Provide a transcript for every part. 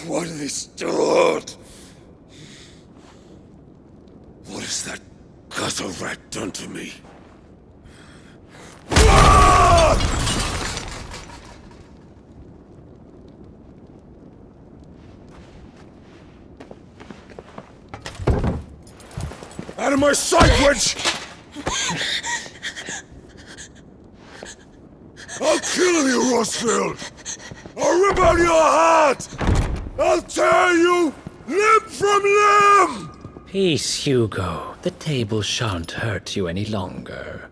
Why do they still hurt? What has that gutter rat done to me? Out of my sight, witch! I'll kill you, Rosfield! I'll rip out your heart! I'll tear you limb from limb! Peace, Hugo. The table shan't hurt you any longer.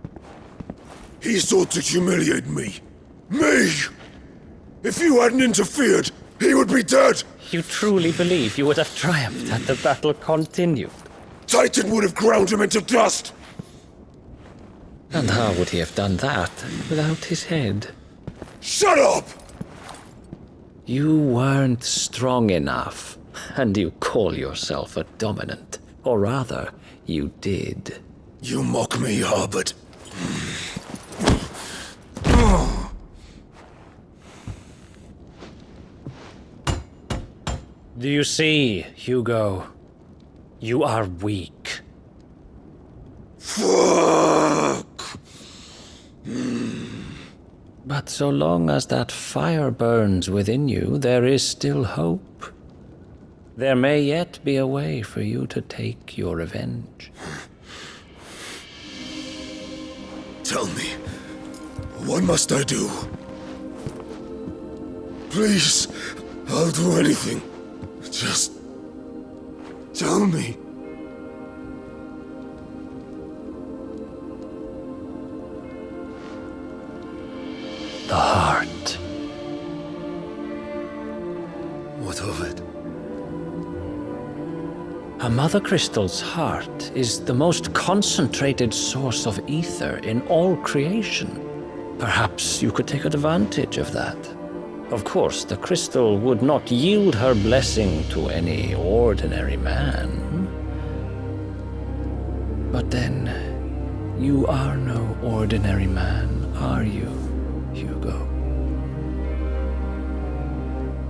He sought to humiliate me. Me! If you hadn't interfered, he would be dead! You truly believe you would have triumphed had the battle continued? Titan would have ground him into dust! And how would he have done that without his head? Shut up! You weren't strong enough, and you call yourself a dominant. Or rather, you did. You mock me, Harbert. Do you see, Hugo? You are weak. Fuck! But so long as that fire burns within you, there is still hope. There may yet be a way for you to take your revenge. Tell me, what must I do? Please, I'll do anything. Just tell me. The heart. What of it? A Mother Crystal's heart is the most concentrated source of ether in all creation. Perhaps you could take advantage of that. Of course, the crystal would not yield her blessing to any ordinary man. But then, you are no ordinary man, are you, Hugo?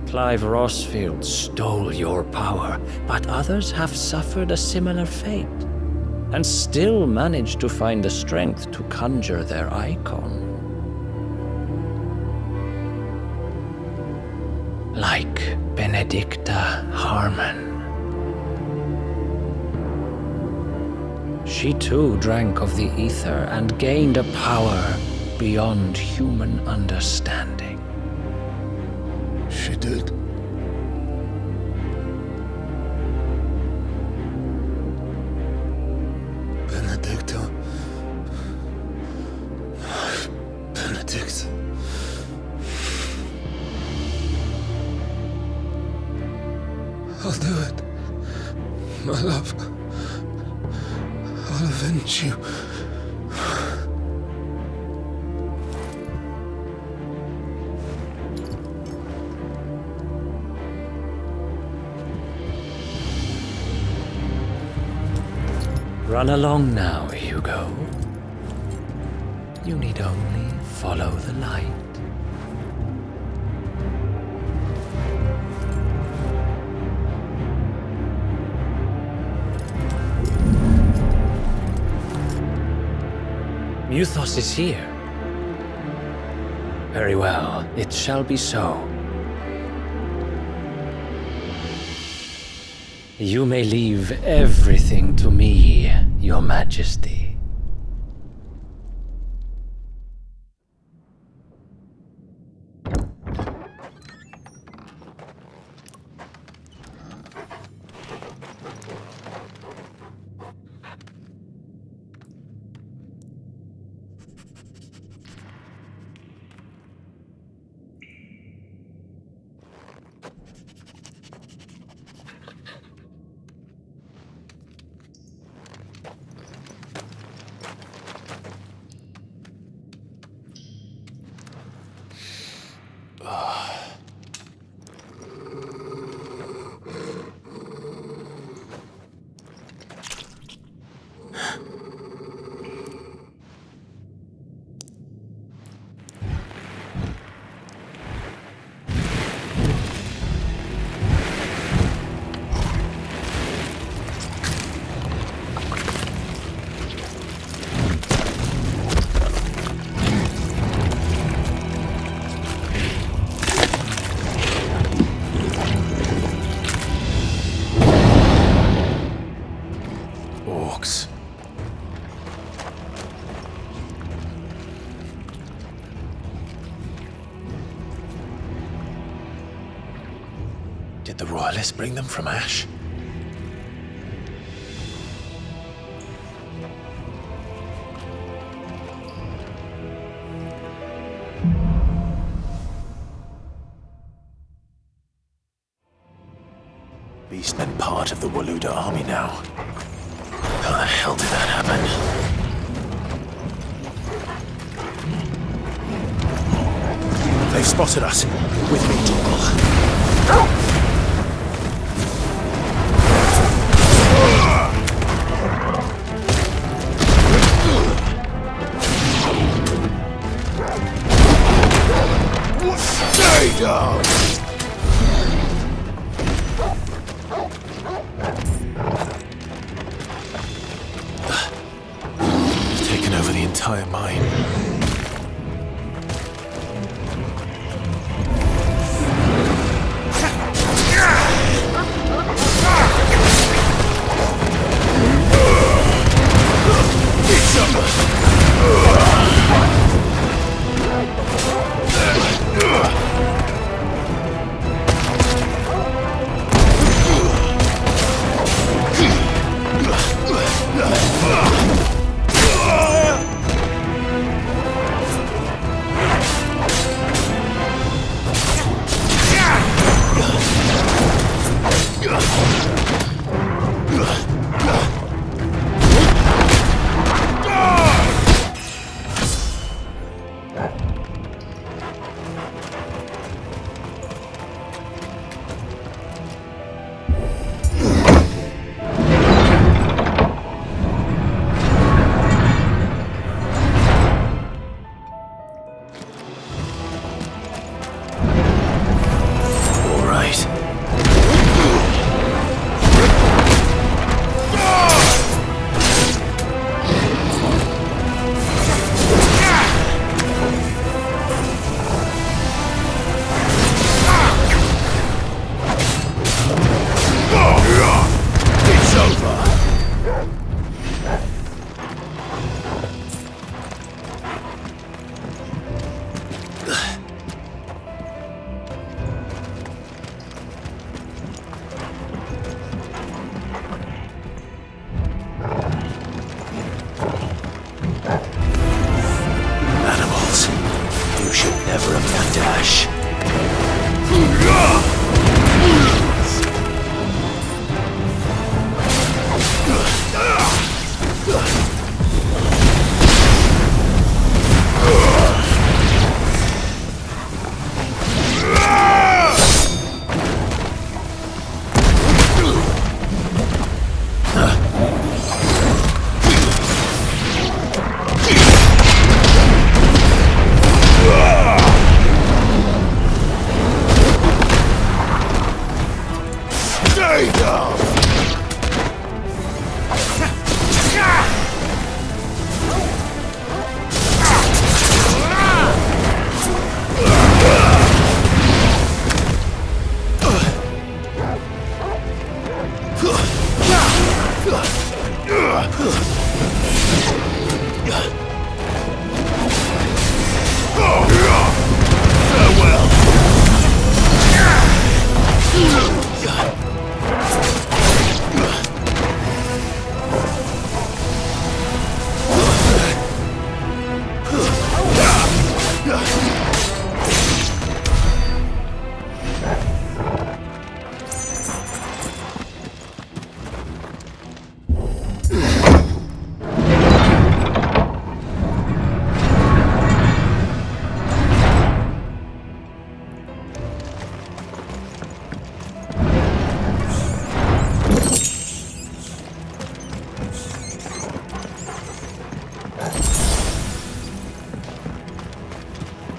Clive Rosfield stole your power, but others have suffered a similar fate, and still managed to find the strength to conjure their icon. Like Benedicta Harmon. She too drank of the ether and gained a power beyond human understanding. She did. Benedicta. Benedict. I'll do it. My love. I'll avenge you. Run along now, Hugo. You need only follow the light. Muthos is here. Very well, it shall be so. You may leave everything to me, Your Majesty. Did the royalists bring them from Ash? Beastmen part of the Waluda army now. How the hell did that happen? They've spotted us. With me, Torgal. Stay down! He's taken over the entire mine.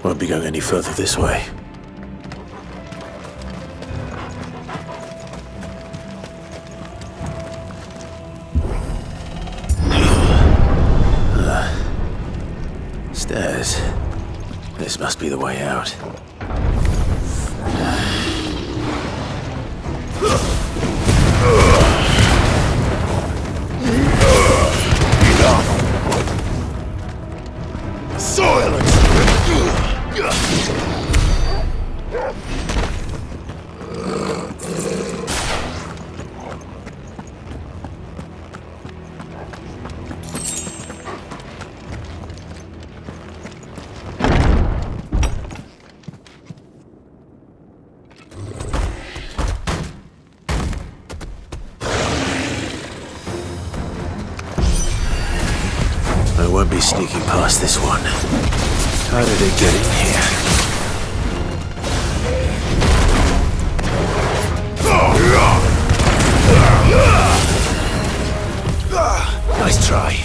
Won't be going any further this way. Stairs. This must be the way out. Silence! be sneaking past this one. How did it get in here? Nice try.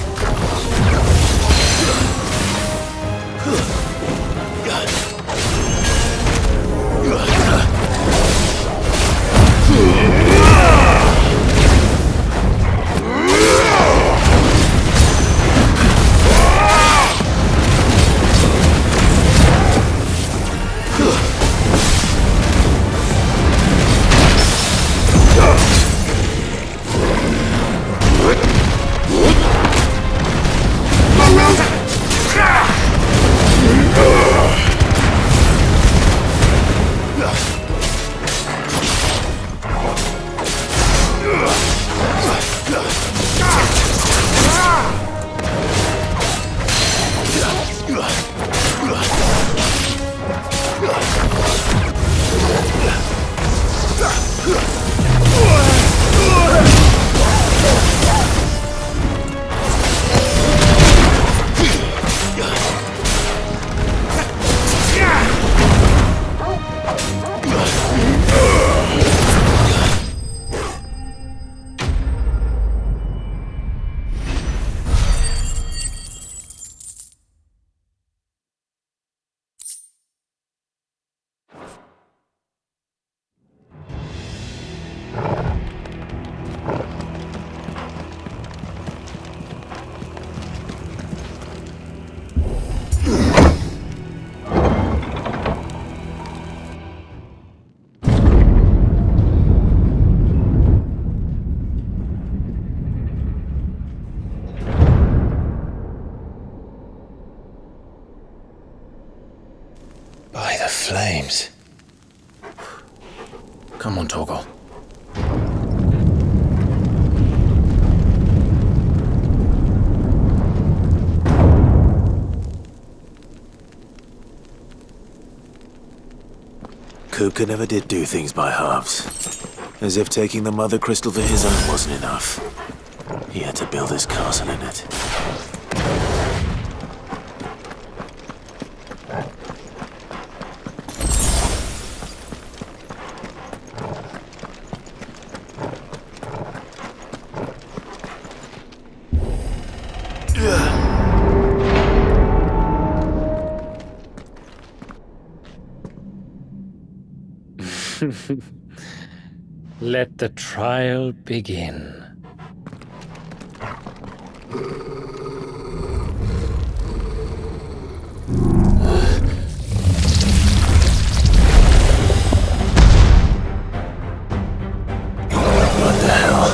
By the flames. Come on, Torgal. Kupka never did do things by halves. As if taking the Mother Crystal for his own wasn't enough. He had to build his castle in it. Let the trial begin. What the hell?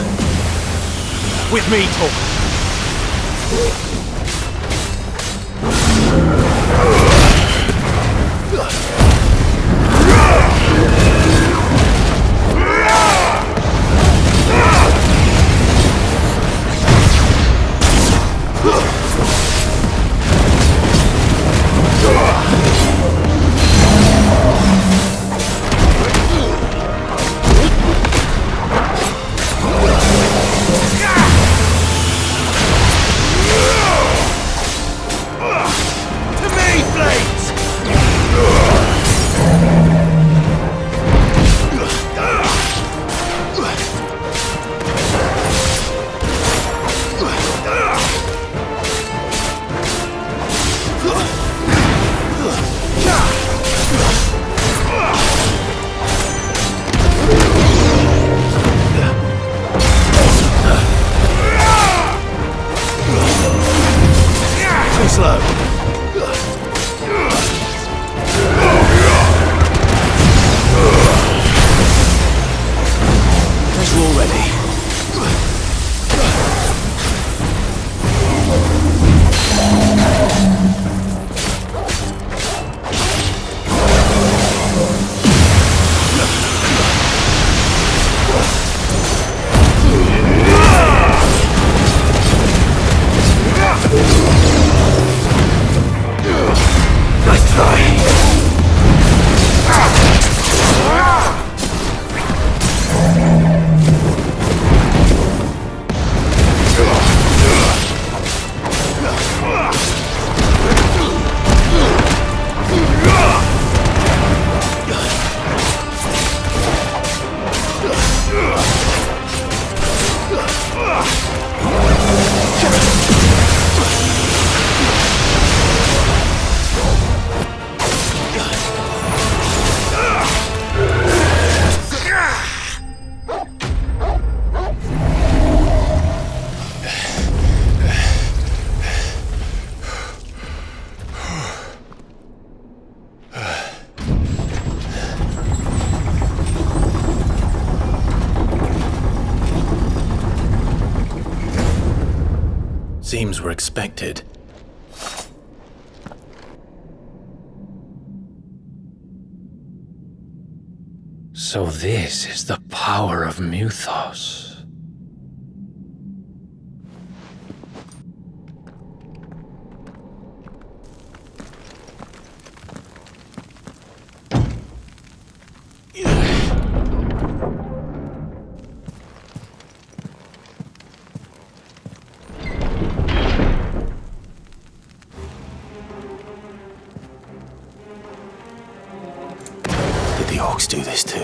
With me, Torgal. Seems we're expected. So this is the power of Mythos. Did the orcs do this too?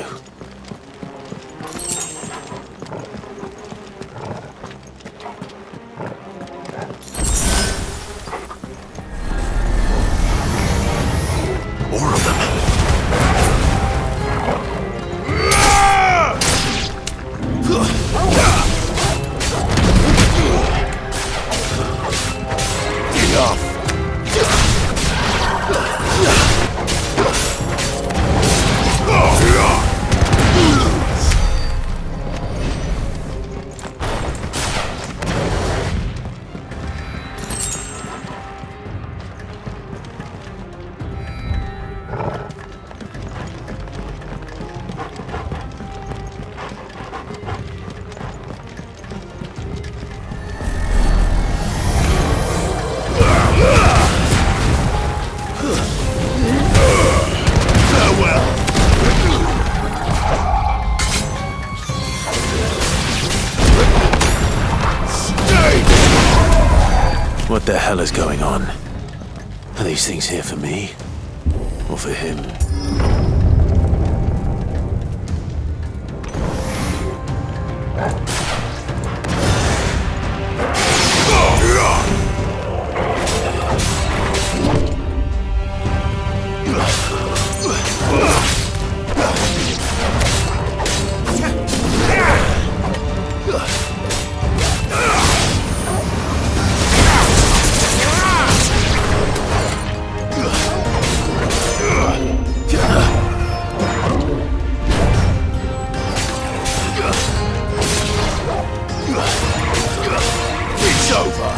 More of them. Enough! What the hell is going on? Are these things here for me? Or for him? It's over!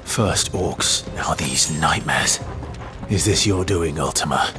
First orcs, now these nightmares. Is this your doing, Ultima?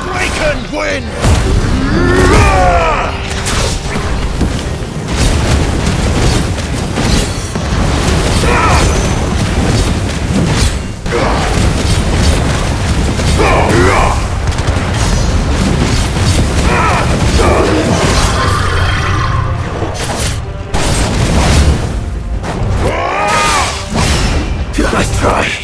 We can win! Let's try.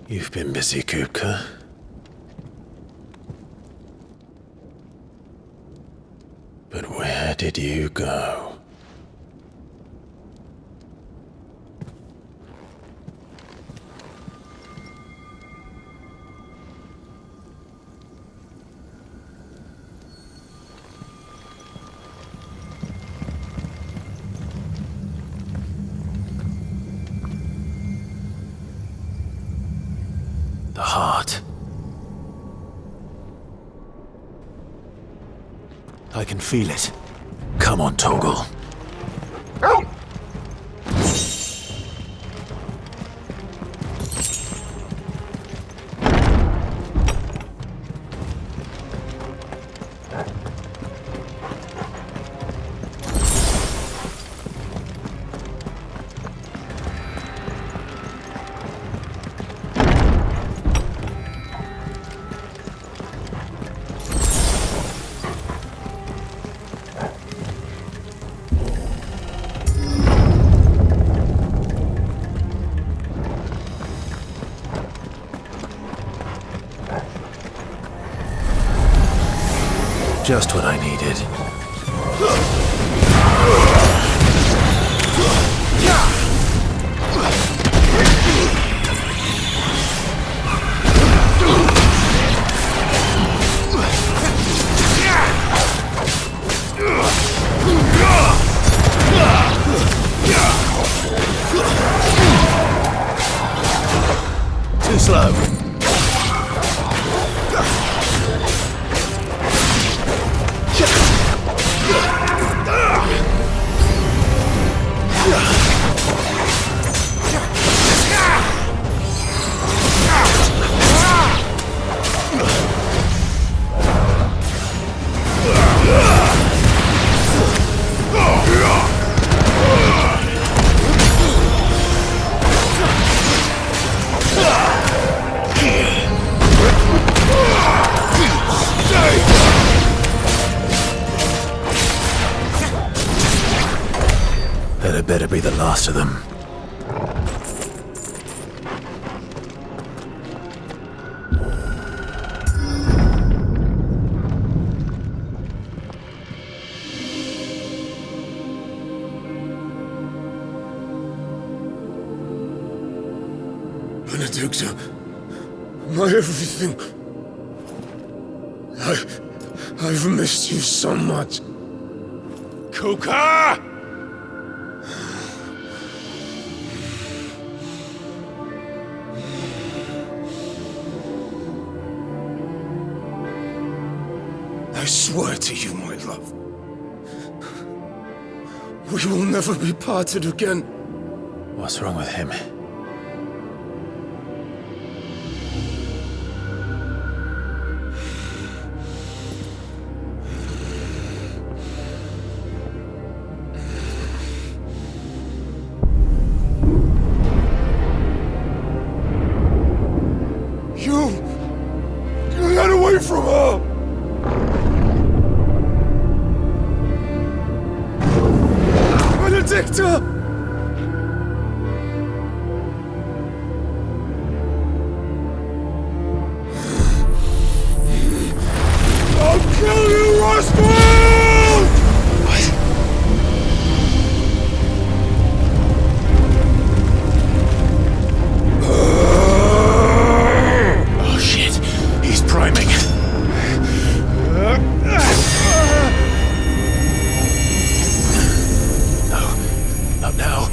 You've been busy, Kupka. But where did you go? The heart. I can feel it. Come on, Toggle. Just what I needed. Too slow. That better be the last of them. Benedicta, my everything. I've missed you so much. Kuka! I swear to you, my love, we will never be parted again. What's wrong with him? You got away from her! Benedicta! I'll kill you, Rosfield! What? Oh shit, he's priming. Not now.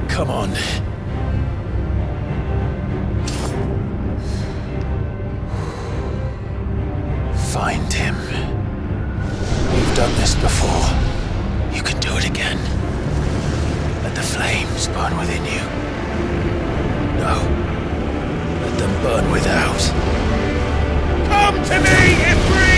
Come on. Find him. You've done this before. You can do it again. Let the flames burn within you. No. Let them burn without. Come to to me, Ifrit!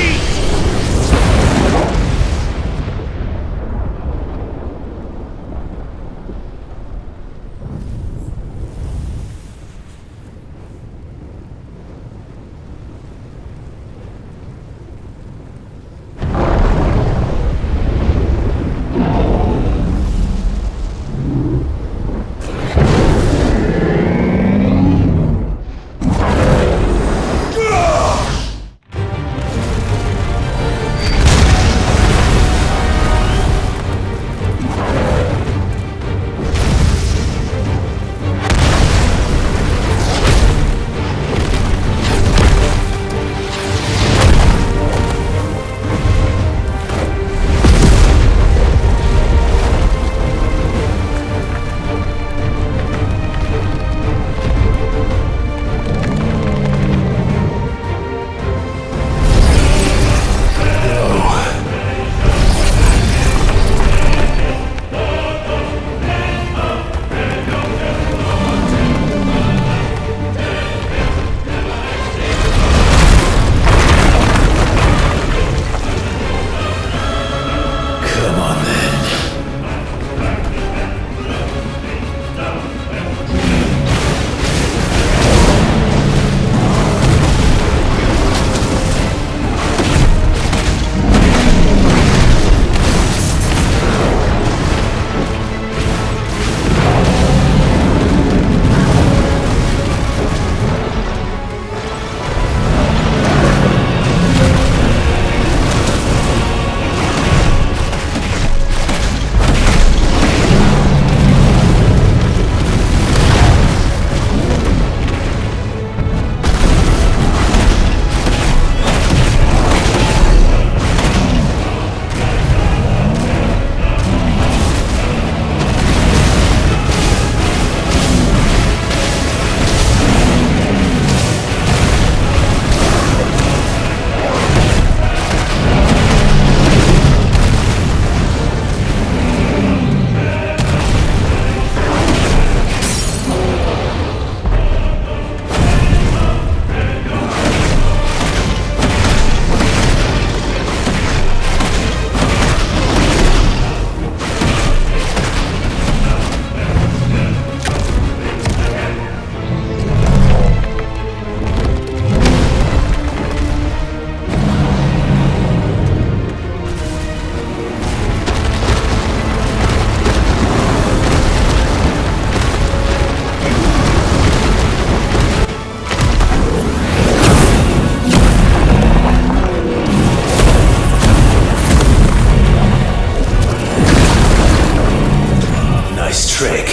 trick.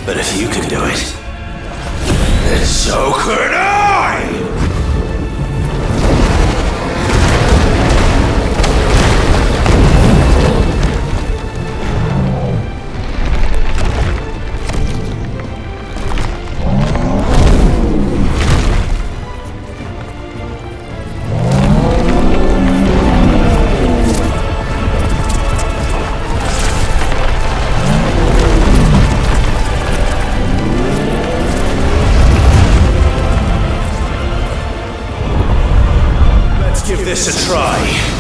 But if you can do it, then so could I! Give this a try.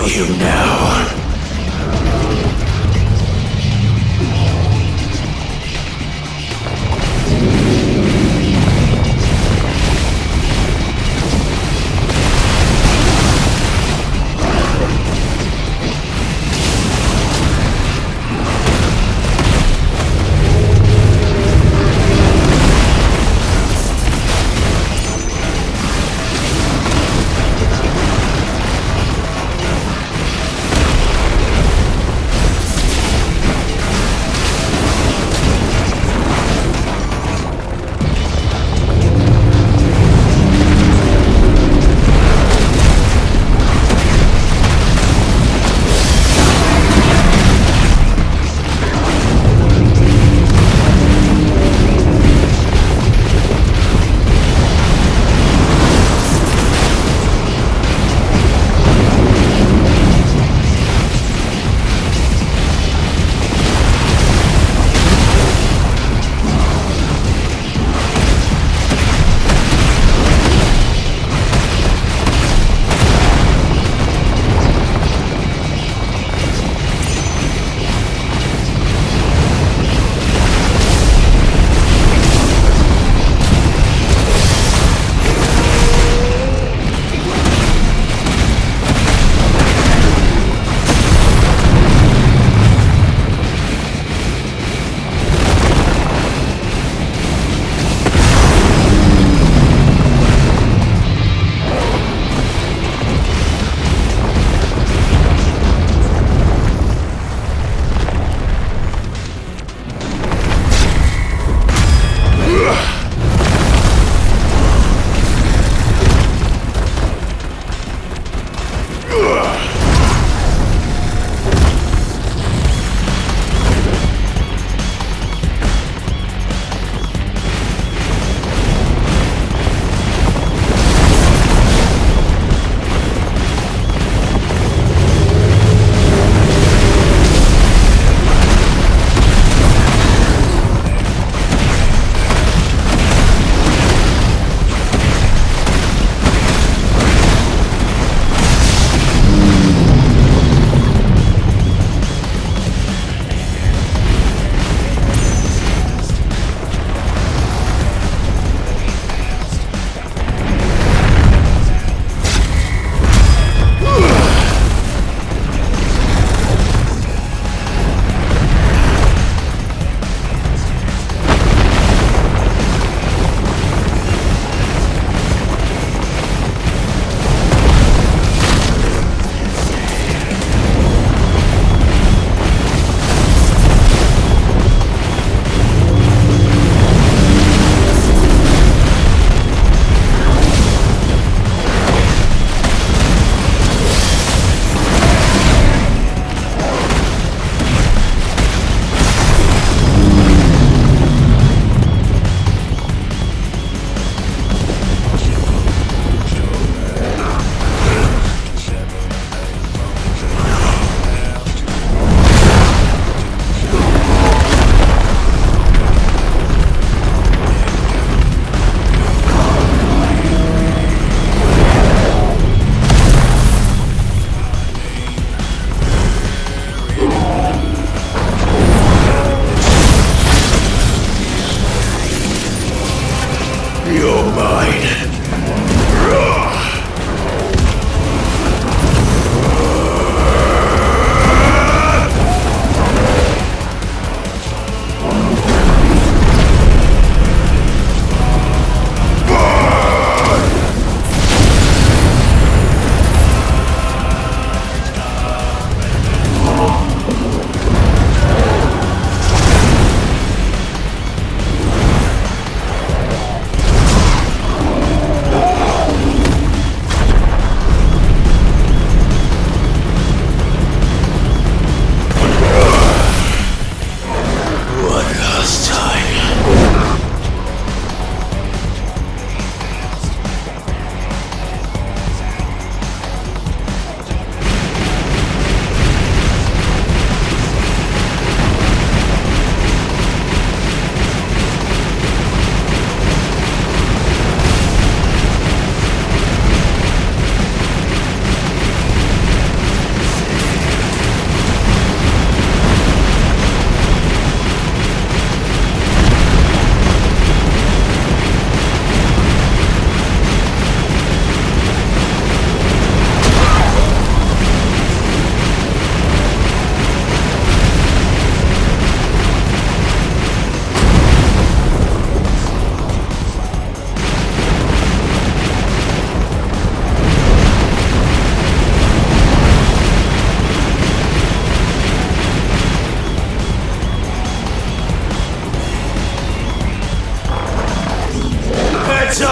kill you now.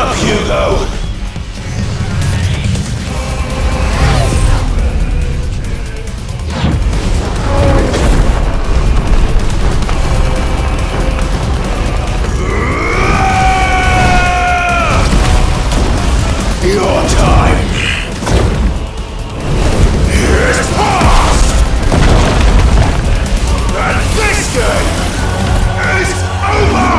up, Hugo! Your time is past! And this game is over!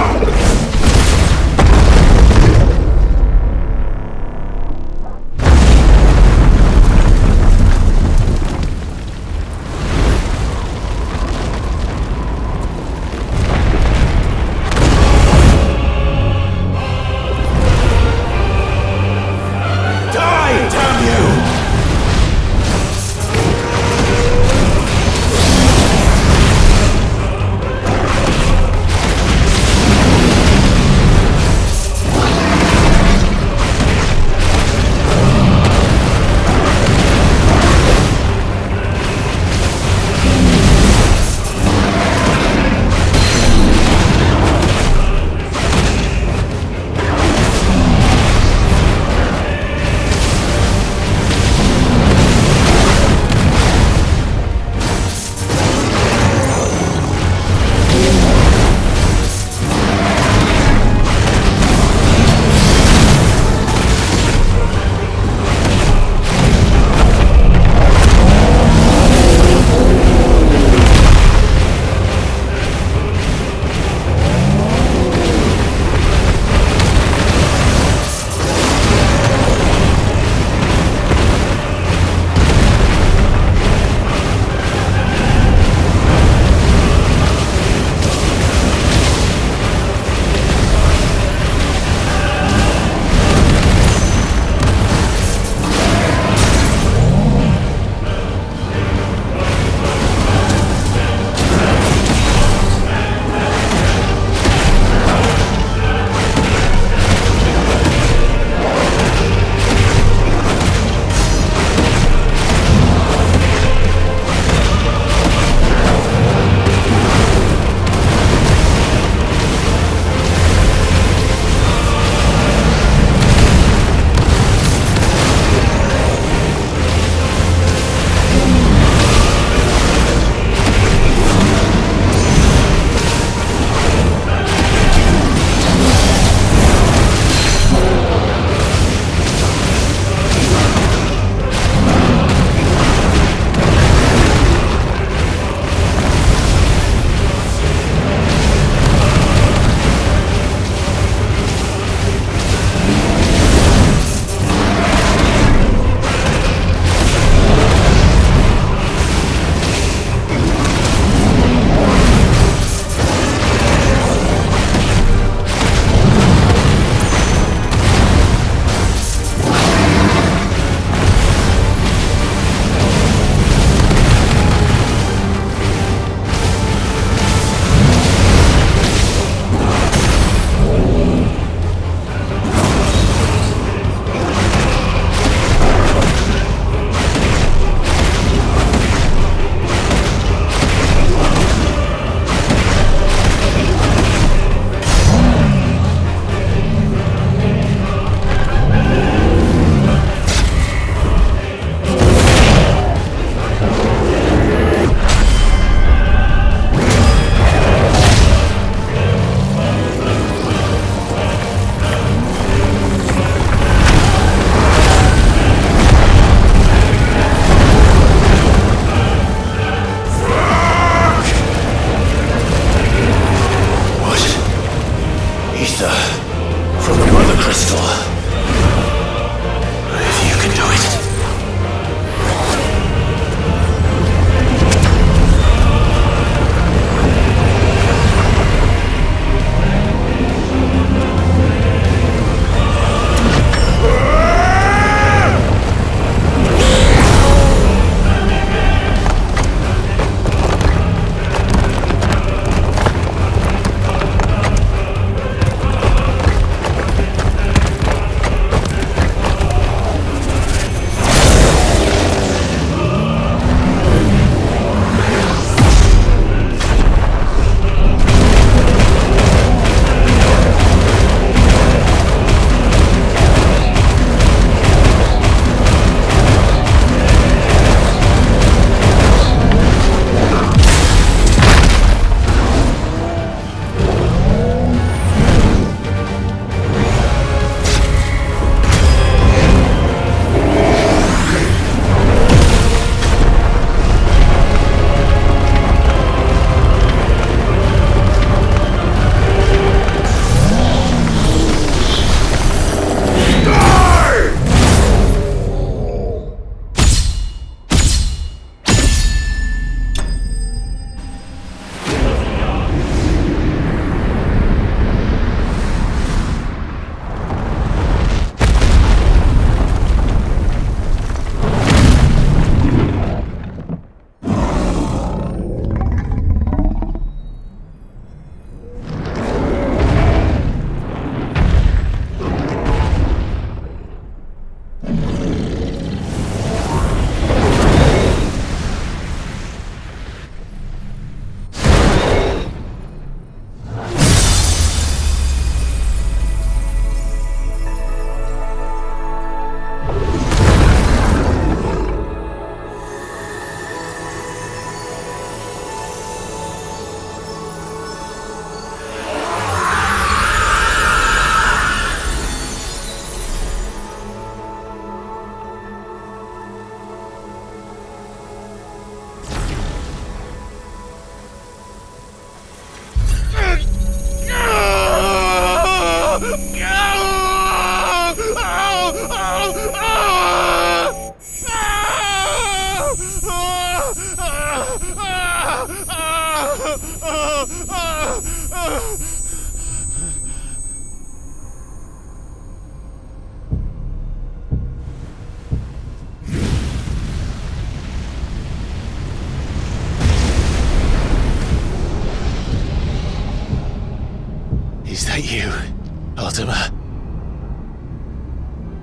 Artemis.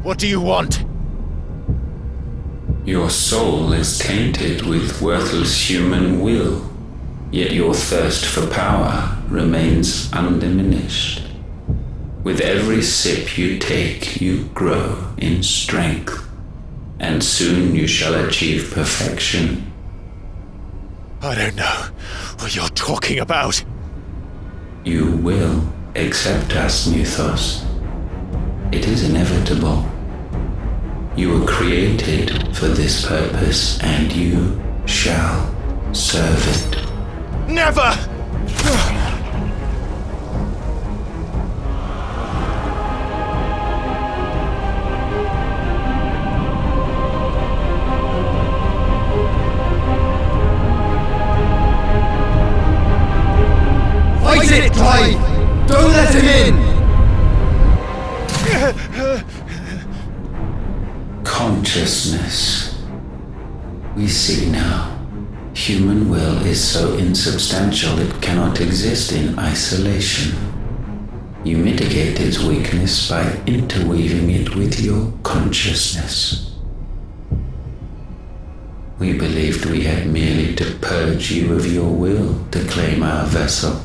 What do you want? Your soul is tainted with worthless human will, yet your thirst for power remains undiminished. With every sip you take, you grow in strength, and soon you shall achieve perfection. I don't know what you're talking about. You will accept us, Mythos. It is inevitable. You were created for this purpose, and you shall serve it. Never! Fight it, Clive! Don't let him in! Consciousness. We see now. Human will is so insubstantial it cannot exist in isolation. You mitigate its weakness by interweaving it with your consciousness. We believed we had merely to purge you of your will to claim our vessel.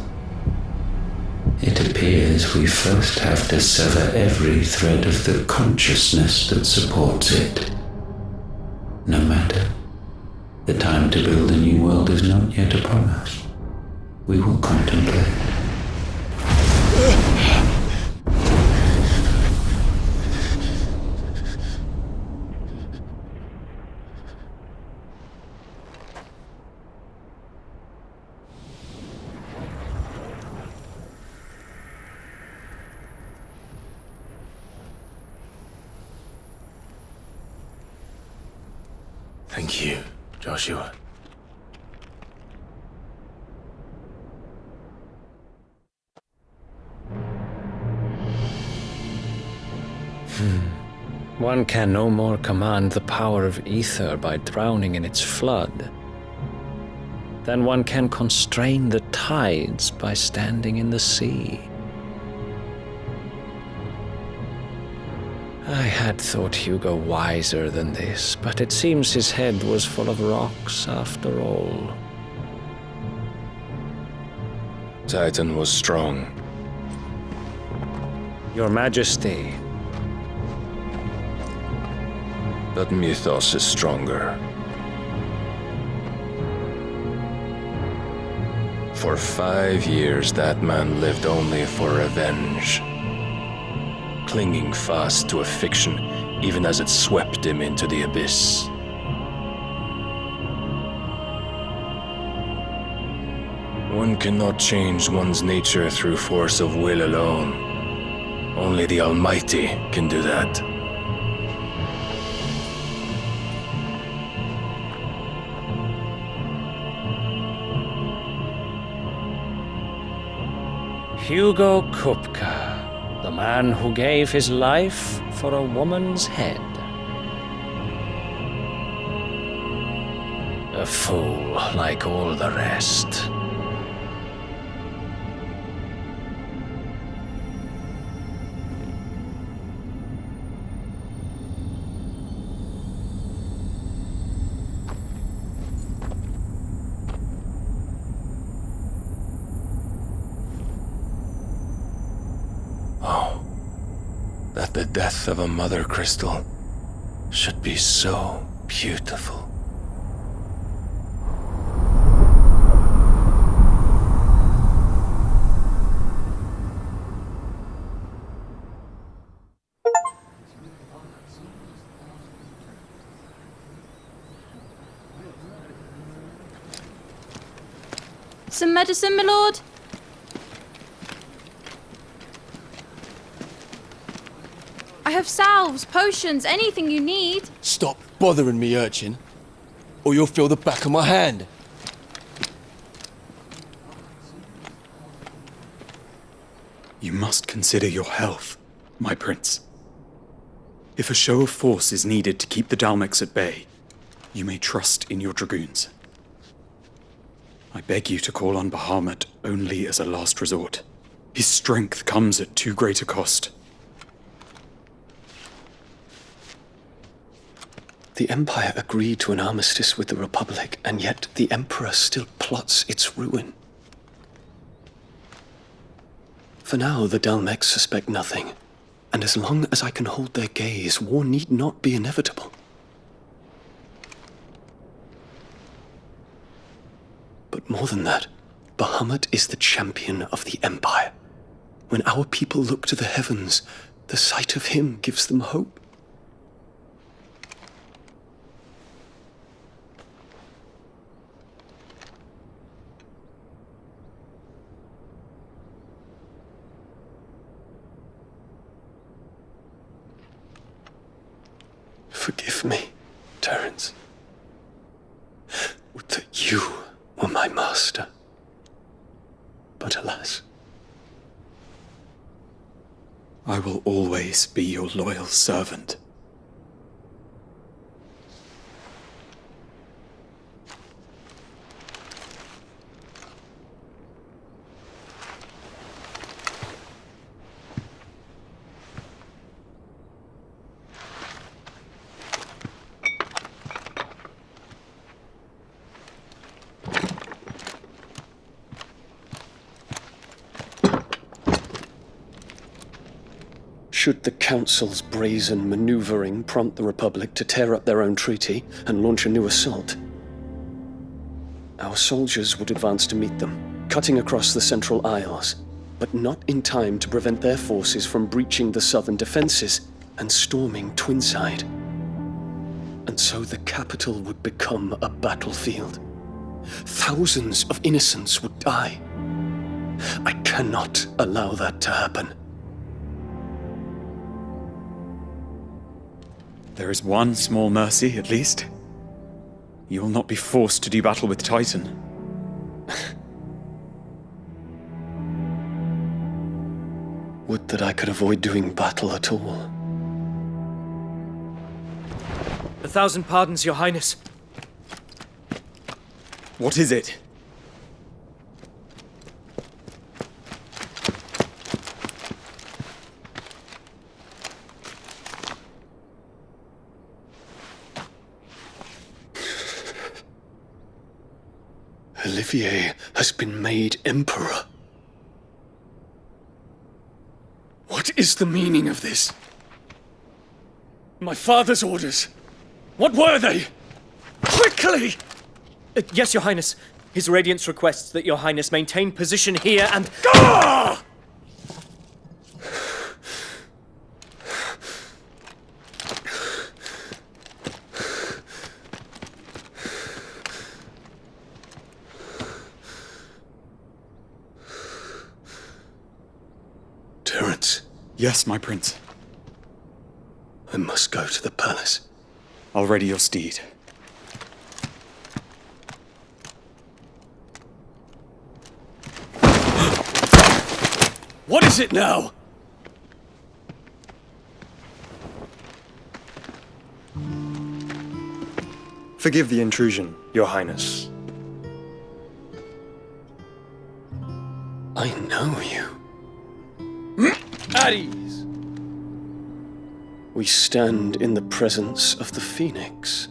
It appears we first have to sever every thread of the consciousness that supports it. No matter. The time to build a new world is not yet upon us. We will contemplate. Thank you, Joshua. One can no more command the power of ether by drowning in its flood than one can constrain the tides by standing in the sea. I had thought Hugo wiser than this, but it seems his head was full of rocks after all. Titan was strong. Your Majesty. But Mythos is stronger. For 5 years, that man lived only for revenge. Clinging fast to a fiction, even as it swept him into the abyss. One cannot change one's nature through force of will alone. Only the Almighty can do that. Hugo Kupka. The man who gave his life for a woman's head. A fool like all the rest. That the death of a mother crystal should be so beautiful. Some medicine, my lord? I have salves, potions, anything you need. Stop bothering me, urchin, or you'll feel the back of my hand. You must consider your health, my prince. If a show of force is needed to keep the Dalmex at bay, you may trust in your dragoons. I beg you to call on Bahamut only as a last resort. His strength comes at too great a cost. The Empire agreed to an armistice with the Republic, and yet the Emperor still plots its ruin. For now, the Dalmex suspect nothing, and as long as I can hold their gaze, war need not be inevitable. But more than that, Bahamut is the champion of the Empire. When our people look to the heavens, the sight of him gives them hope. Forgive me, Terence. Would that you were my master. But alas. I will always be your loyal servant. Should the Council's brazen maneuvering prompt the Republic to tear up their own treaty and launch a new assault, our soldiers would advance to meet them, cutting across the Central Isles, but not in time to prevent their forces from breaching the southern defenses and storming Twinside. And so the capital would become a battlefield. Thousands of innocents would die. I cannot allow that to happen. There is one small mercy, at least. You will not be forced to do battle with Titan. Would that I could avoid doing battle at all. 1,000 pardons, Your Highness. What is it? Olivier has been made Emperor. What is the meaning of this? My father's orders. What were they? Quickly! Yes, Your Highness. His Radiance requests that Your Highness maintain position here and... Ah! Terence. Yes, my prince. I must go to the palace. I'll ready your steed. What is it now? Forgive the intrusion, Your Highness. I know you. At ease. We stand in the presence of the Phoenix.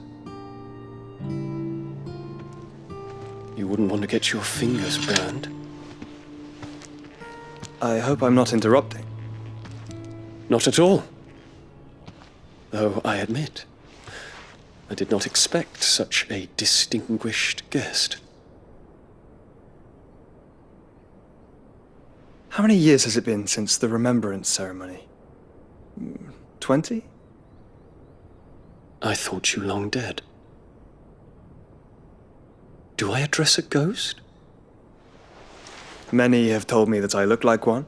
You wouldn't want to get your fingers burned. I hope I'm not interrupting. Not at all. Though I admit, I did not expect such a distinguished guest. How many years has it been since the Remembrance ceremony? 20? I thought you long dead. Do I address a ghost? Many have told me that I look like one.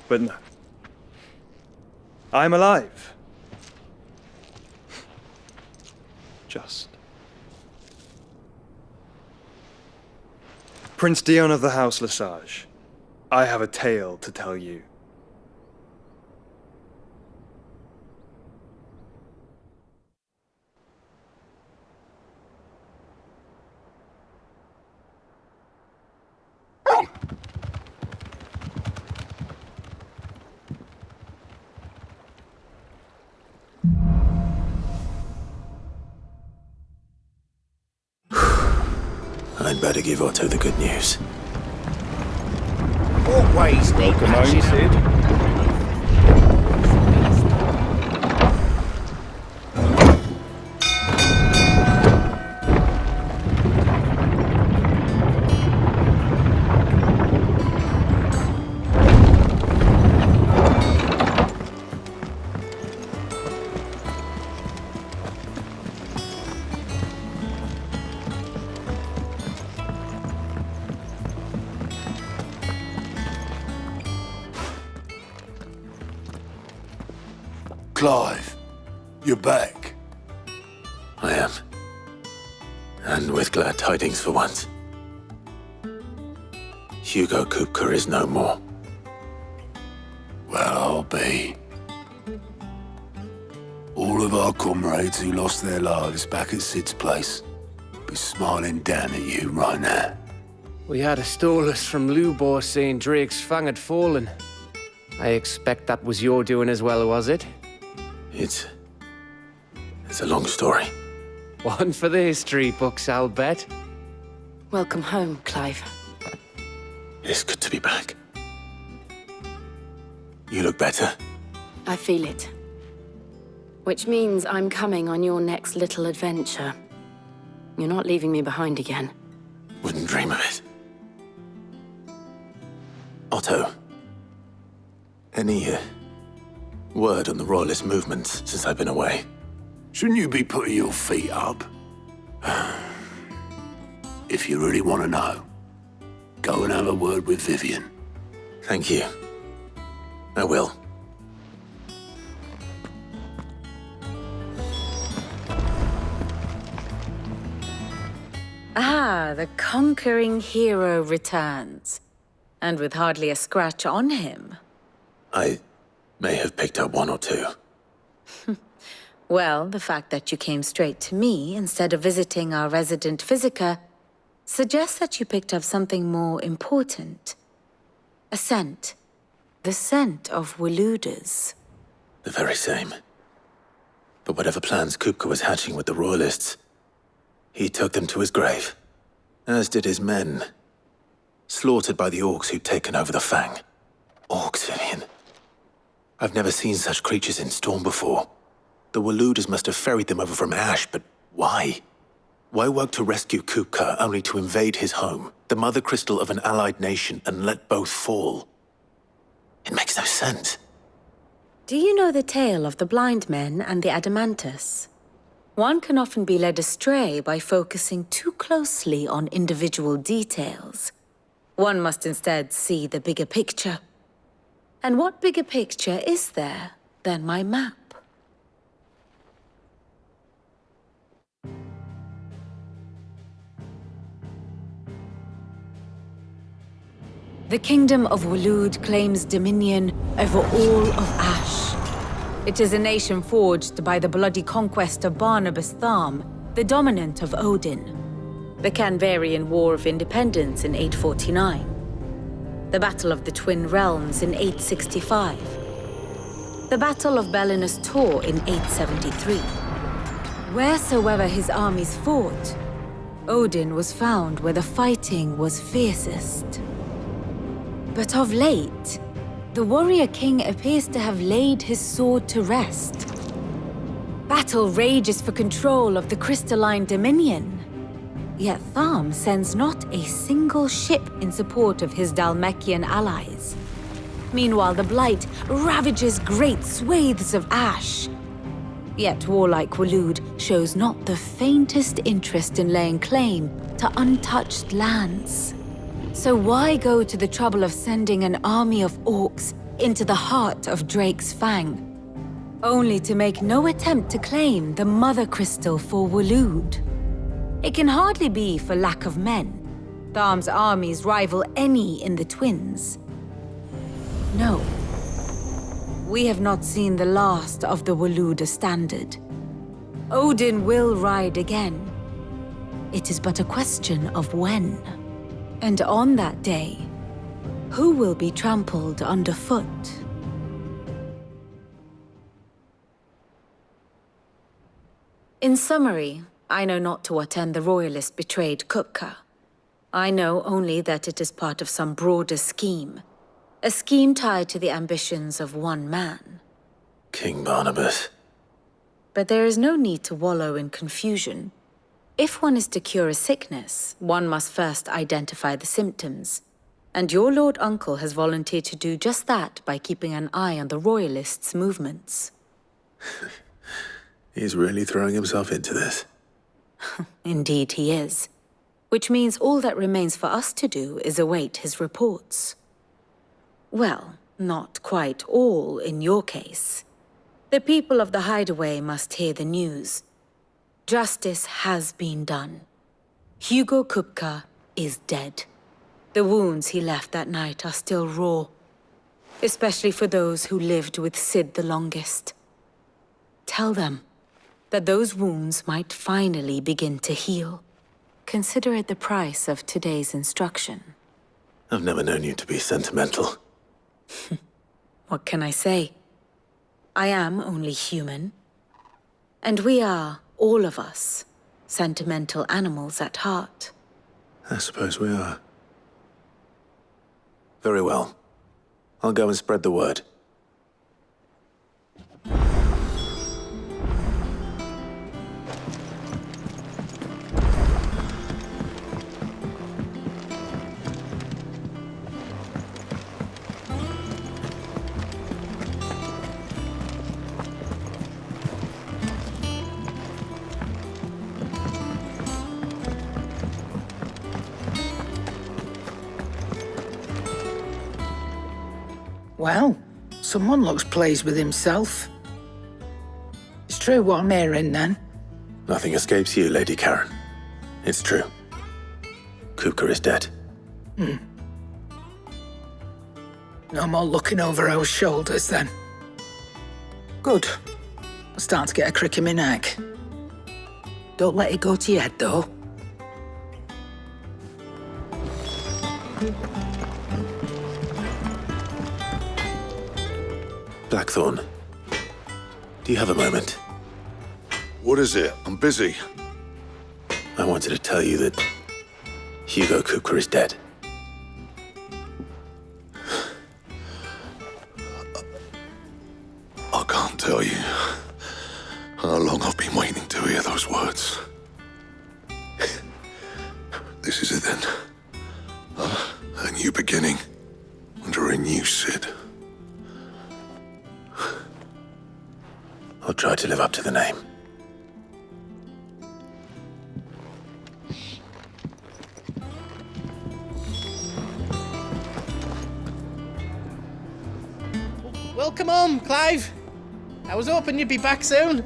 But no. I'm alive. Just. Prince Dion of the House Lesage, I have a tale to tell you. I'd better give Otto the good news. Always need Welcome home, patching up. Sid. Clive, you're back. I am. And with glad tidings for once. Hugo Kupka is no more. Well, I'll be. All of our comrades who lost their lives back at Sid's place be smiling down at you right now. We had a stolus from Lubor saying Drake's fang had fallen. I expect that was your doing as well, was it? It's a long story. One for the history books, I'll bet. Welcome home, Clive. It's good to be back. You look better. I feel it. Which means I'm coming on your next little adventure. You're not leaving me behind again. Wouldn't dream of it. Otto. Any word on the Royalist movements since I've been away? Shouldn't you be putting your feet up? If you really want to know, go and have a word with Vivian. Thank you. I will. Ah, the conquering hero returns. And with hardly a scratch on him. I may have picked up one or two. Well, the fact that you came straight to me instead of visiting our resident physiker suggests that you picked up something more important. A scent. The scent of Waludas. The very same. But whatever plans Kupka was hatching with the Royalists, he took them to his grave. As did his men. Slaughtered by the orcs who'd taken over the Fang. Orcs, Vivian. I've never seen such creatures in Storm before. The Waludas must have ferried them over from Ash, but why? Why work to rescue Kupka only to invade his home, the mother crystal of an allied nation, and let both fall? It makes no sense. Do you know the tale of the blind men and the Adamantus? One can often be led astray by focusing too closely on individual details. One must instead see the bigger picture. And what bigger picture is there than my map? The Kingdom of Waloed claims dominion over all of Ash. It is a nation forged by the bloody conquest of Barnabas Tharm, the dominant of Odin. The Canvarian War of Independence in 849. The Battle of the Twin Realms in 865. The Battle of Belinus Tor in 873. Wheresoever his armies fought, Odin was found where the fighting was fiercest. But of late, the warrior king appears to have laid his sword to rest. Battle rages for control of the crystalline dominion. Yet Tharm sends not a single ship in support of his Dhalmekian allies. Meanwhile, the Blight ravages great swathes of Ash. Yet warlike Waloed shows not the faintest interest in laying claim to untouched lands. So why go to the trouble of sending an army of orcs into the heart of Drake's Fang, only to make no attempt to claim the Mother Crystal for Waloed? It can hardly be for lack of men. Tharm's armies rival any in the Twins. No. We have not seen the last of the Waluda standard. Odin will ride again. It is but a question of when. And on that day, who will be trampled underfoot? In summary, I know not to what end the Royalists betrayed Kupka. I know only that it is part of some broader scheme. A scheme tied to the ambitions of one man. King Barnabas. But there is no need to wallow in confusion. If one is to cure a sickness, one must first identify the symptoms. And your Lord Uncle has volunteered to do just that by keeping an eye on the Royalists' movements. He's really throwing himself into this. Indeed he is. Which means all that remains for us to do is await his reports. Well, not quite all in your case. The people of the Hideaway must hear the news. Justice has been done. Hugo Kupka is dead. The wounds he left that night are still raw, especially for those who lived with Sid the longest. Tell them that those wounds might finally begin to heal. Consider it the price of today's instruction. I've never known you to be sentimental. What can I say? I am only human. And we are, all of us, sentimental animals at heart. I suppose we are. Very well. I'll go and spread the word. Well, someone looks pleased with himself. It's true what I'm hearing, then? Nothing escapes you, Lady Karen. It's true. Kupka is dead. No more looking over our shoulders, then. Good. I'm starting to get a crick in my neck. Don't let it go to your head, though. Blackthorn, do you have a moment? What is it? I'm busy. I wanted to tell you that Hugo Kupka is dead. I can't tell you how long I've been waiting to hear those words. This is it then. A new beginning under a new Sid. I'll try to live up to the name. Welcome home, Clive. I was hoping you'd be back soon.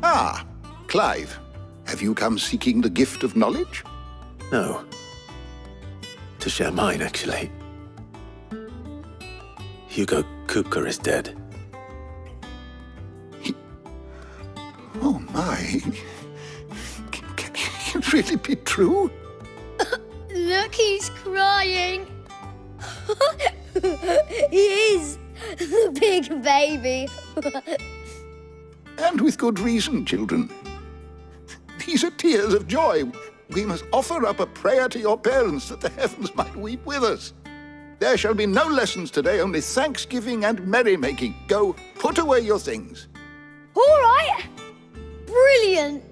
Ah, Clive. Have you come seeking the gift of knowledge? No. To share mine, actually. Hugo Kupka is dead. Oh my. Can it really be true? Look, he's crying. He is. The big baby. And with good reason, children. These are tears of joy. We must offer up a prayer to your parents that the heavens might weep with us. There shall be no lessons today, only thanksgiving and merrymaking. Go, put away your things. All right. Brilliant.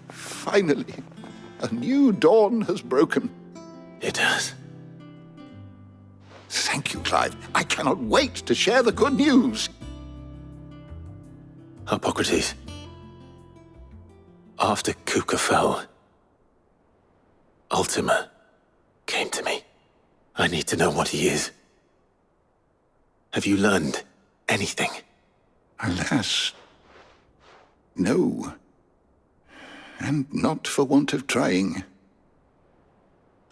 Finally, a new dawn has broken. It has. Thank you, Clive. I cannot wait to share the good news. Hippocrates. After Kupka fell, Ultima came to me. I need to know what he is. Have you learned anything? Alas, no. And not for want of trying.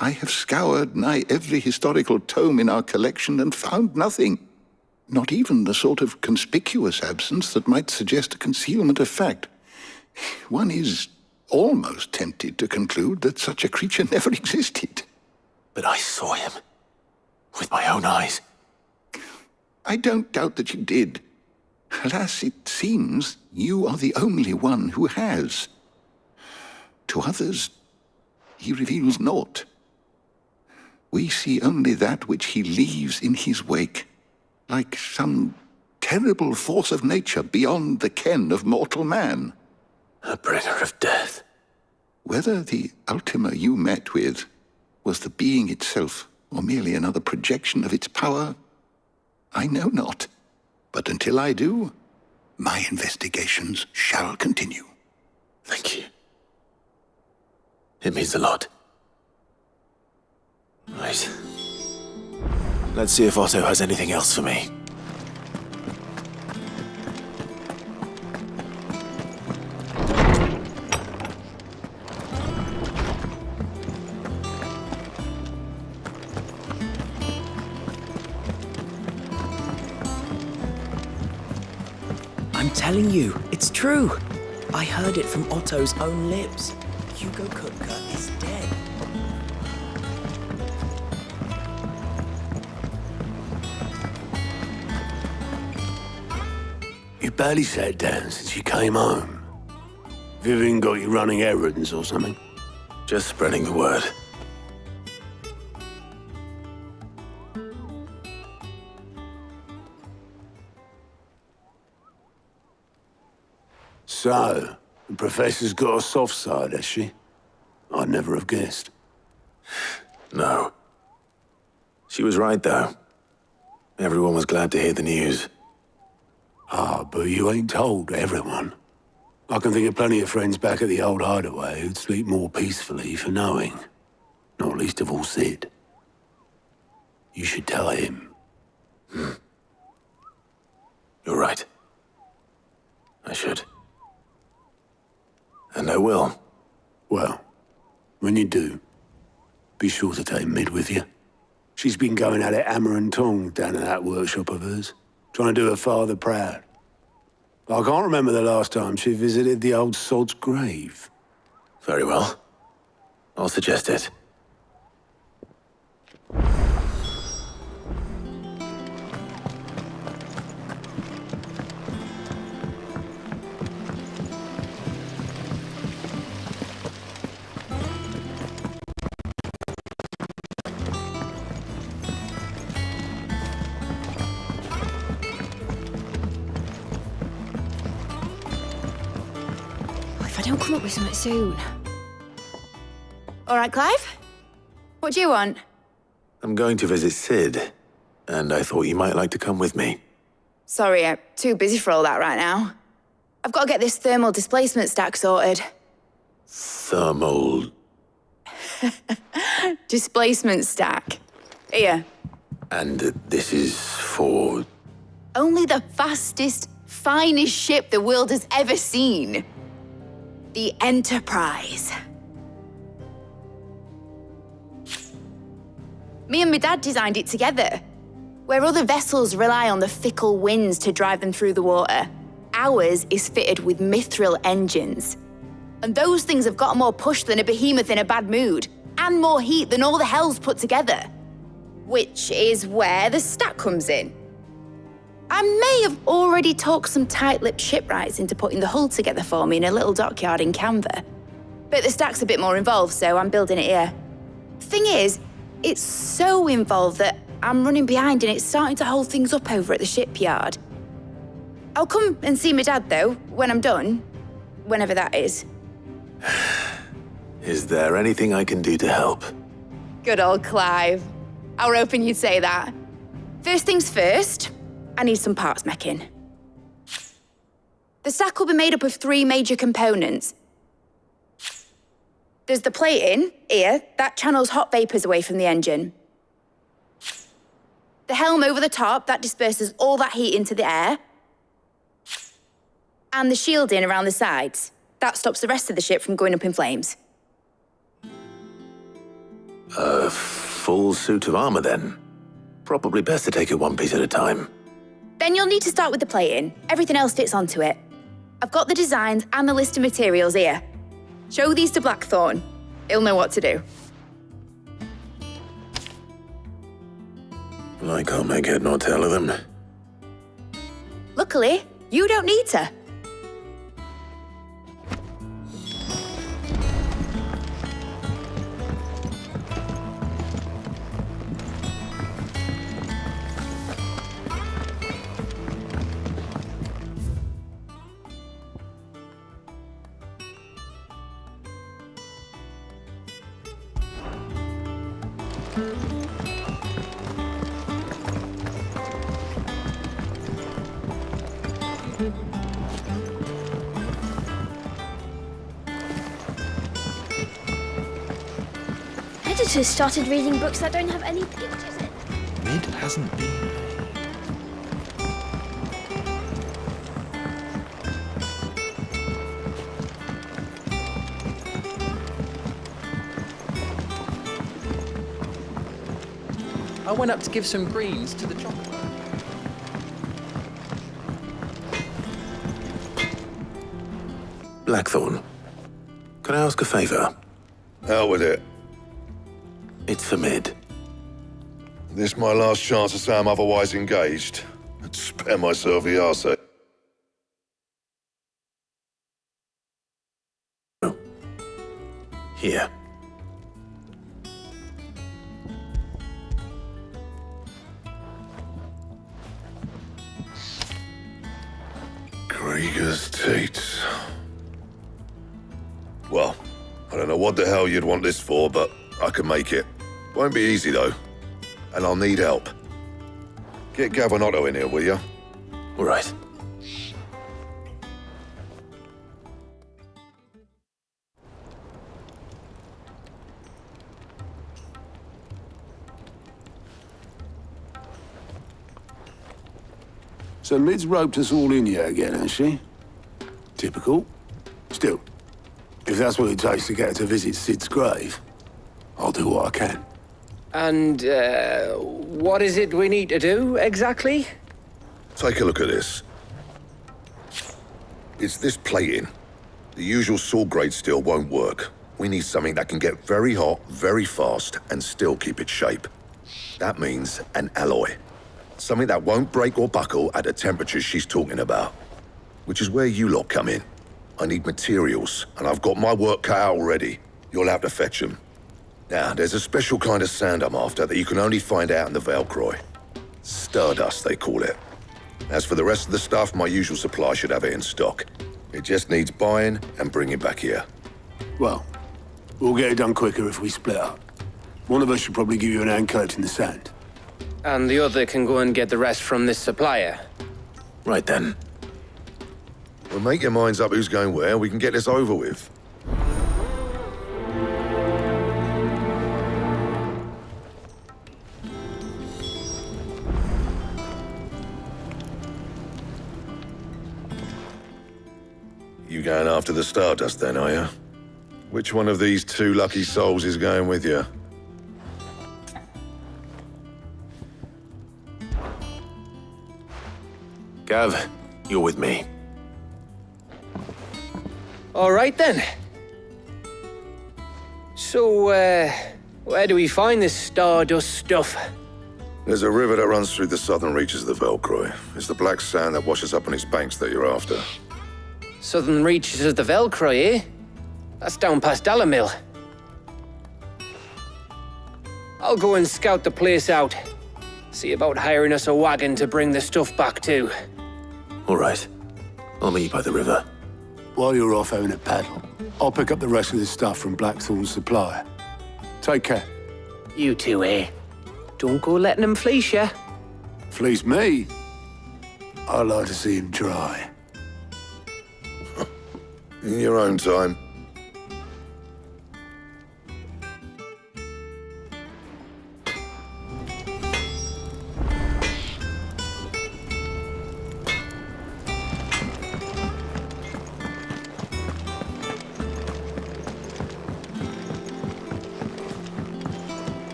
I have scoured nigh every historical tome in our collection and found nothing. Not even the sort of conspicuous absence that might suggest a concealment of fact. One is almost tempted to conclude that such a creature never existed. But I saw him. With my own eyes. I don't doubt that you did. Alas, it seems you are the only one who has. To others, he reveals naught. We see only that which he leaves in his wake, like some terrible force of nature beyond the ken of mortal man. A bringer of death. Whether the Ultima you met with was the being itself, or merely another projection of its power, I know not. But until I do, my investigations shall continue. Thank you. It means a lot. Right. Let's see if Otto has anything else for me. I'm telling you, it's true. I heard it from Otto's own lips. Hugo Kupka is dead. You barely sat down since you came home. Vivian got you running errands or something? Just spreading the word. So, the Professor's got a soft side, has she? I'd never have guessed. No. She was right, though. Everyone was glad to hear the news. Ah, but you ain't told everyone. I can think of plenty of friends back at the old hideaway who'd sleep more peacefully for knowing. Not least of all Sid. You should tell him. You're right. I should. And I will. Well, when you do, be sure to take Mid with you. She's been going at it hammer and tongs down in that workshop of hers, trying to do her father proud. I can't remember the last time she visited the old sod's grave. Very well. I'll suggest it. If I don't come up with something soon. All right, Clive? What do you want? I'm going to visit Sid, and I thought you might like to come with me. Sorry, I'm too busy for all that right now. I've got to get this thermal displacement stack sorted. Thermal... Displacement stack. Here. And this is for... Only the fastest, finest ship the world has ever seen. The Enterprise. Me and my dad designed it together. Where other vessels rely on the fickle winds to drive them through the water, ours is fitted with mithril engines. And those things have got more push than a behemoth in a bad mood, and more heat than all the hells put together. Which is where the stack comes in. I may have already talked some tight-lipped shipwrights into putting the hull together for me in a little dockyard in Canva. But the stack's a bit more involved, so I'm building it here. Thing is, it's so involved that I'm running behind and it's starting to hold things up over at the shipyard. I'll come and see my dad, though, when I'm done. Whenever that is. Is there anything I can do to help? Good old Clive. I were hoping you'd say that. First things first, I need some parts meching. The stack will be made up of 3 major components. There's the plating, here, that channels hot vapors away from the engine. The helm over the top, that disperses all that heat into the air. And the shielding around the sides. That stops the rest of the ship from going up in flames. A full suit of armor, then. Probably best to take it one piece at a time. Then you'll need to start with the plating. Everything else fits onto it. I've got the designs and the list of materials here. Show these to Blackthorn. He'll know what to do. Well, I can't make head nor tail of them. Luckily, you don't need to. Editors started reading books that don't have any pictures in. Mid hasn't been. I went up to give some greens to the chocolate. Blackthorn, can I ask a favor? Hell with it. It's for Mid. This my last chance to say I'm otherwise engaged. I'd spare myself the arse. Here. Krieger's teats. Well, I don't know what the hell you'd want this for, but I can make it. Won't be easy, though. And I'll need help. Get Gavin in here, will you? All right. So Mid's roped us all in here again, has she? Typical. Still, if that's what it takes to get her to visit Sid's grave, I'll do what I can. And, what is it we need to do, exactly? Take a look at this. It's this plating. The usual sword grade steel won't work. We need something that can get very hot, very fast, and still keep its shape. That means an alloy. Something that won't break or buckle at the temperatures she's talking about. Which is where you lot come in. I need materials, and I've got my work cut out already. You'll have to fetch them. Now, there's a special kind of sand I'm after that you can only find out in the Valcroy. Stardust, they call it. As for the rest of the stuff, my usual supply should have it in stock. It just needs buying and bringing back here. Well, we'll get it done quicker if we split up. One of us should probably give you an hand coat in the sand. And the other can go and get the rest from this supplier. Right then. Well, make your minds up who's going where, we can get this over with. You going after the Stardust then, are you? Which one of these two lucky souls is going with you? Gav, you're with me. All right, then. So, where do we find this Stardust stuff? There's a river that runs through the southern reaches of the Velcroy. It's the black sand that washes up on its banks that you're after. Southern reaches of the Velcroy, eh? That's down past Dalamil. I'll go and scout the place out. See about hiring us a wagon to bring the stuff back to. All right. I'll meet you by the river. While you're off having a paddle, I'll pick up the rest of this stuff from Blackthorn's supplier. Take care. You two, eh? Don't go letting him fleece ya. Fleece me? I'd like to see him try. In your own time.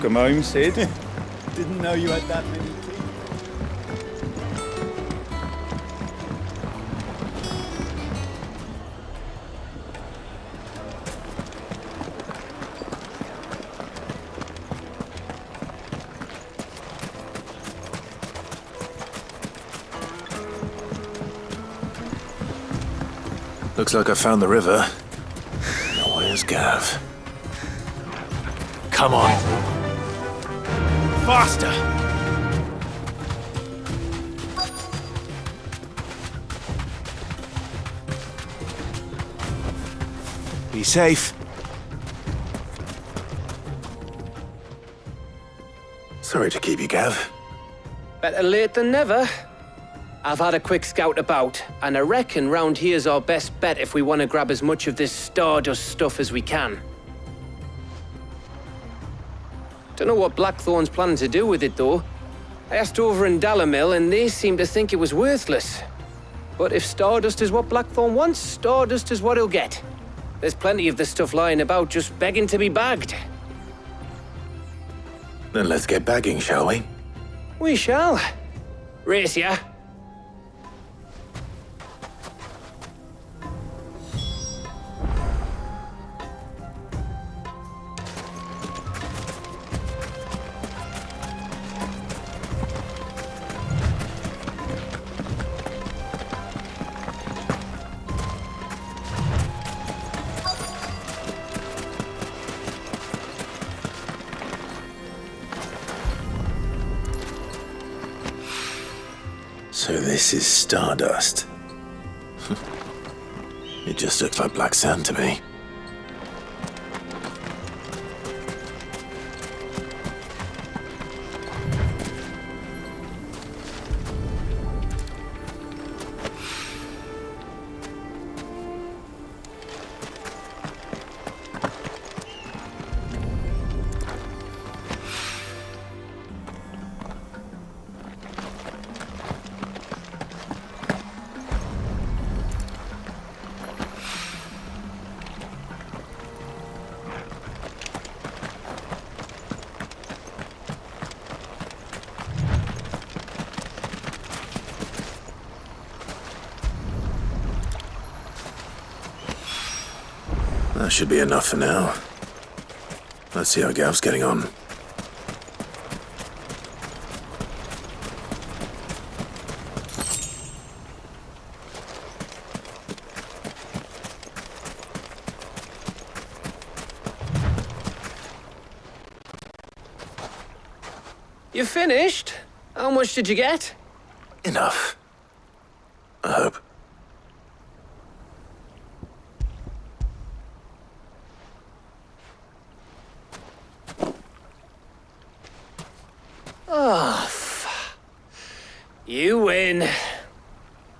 Welcome home, Sid. Didn't know you had that many teeth. Looks like I found the river. Now where's Gav? Come on! Faster! Be safe. Sorry to keep you, Gav. Better late than never. I've had a quick scout about, and I reckon round here's our best bet if we want to grab as much of this Stardust stuff as we can. Don't know what Blackthorn's planning to do with it, though. I asked over in Dalamil, and they seem to think it was worthless. But if Stardust is what Blackthorn wants, Stardust is what he'll get. There's plenty of this stuff lying about, just begging to be bagged. Then let's get bagging, shall we? We shall. Race ya. So this is Stardust. It just looks like black sand to me. That should be enough for now. Let's see how Gav's getting on. You finished? How much did you get? Enough. I hope. You win.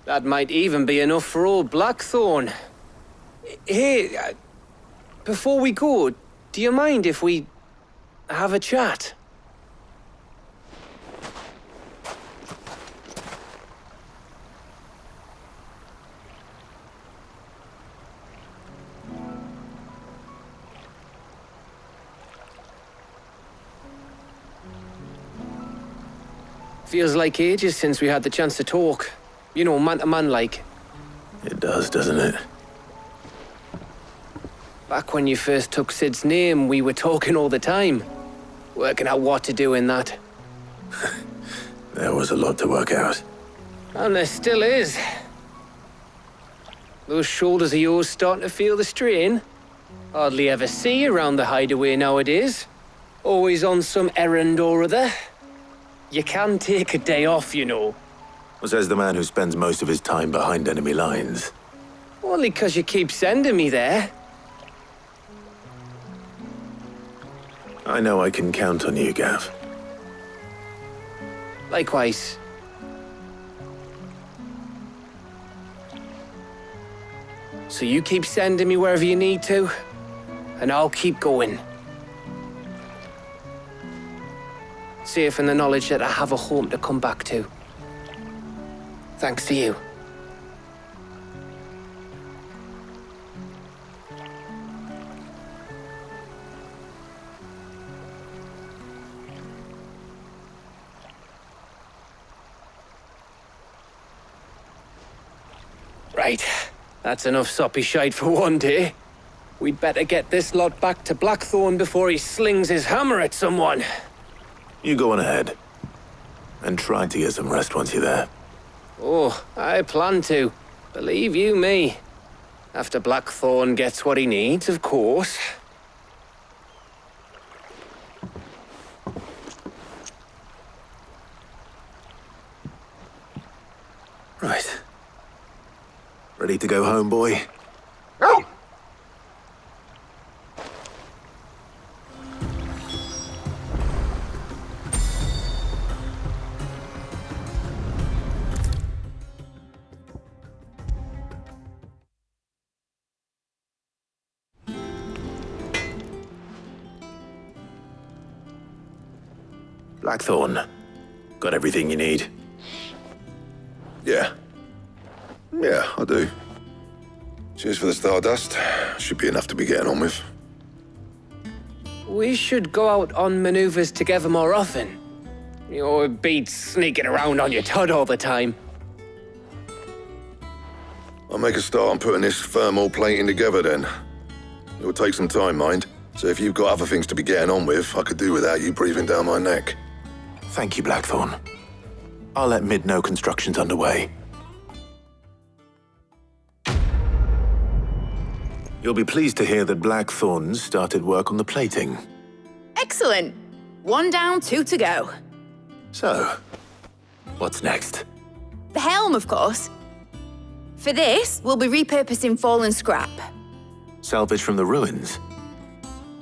That might even be enough for old Blackthorn. Hey, before we go, do you mind if we have a chat? Feels like ages since we had the chance to talk. You know, man to man like. It does, doesn't it? Back when you first took Sid's name, we were talking all the time. Working out what to do in that. There was a lot to work out. And there still is. Those shoulders of yours starting to feel the strain. Hardly ever see you around the hideaway nowadays. Always on some errand or other. You can take a day off, you know. Says the man who spends most of his time behind enemy lines. Only 'cause you keep sending me there. I know I can count on you, Gav. Likewise. So you keep sending me wherever you need to, and I'll keep going. Safe in the knowledge that I have a home to come back to. Thanks to you. Right, that's enough soppy shite for one day. We'd better get this lot back to Blackthorn before he slings his hammer at someone. You go on ahead. And try to get some rest once you're there. Oh, I plan to. Believe you me. After Blackthorn gets what he needs, of course. Right. Ready to go home, boy? Blackthorn. Got everything you need? Yeah. Yeah, I do. Cheers for the stardust. Should be enough to be getting on with. We should go out on maneuvers together more often. You're beat sneaking around on your tud all the time. I'll make a start on putting this thermal plating together then. It'll take some time, mind. So if you've got other things to be getting on with, I could do without you breathing down my neck. Thank you, Blackthorn. I'll let Mid know construction's underway. You'll be pleased to hear that Blackthorn's started work on the plating. Excellent. 1 down, 2 to go. So, what's next? The helm, of course. For this, we'll be repurposing fallen scrap. Salvage from the ruins?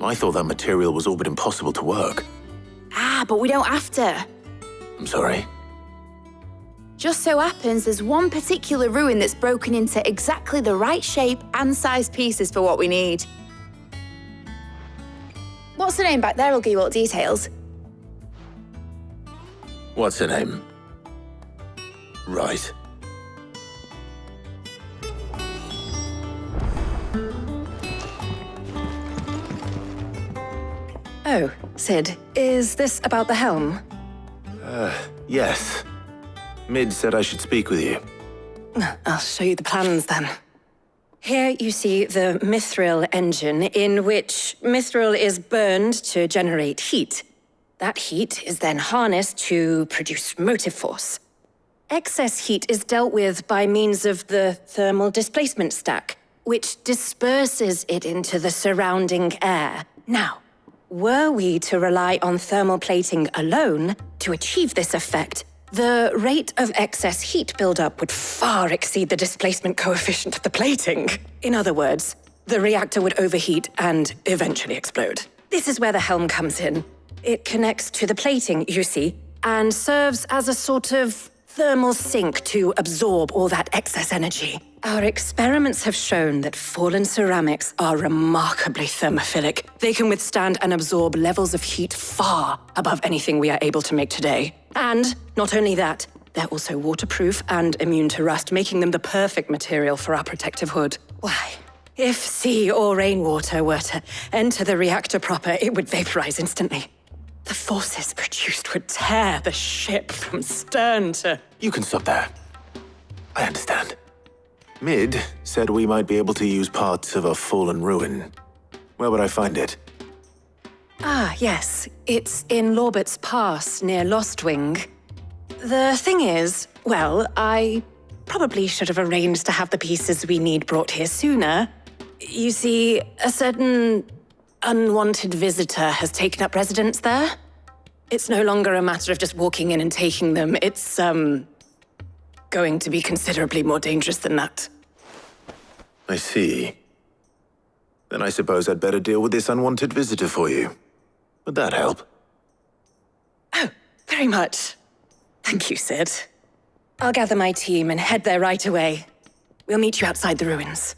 I thought that material was all but impossible to work. Ah, but we don't have to. I'm sorry. Just so happens there's one particular ruin that's broken into exactly the right shape and size pieces for what we need. What's the name back there? I'll give you all the details. What's her name? Right. Oh, Sid, is this about the helm? Yes. Mid said I should speak with you. I'll show you the plans then. Here you see the mithril engine, in which mithril is burned to generate heat. That heat is then harnessed to produce motive force. Excess heat is dealt with by means of the thermal displacement stack, which disperses it into the surrounding air. Now, were we to rely on thermal plating alone to achieve this effect, the rate of excess heat buildup would far exceed the displacement coefficient of the plating. In other words, the reactor would overheat and eventually explode. This is where the helm comes in. It connects to the plating, you see, and serves as a sort of thermal sink to absorb all that excess energy. Our experiments have shown that fallen ceramics are remarkably thermophilic. They can withstand and absorb levels of heat far above anything we are able to make today. And not only that, they're also waterproof and immune to rust, making them the perfect material for our protective hood. Why, if sea or rainwater were to enter the reactor proper, it would vaporize instantly. The forces produced would tear the ship from stern to... You can stop there. I understand. Mid said we might be able to use parts of a fallen ruin. Where would I find it? Ah, yes. It's in Lorbert's Pass, near Lostwing. The thing is, well, I probably should have arranged to have the pieces we need brought here sooner. You see, a certain unwanted visitor has taken up residence there. It's no longer a matter of just walking in and taking them. It's, going to be considerably more dangerous than that. I see. Then I suppose I'd better deal with this unwanted visitor for you. Would that help? Oh, very much. Thank you, Sid. I'll gather my team and head there right away. We'll meet you outside the ruins.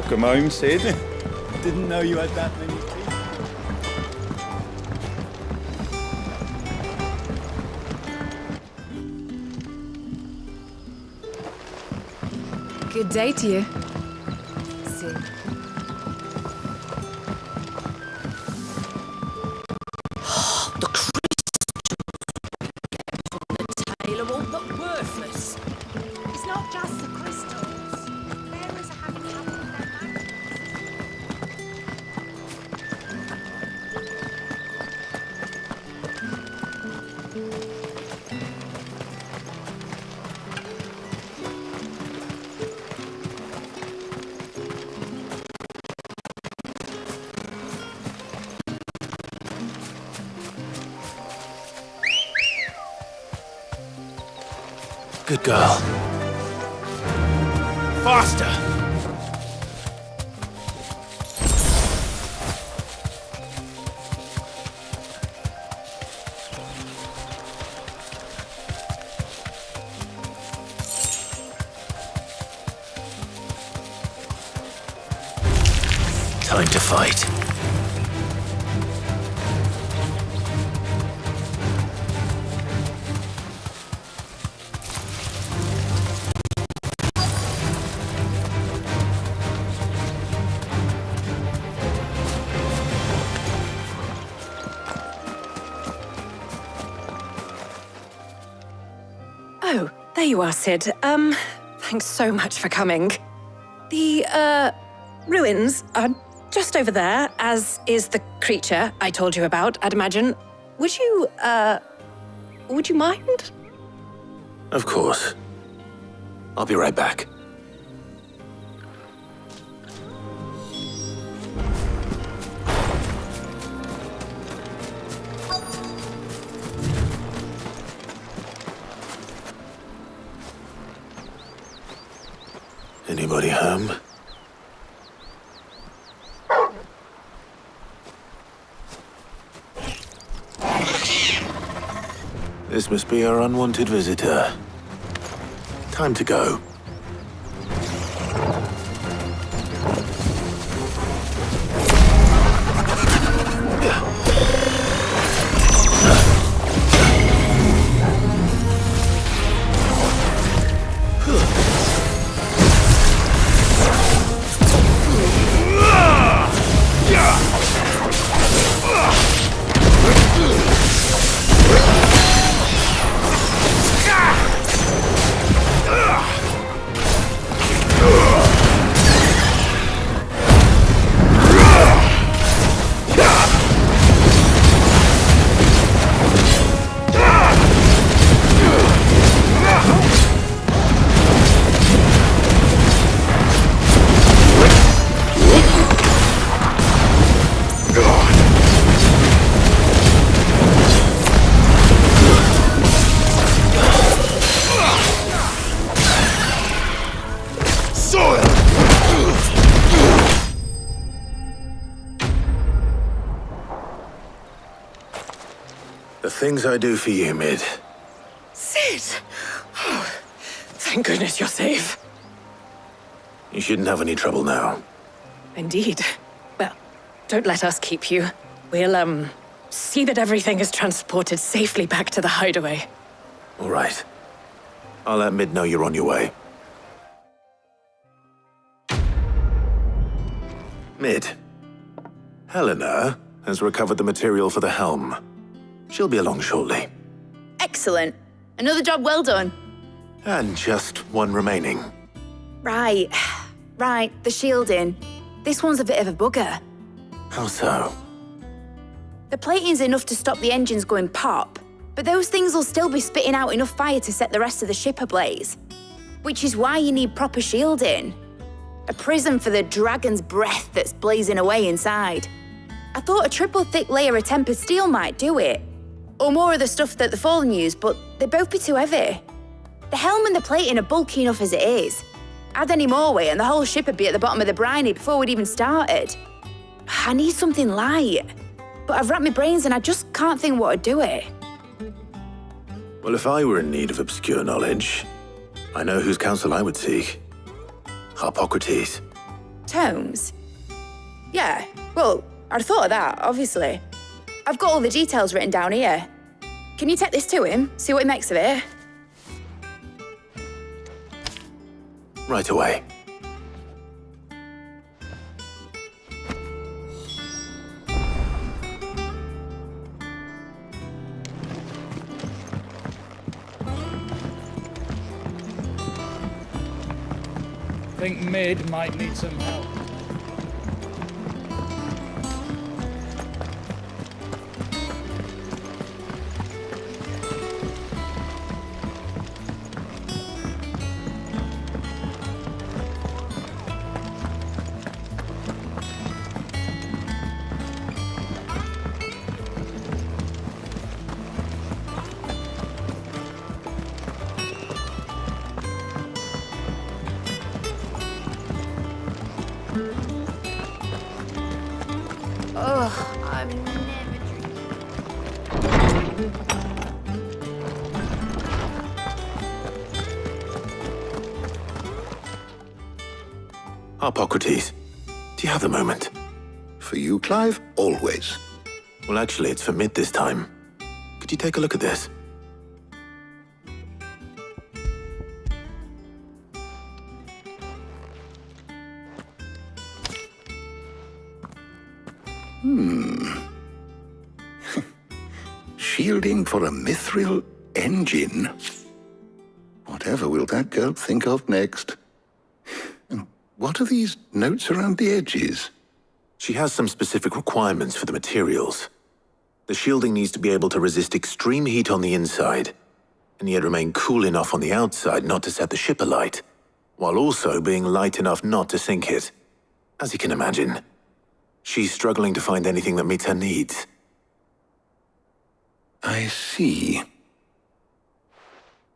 Welcome home, Sid. Didn't know you had that many teeth. Good day to you. Sid. The tailorable but worthless. It's not just the crystals. Bearers are having trouble with their magic. Good girl. Faster! Time to fight. Oh, there you are, Sid. Thanks so much for coming. The, ruins are just over there, as is the creature I told you about, I'd imagine. Would you mind? Of course. I'll be right back. Anybody home? This must be our unwanted visitor. Time to go. The things I do for you, Mid. Sid! Oh, thank goodness you're safe. You shouldn't have any trouble now. Indeed. Well, don't let us keep you. We'll, see that everything is transported safely back to the hideaway. All right. I'll let Mid know you're on your way. Mid. Helena has recovered the material for the helm. She'll be along shortly. Excellent. Another job well done. And just one remaining. Right. The shielding. This one's a bit of a bugger. How so? The plating's enough to stop the engines going pop, but those things will still be spitting out enough fire to set the rest of the ship ablaze. Which is why you need proper shielding. A prism for the dragon's breath that's blazing away inside. I thought a triple thick layer of tempered steel might do it. Or more of the stuff that the Fallen use, but they'd both be too heavy. The helm and the plating are bulky enough as it is. Add any more weight and the whole ship would be at the bottom of the briny before we'd even started. I need something light. But I've racked my brains and I just can't think what would do it. Well, if I were in need of obscure knowledge, I know whose counsel I would seek. Harpocrates. tomes? Yeah, well, I'd thought of that, obviously. I've got all the details written down here. Can you take this to him, see what he makes of it? Right away. I think Mid might need some help. Ugh, I'm never drinking. Harpocrates, do you have a moment? For you, Clive? Always. Well, actually, it's for Mid this time. Could you take a look at this? Shielding for a mithril engine? Whatever will that girl think of next? And what are these notes around the edges? She has some specific requirements for the materials. The shielding needs to be able to resist extreme heat on the inside, and yet remain cool enough on the outside not to set the ship alight, while also being light enough not to sink it. As you can imagine, she's struggling to find anything that meets her needs. I see.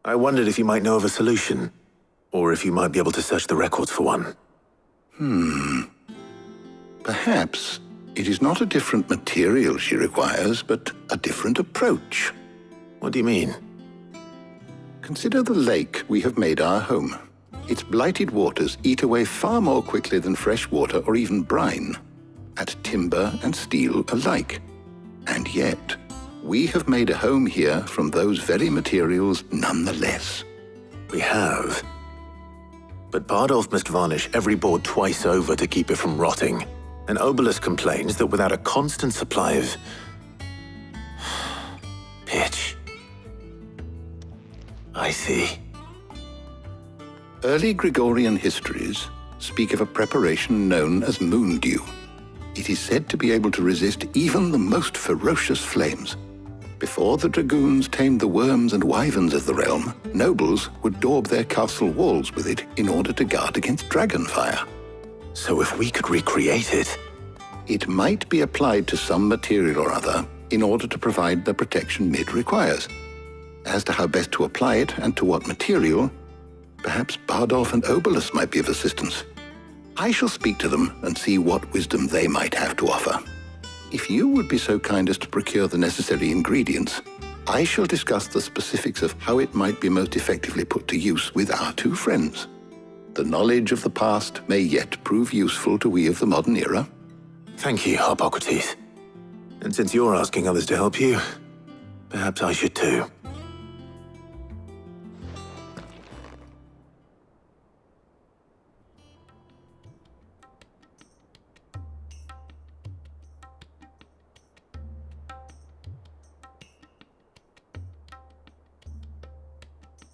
I wondered if you might know of a solution, or if you might be able to search the records for one. Perhaps it is not a different material she requires, but a different approach. What do you mean? Consider the lake we have made our home. Its blighted waters eat away far more quickly than fresh water or even brine, at timber and steel alike. And yet, we have made a home here from those very materials nonetheless. We have. But Bardolph must varnish every board twice over to keep it from rotting. And Obelisk complains that without a constant supply of pitch. I see. Early Gregorian histories speak of a preparation known as moon dew. It is said to be able to resist even the most ferocious flames. Before the dragoons tamed the worms and wyverns of the realm, nobles would daub their castle walls with it in order to guard against dragonfire. So if we could recreate it... It might be applied to some material or other in order to provide the protection Mid requires. As to how best to apply it and to what material, perhaps Bardolph and Obelisk might be of assistance. I shall speak to them and see what wisdom they might have to offer. If you would be so kind as to procure the necessary ingredients, I shall discuss the specifics of how it might be most effectively put to use with our two friends. The knowledge of the past may yet prove useful to we of the modern era. Thank you, Harpocrates. And since you're asking others to help you, perhaps I should too.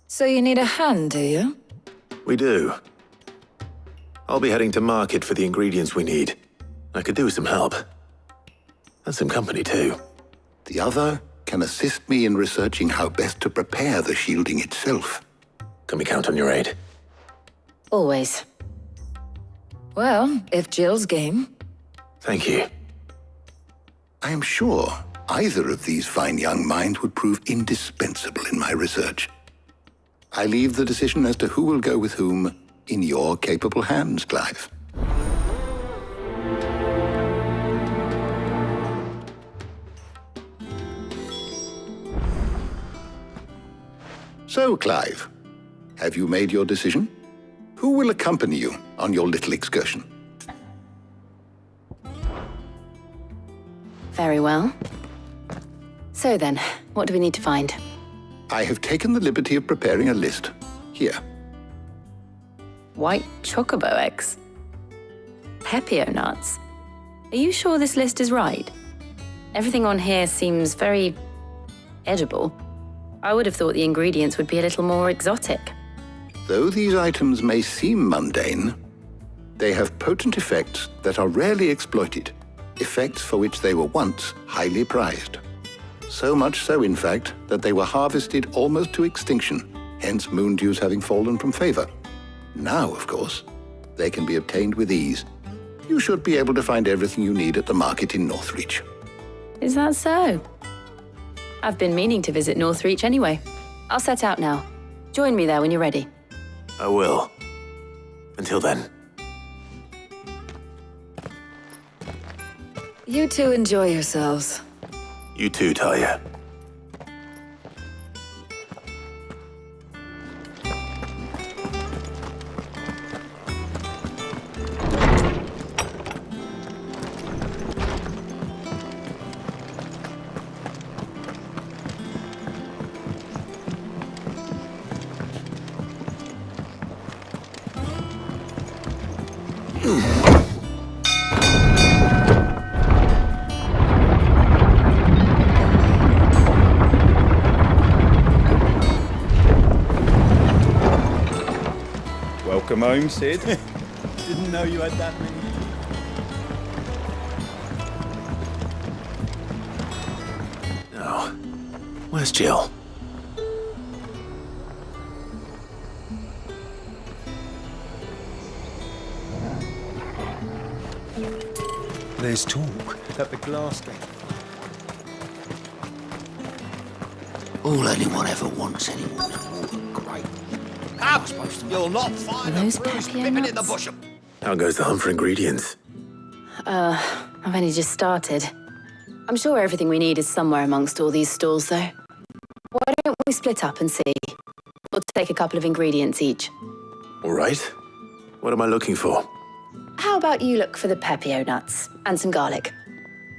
So you need a hand, do you? We do. I'll be heading to market for the ingredients we need. I could do with some help. And some company, too. The other can assist me in researching how best to prepare the shielding itself. Can we count on your aid? Always. Well, if Jill's game. Thank you. I am sure either of these fine young minds would prove indispensable in my research. I leave the decision as to who will go with whom in your capable hands, Clive. So, Clive, have you made your decision? Who will accompany you on your little excursion? Very well. So then, what do we need to find? I have taken the liberty of preparing a list. Here. White chocobo eggs. Pepio nuts. Are you sure this list is right? Everything on here seems very edible. I would have thought the ingredients would be a little more exotic. Though these items may seem mundane, they have potent effects that are rarely exploited, effects for which they were once highly prized. So much so, in fact, that they were harvested almost to extinction, hence moon dews having fallen from favor. Now, of course, they can be obtained with ease. You should be able to find everything you need at the market in Northreach. Is that so? I've been meaning to visit Northreach anyway. I'll set out now. Join me there when you're ready. I will. Until then. You two enjoy yourselves. You too, Talia. Welcome home, Sid. Didn't know you had that many. No. Where's Jill? There's talk that the glass gate. All anyone ever wants anymore is water, great. How supposed to? You'll not find those a bruise Pepio nipping in the nuts? bush. How goes the hunt for ingredients? I've only just started. I'm sure everything we need is somewhere amongst all these stalls, though. Why don't we split up and see? We'll take a couple of ingredients each. All right. What am I looking for? How about you look for the Pepio nuts and some garlic?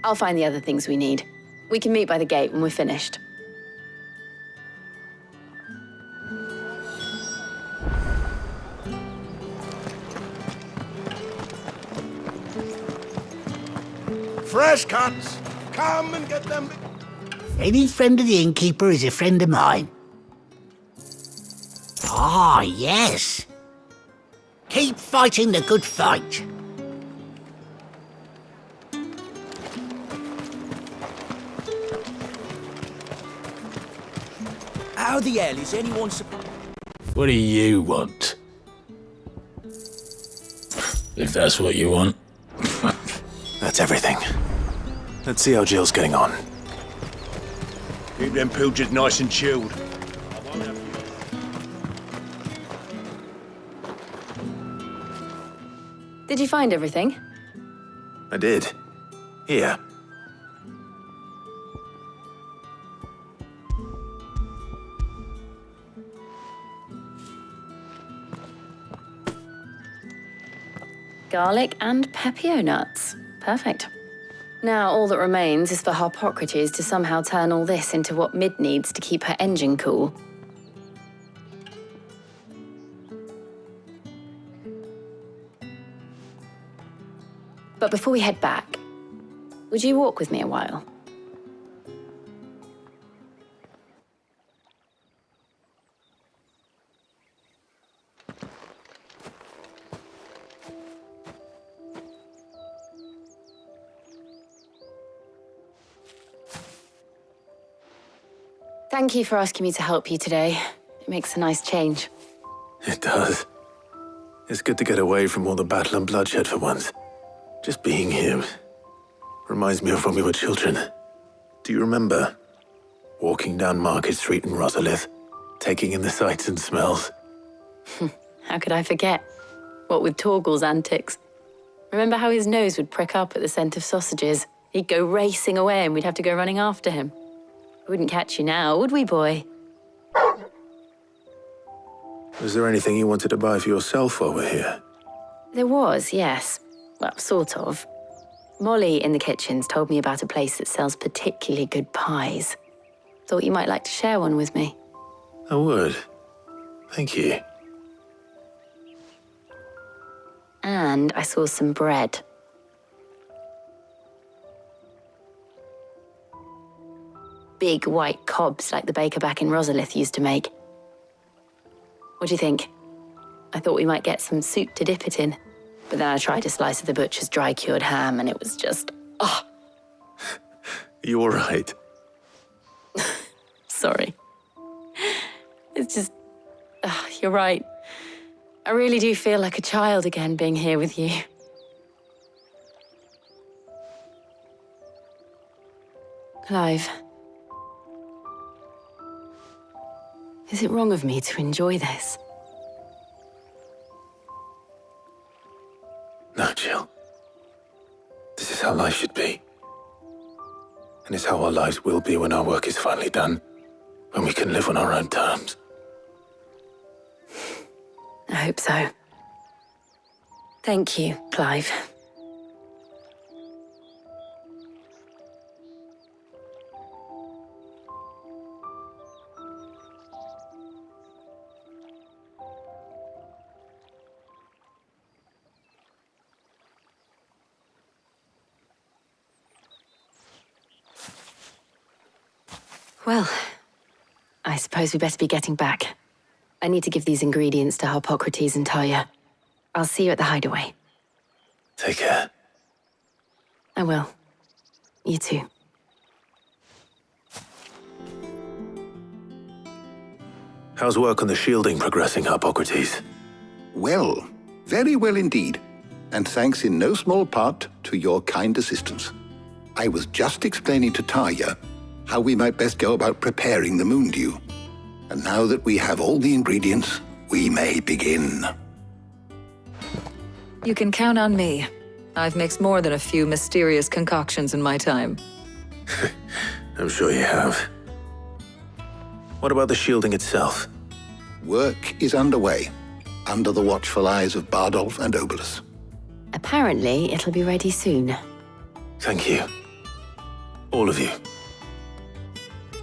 I'll find the other things we need. We can meet by the gate when we're finished. Fresh cuts. Come and get them. Any friend of the innkeeper is a friend of mine. Ah, yes. Keep fighting the good fight. How the hell is anyone supposed... What do you want? If that's what you want. That's everything. Let's see how Jill's getting on. Keep them pilgers nice and chilled. Did you find everything? I did. Here. Garlic and Pepio nuts. Perfect. Now all that remains is for Harpocrates to somehow turn all this into what Mid needs to keep her engine cool. But before we head back, would you walk with me a while? Thank you for asking me to help you today. It makes a nice change. It does. It's good to get away from all the battle and bloodshed for once. Just being here reminds me of when we were children. Do you remember? Walking down Market Street in Rosalith, taking in the sights and smells. How could I forget? What with Torgal's antics. Remember how his nose would prick up at the scent of sausages? He'd go racing away and we'd have to go running after him. We wouldn't catch you now, would we, boy? Was there anything you wanted to buy for yourself while we're here? There was, yes. Well, sort of. Molly in the kitchen's told me about a place that sells particularly good pies. Thought you might like to share one with me. I would. Thank you. And I saw some bread. Big white cobs like the baker back in Rosalith used to make. What do you think? I thought we might get some soup to dip it in. But then I tried a slice of the butcher's dry-cured ham and it was just, oh. You all right? Sorry. It's just, you're right. I really do feel like a child again being here with you. Clive. Is it wrong of me to enjoy this? No, Jill. This is how life should be. And it's how our lives will be when our work is finally done. When we can live on our own terms. I hope so. Thank you, Clive. Well, I suppose we better be getting back. I need to give these ingredients to Harpocrates and Talia. I'll see you at the hideaway. Take care. I will. You too. How's work on the shielding progressing, Harpocrates? Well, very well indeed. And thanks in no small part to your kind assistance. I was just explaining to Talia how we might best go about preparing the moon dew. And now that we have all the ingredients, we may begin. You can count on me. I've mixed more than a few mysterious concoctions in my time. I'm sure you have. What about the shielding itself? Work is underway, under the watchful eyes of Bardolph and Obolus. Apparently, it'll be ready soon. Thank you. All of you.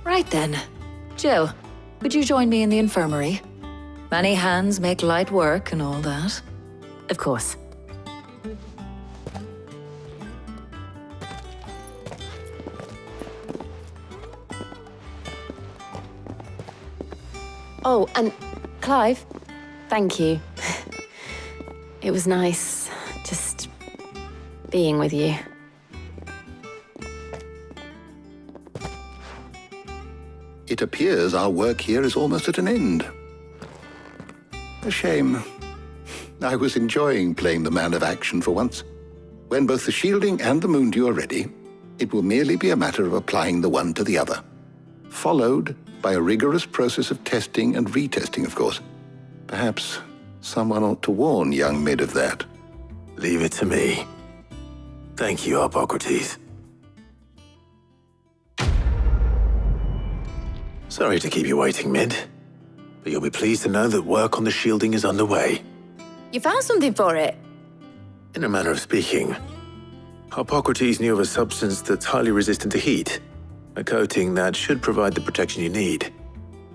Right then. Jill, would you join me in the infirmary? Many hands make light work and all that. Of course. Oh, and Clive, thank you. It was nice just being with you. It appears our work here is almost at an end. A shame. I was enjoying playing the man of action for once. When both the shielding and the moon dew are ready, it will merely be a matter of applying the one to the other. Followed by a rigorous process of testing and retesting, of course. Perhaps someone ought to warn young Mid of that. Leave it to me. Thank you, Harpocrates. Sorry to keep you waiting, Mid. But you'll be pleased to know that work on the shielding is underway. You found something for it? In a manner of speaking, Harpocrates knew of a substance that's highly resistant to heat. A coating that should provide the protection you need.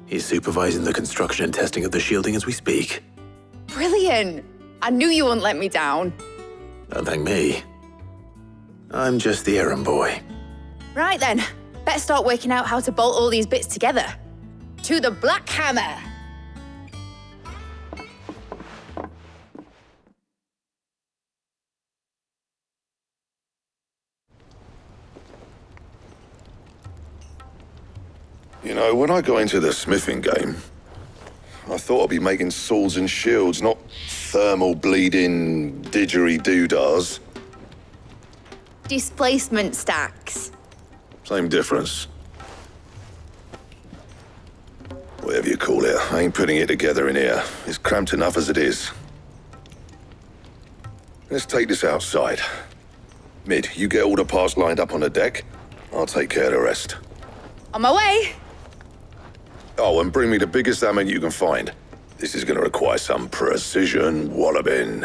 He's supervising the construction and testing of the shielding as we speak. Brilliant! I knew you wouldn't let me down. Don't thank me. I'm just the errand boy. Right then, better start working out how to bolt all these bits together. To the Black Hammer! You know, when I got into the smithing game, I thought I'd be making swords and shields, not thermal bleeding didgeridoo-dahs. Displacement stacks. Same difference. Whatever you call it, I ain't putting it together in here. It's cramped enough as it is. Let's take this outside. Mid, you get all the parts lined up on the deck. I'll take care of the rest. On my way! Oh, and bring me the biggest hammer you can find. This is gonna require some precision walloping.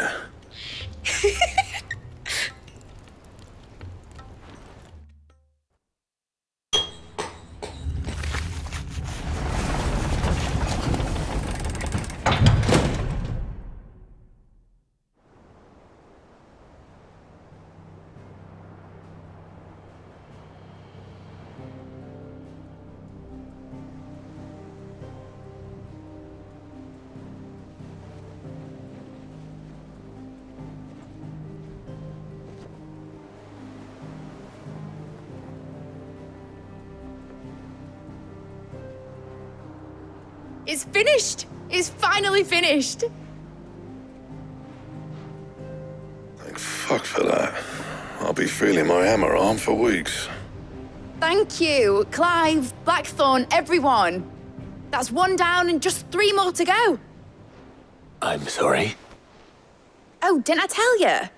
It's finished! It's finally finished! Thank fuck for that. I'll be feeling my hammer arm for weeks. Thank you, Clive, Blackthorn, everyone. That's one down and just 3 more to go. I'm sorry. Oh, didn't I tell you?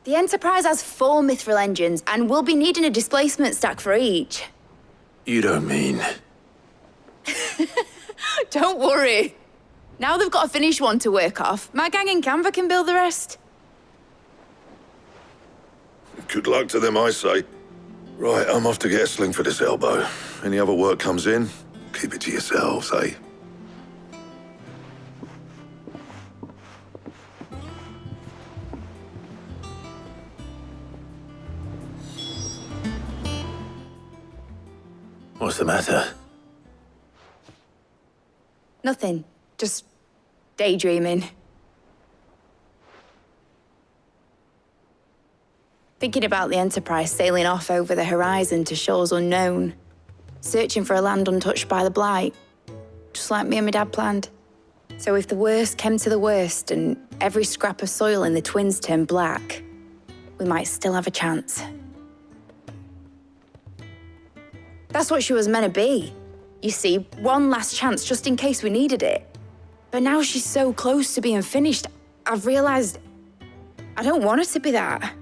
The Enterprise has 4 mithril engines, and we'll be needing a displacement stack for each. You don't mean... Don't worry. Now they've got a finished one to work off. My gang in Canva can build the rest. Good luck to them, I say. Right, I'm off to get a sling for this elbow. Any other work comes in, keep it to yourselves, eh? What's the matter? Nothing. Just daydreaming. Thinking about the Enterprise sailing off over the horizon to shores unknown, searching for a land untouched by the Blight, just like me and my dad planned. So if the worst came to the worst and every scrap of soil in the Twins turned black, we might still have a chance. That's what she was meant to be. You see, one last chance just in case we needed it. But now she's so close to being finished, I've realized I don't want her to be that.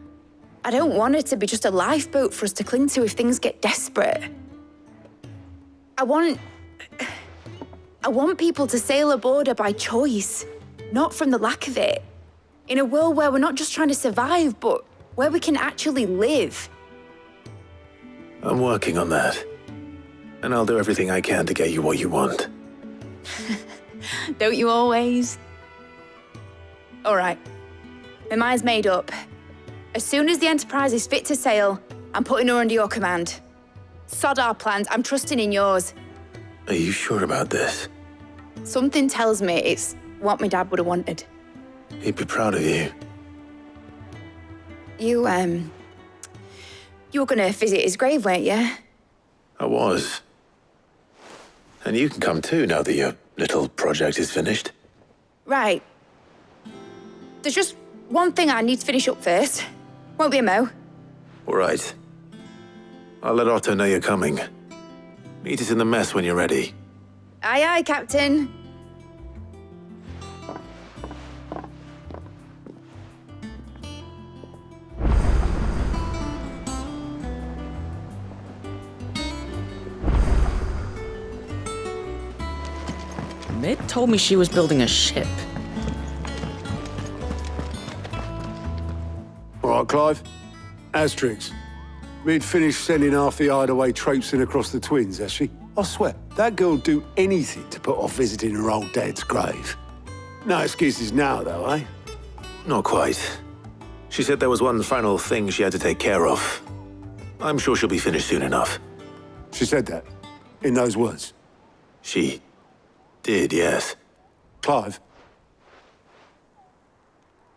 I don't want her to be just a lifeboat for us to cling to if things get desperate. I want people to sail aboard her by choice, not from the lack of it. In a world where we're not just trying to survive, but where we can actually live. I'm working on that. And I'll do everything I can to get you what you want. Don't you always? All right. My mind's made up. As soon as the Enterprise is fit to sail, I'm putting her under your command. Sod our plans, I'm trusting in yours. Are you sure about this? Something tells me it's what my dad would have wanted. He'd be proud of you. You were gonna visit his grave, weren't you? I was. And you can come too now that your little project is finished. Right. There's just one thing I need to finish up first. Won't be a mo. All right. I'll let Otto know you're coming. Meet us in the mess when you're ready. Aye, aye, Captain. Mid told me she was building a ship. All right, Clive. Asterix. Mid finished sending half the hideaway traipsing across the Twins, has she? I swear, that girl'd do anything to put off visiting her old dad's grave. No excuses now, though, eh? Not quite. She said there was one final thing she had to take care of. I'm sure she'll be finished soon enough. She said that? In those words? She did, yes. Clive?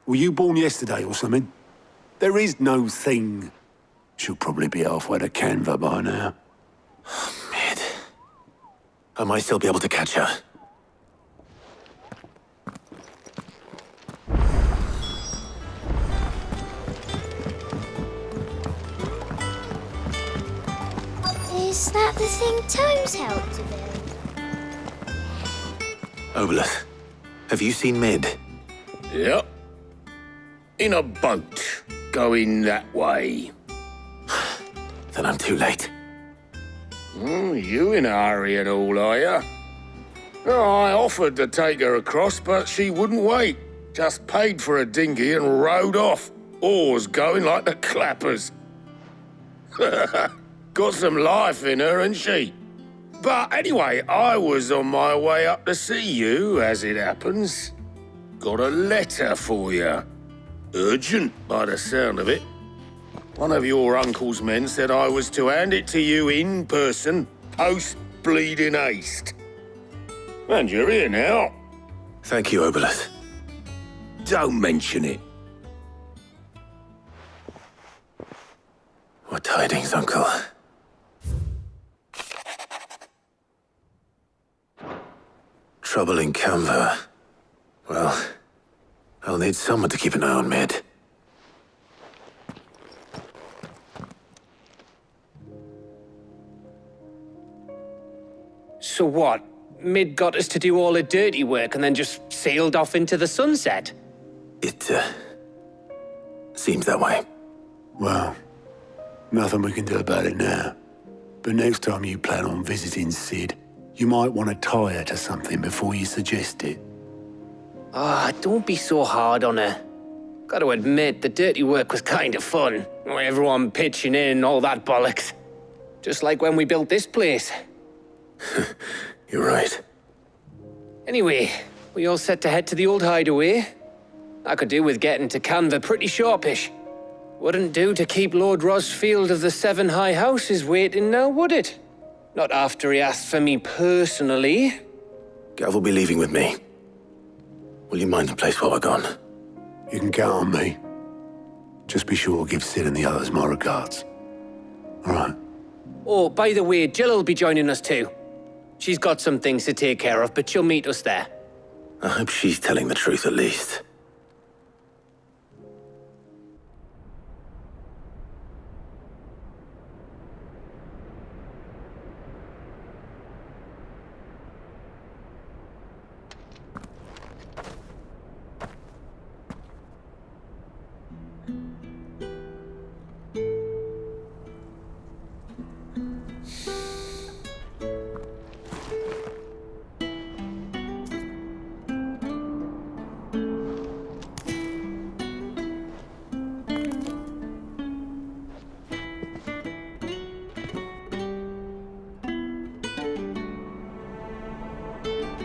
Were you born yesterday or something? There is no thing. She'll probably be halfway to Canva by now. Mid. I might still be able to catch her. Is that the thing Tomes helped to build? Obolus, have you seen Mid? Yep. In a boat, going that way. Then I'm too late. You in a hurry and all, are ya? Oh, I offered to take her across, but she wouldn't wait. Just paid for a dinghy and rowed off. Oars going like the clappers. Got some life in her, ain't she? But anyway, I was on my way up to see you, as it happens. Got a letter for you. Urgent, by the sound of it. One of your uncle's men said I was to hand it to you in person, post-bleeding haste. And you're here now. Thank you, Obolus. Don't mention it. What tidings, Uncle? trouble in Canva, well, I'll need someone to keep an eye on Mid. So what? Mid got us to do all the dirty work and then just sailed off into the sunset? It, seems that way. Well, nothing we can do about it now. But next time you plan on visiting Sid, you might want to tie her to something before you suggest it. Ah, don't be so hard on her. Gotta admit, the dirty work was kind of fun. Everyone pitching in, all that bollocks. Just like when we built this place. You're right. Anyway, we all set to head to the old hideaway. I could do with getting to Canva pretty sharpish. Wouldn't do to keep Lord Rosfield of the Seven High Houses waiting now, would it? Not after he asked for me personally. Gav will be leaving with me. Will you mind the place while we're gone? You can count on me. Just be sure to give Sid and the others my regards. All right. Oh, by the way, Jill will be joining us too. She's got some things to take care of, but she'll meet us there. I hope she's telling the truth at least.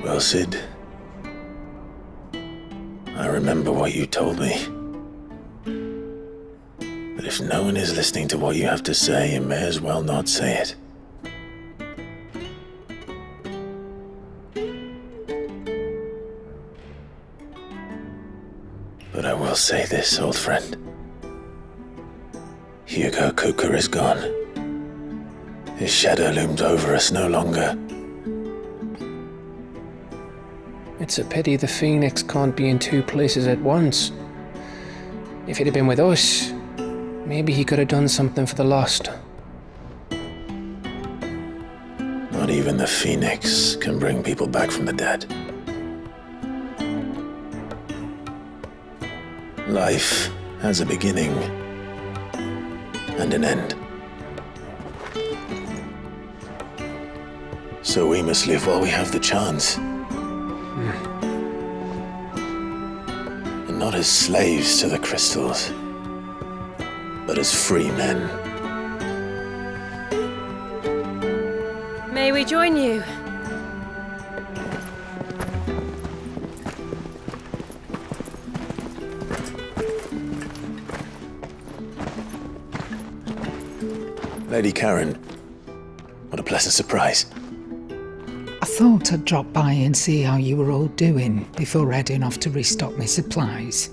Well, Sid, I remember what you told me. But if no one is listening to what you have to say, you may as well not say it. But I will say this, old friend. Hugo Kuka is gone. His shadow looms over us no longer. It's a pity the Phoenix can't be in two places at once. If he'd have been with us, maybe he could have done something for the lost. Not even the Phoenix can bring people back from the dead. Life has a beginning and an end. So we must live while we have the chance. And not as slaves to the crystals, but as free men. May we join you? Lady Karen, what a pleasant surprise. I thought I'd drop by and see how you were all doing before heading off to restock my supplies.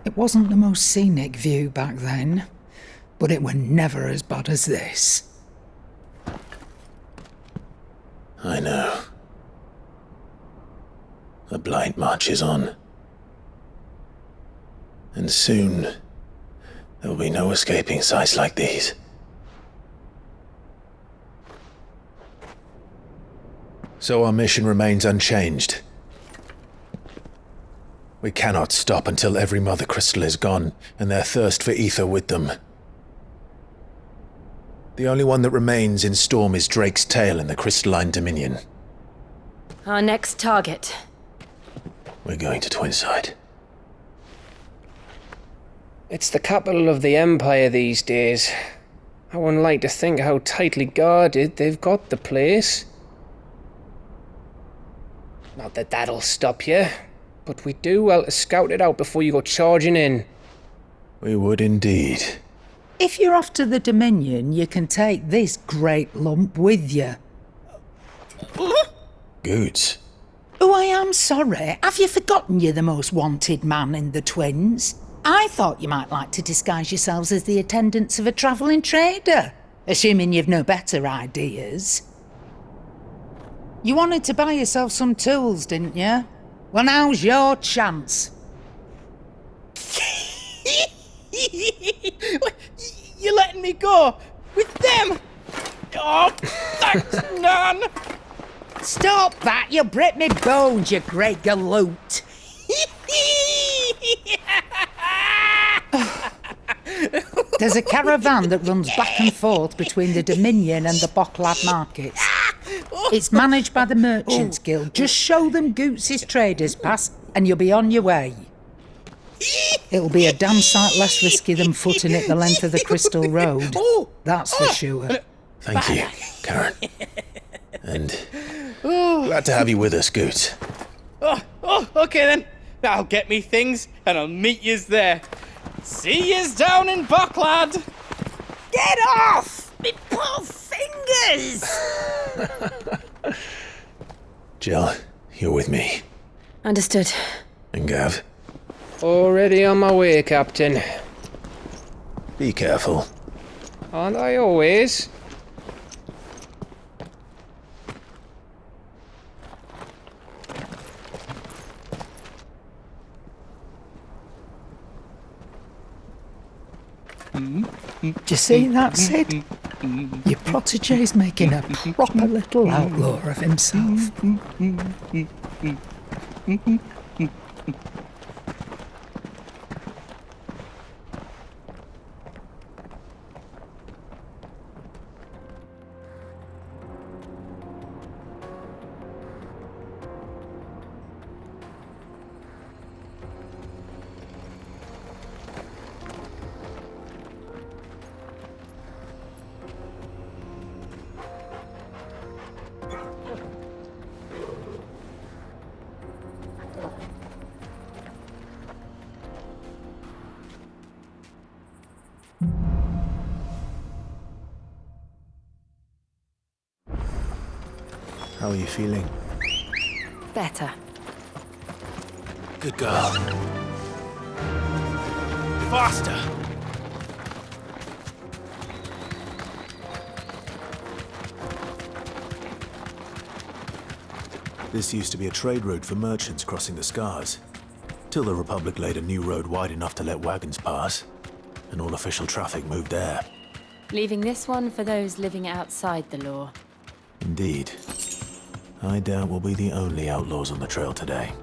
It wasn't the most scenic view back then, but it were never as bad as this. I know. The blight marches on. And soon, there will be no escaping sights like these. So our mission remains unchanged. We cannot stop until every Mother Crystal is gone, and their thirst for ether with them. The only one that remains in Storm is Drake's Tail in the Crystalline Dominion. Our next target. We're going to Twinside. It's the capital of the Empire these days. I wouldn't like to think how tightly guarded they've got the place. Not that that'll stop you. but we do well to scout it out before you go charging in. We would indeed. If you're off to the Dominion, you can take this great lump with you. Goods. Oh, I am sorry. Have you forgotten you're the most wanted man in the Twins? I thought you might like to disguise yourselves as the attendants of a travelling trader, assuming you've no better ideas. You wanted to buy yourself some tools, didn't you? Well, now's your chance. You're letting me go with them? Oh, thanks, Nan. Stop that! You'll break me bones, you great galoot. There's a caravan that runs back and forth between the Dominion and the Bocklad markets. It's managed by the Merchants Guild. Just show them Goots' traders pass and you'll be on your way. It'll be a damn sight less risky than footing it the length of the Crystal Road. That's for sure. Thank you, Karen. And glad to have you with us, Goots. Okay then. I'll get me things and I'll meet yous there. See yous down in Bocklad. Get off! Me poor fingers! Jill, you're with me. Understood. And Gav? Already on my way, Captain. Be careful. Aren't I always? Do you see that, Sid? Your protege's making a proper little outlaw of himself. How are you feeling? Better. Good girl. Faster. This used to be a trade route for merchants crossing the Scars. Till the Republic laid a new road wide enough to let wagons pass, and all official traffic moved there. Leaving this one for those living outside the law. Indeed. I doubt we'll be the only outlaws on the trail today.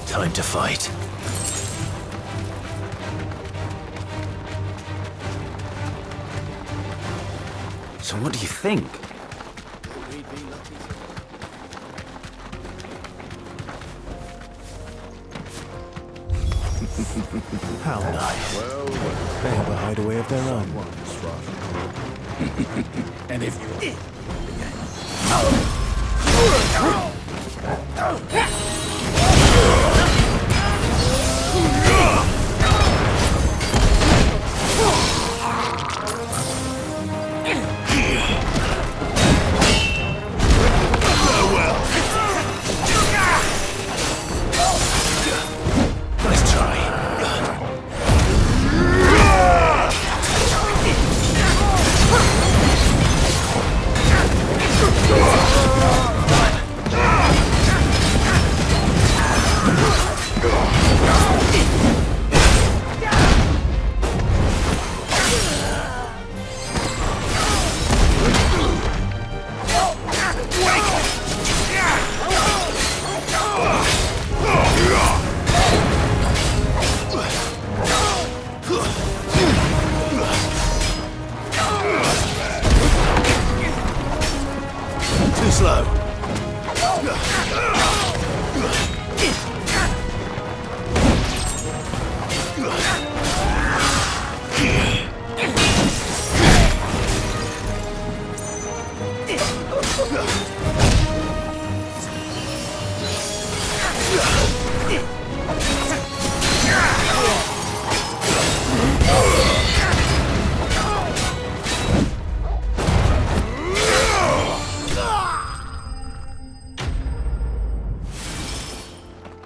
Time to fight. So what do you think? How nice. They have a hideaway of their own. And if you...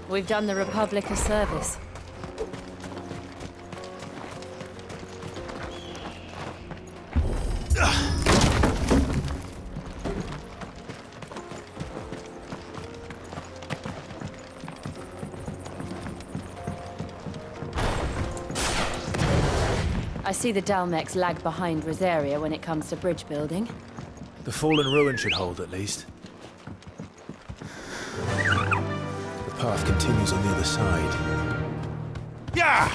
We've done the Republic a service. I see the Dalmex lag behind Rosaria when it comes to bridge building. The fallen ruin should hold, at least. The path continues on the other side. Yeah!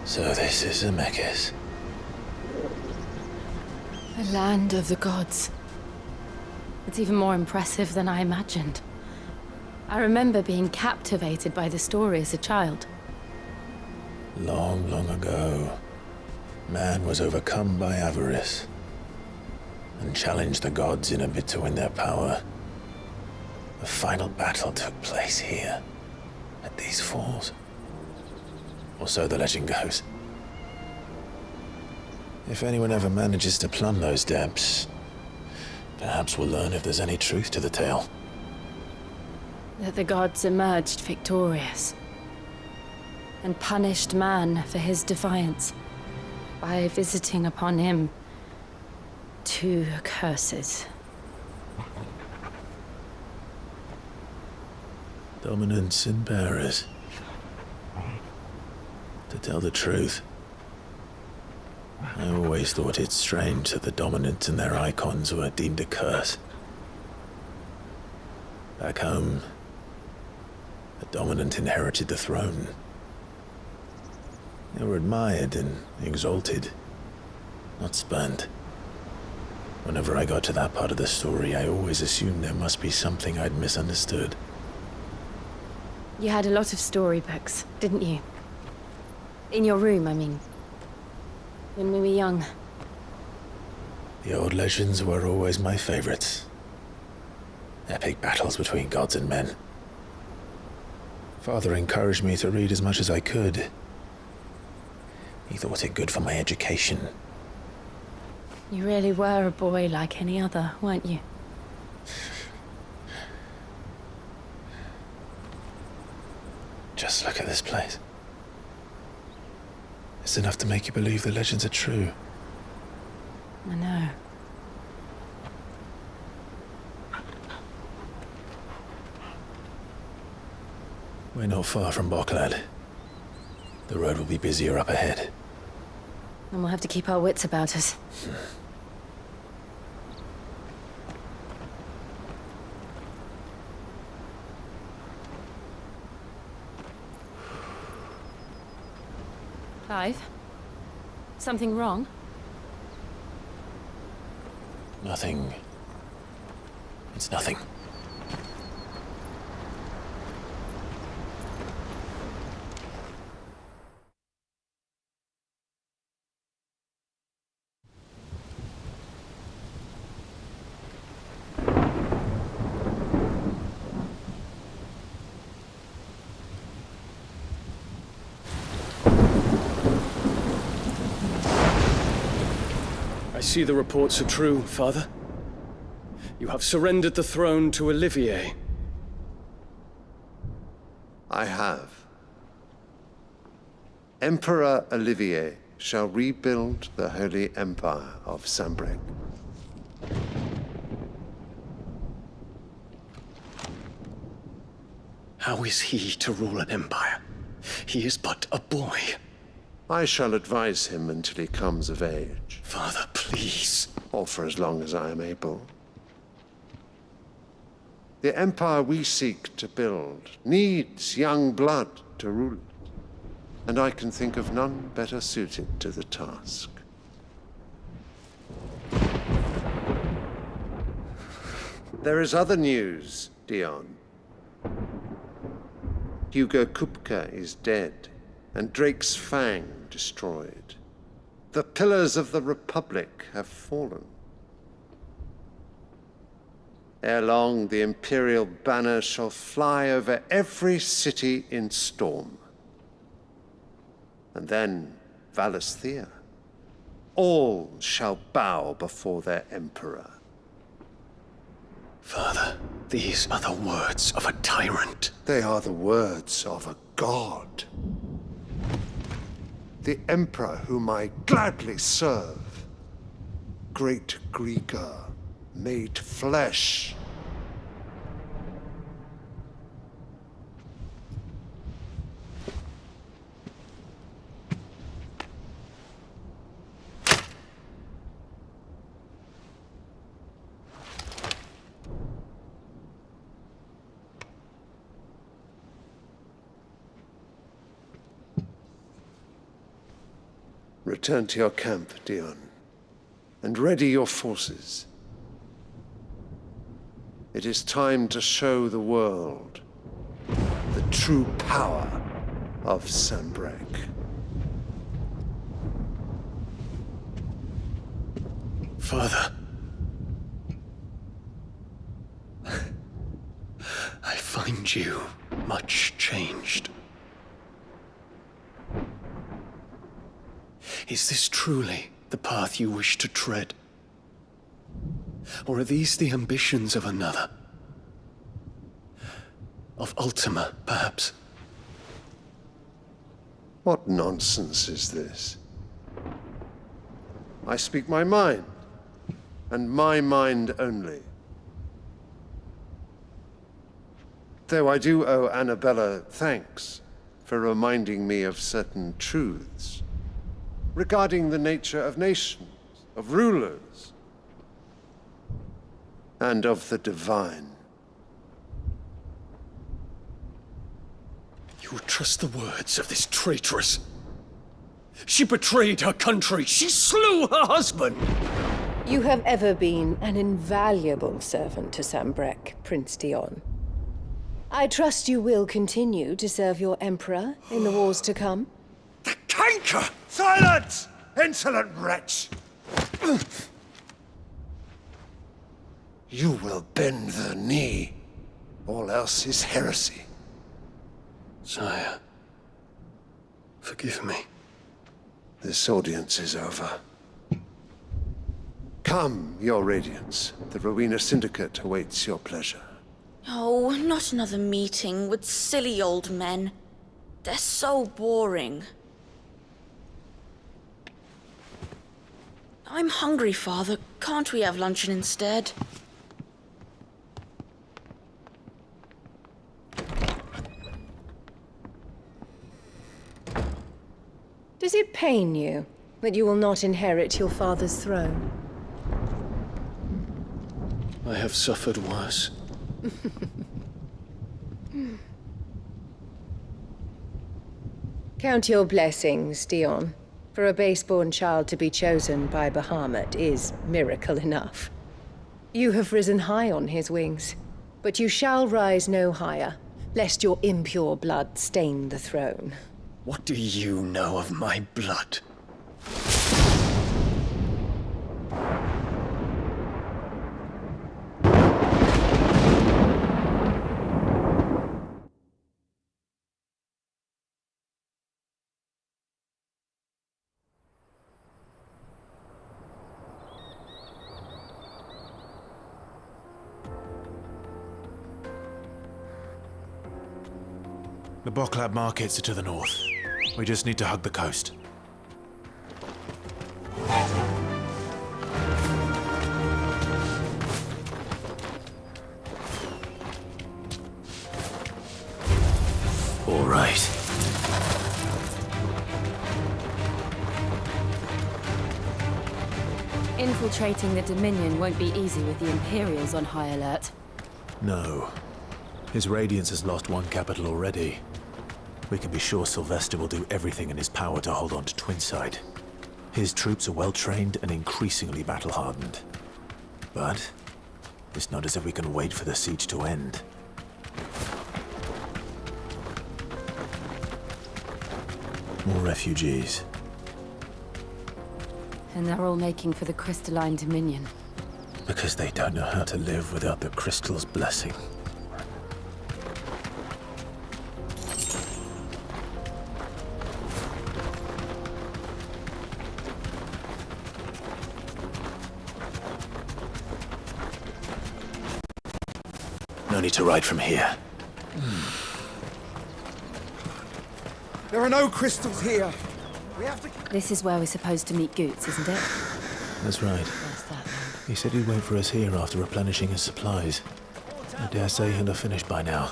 So this is Zemeckis. The land of the gods. It's even more impressive than I imagined. I remember being captivated by the story as a child. Long, long ago, man was overcome by avarice and challenged the gods in a bid to win their power. The final battle took place here, at these falls. Or so the legend goes. If anyone ever manages to plumb those depths, perhaps we'll learn if there's any truth to the tale. That the gods emerged victorious and punished man for his defiance by visiting upon him 2 curses. Dominance and bearers. To tell the truth, I always thought it strange that the dominant and their icons were deemed a curse. Back home, the dominant inherited the throne. They were admired and exalted, not spurned. Whenever I got to that part of the story, I always assumed there must be something I'd misunderstood. You had a lot of storybooks, didn't you? In your room, I mean. When we were young. The old legends were always my favorites. Epic battles between gods and men. Father encouraged me to read as much as I could. He thought it good for my education. You really were a boy like any other, weren't you? Just look at this place. It's enough to make you believe the legends are true. I know. We're not far from Boklad. The road will be busier up ahead. And we'll have to keep our wits about us. Clive? Something wrong? Nothing. It's nothing. I see the reports are true, Father. You have surrendered the throne to Olivier. I have. Emperor Olivier shall rebuild the Holy Empire of Sanbreque. How is he to rule an empire? He is but a boy. I shall advise him until he comes of age. Father, please. Or for as long as I am able. The empire we seek to build needs young blood to rule it. and I can think of none better suited to the task. There is other news, Dion. Hugo Kupka is dead, and Drake's Fang destroyed. The pillars of the Republic have fallen. Ere long, the Imperial banner shall fly over every city in Storm. And then Valisthea. All shall bow before their Emperor. Father, these are the words of a tyrant. They are the words of a god. The Emperor whom I gladly serve. Great Greeker, made flesh. Return to your camp, Dion, and ready your forces. It is time to show the world the true power of Sanbreque. Father. I find you much changed. Is this truly the path you wish to tread? Or are these the ambitions of another? Of Ultima, perhaps? What nonsense is this? I speak my mind, and my mind only. Though I do owe Annabella thanks for reminding me of certain truths regarding the nature of nations, of rulers, and of the divine. You would trust the words of this traitress? She betrayed her country. She slew her husband. You have ever been an invaluable servant to Sanbreque, Prince Dion. I trust you will continue to serve your Emperor in the wars to come. Canker! Silence! Insolent wretch! You will bend the knee. All else is heresy. Sire, forgive me. This audience is over. Come, your Radiance. The Rowena Syndicate awaits your pleasure. Oh, not another meeting with silly old men. They're so boring. I'm hungry, Father. Can't we have luncheon instead? Does it pain you that you will not inherit your father's throne? I have suffered worse. Count your blessings, Dion. For a base-born child to be chosen by Bahamut is miracle enough. You have risen high on his wings, but you shall rise no higher, lest your impure blood stain the throne. What do you know of my blood? The Boklab markets are to the north. We just need to hug the coast. All right. Infiltrating the Dominion won't be easy with the Imperials on high alert. No. His Radiance has lost one capital already. We can be sure Sylvester will do everything in his power to hold on to Twinside. His troops are well-trained and increasingly battle-hardened. But it's not as if we can wait for the siege to end. More refugees. And they're all making for the crystalline dominion. Because they don't know how to live without the crystal's blessing. No need to ride from here. There are no crystals here. We have to... This is where we're supposed to meet Goots, isn't it? That's right. What's that then? He said he'd wait for us here after replenishing his supplies. I dare say he'll have finished by now.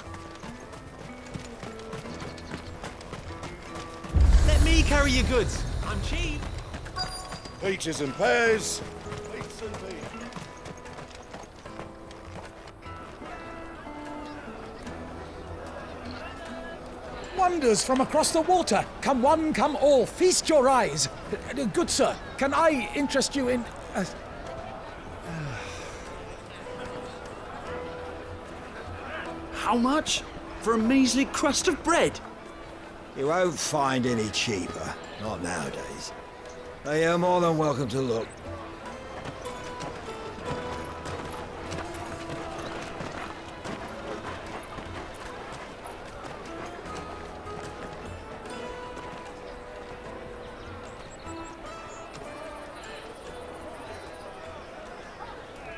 Let me carry your goods. I'm cheap. Peaches and pears. Wonders from across the water. Come one, come all. Feast your eyes. Good sir, can I interest you in... How much? For a measly crust of bread? You won't find any cheaper. Not nowadays. They are more than welcome to look.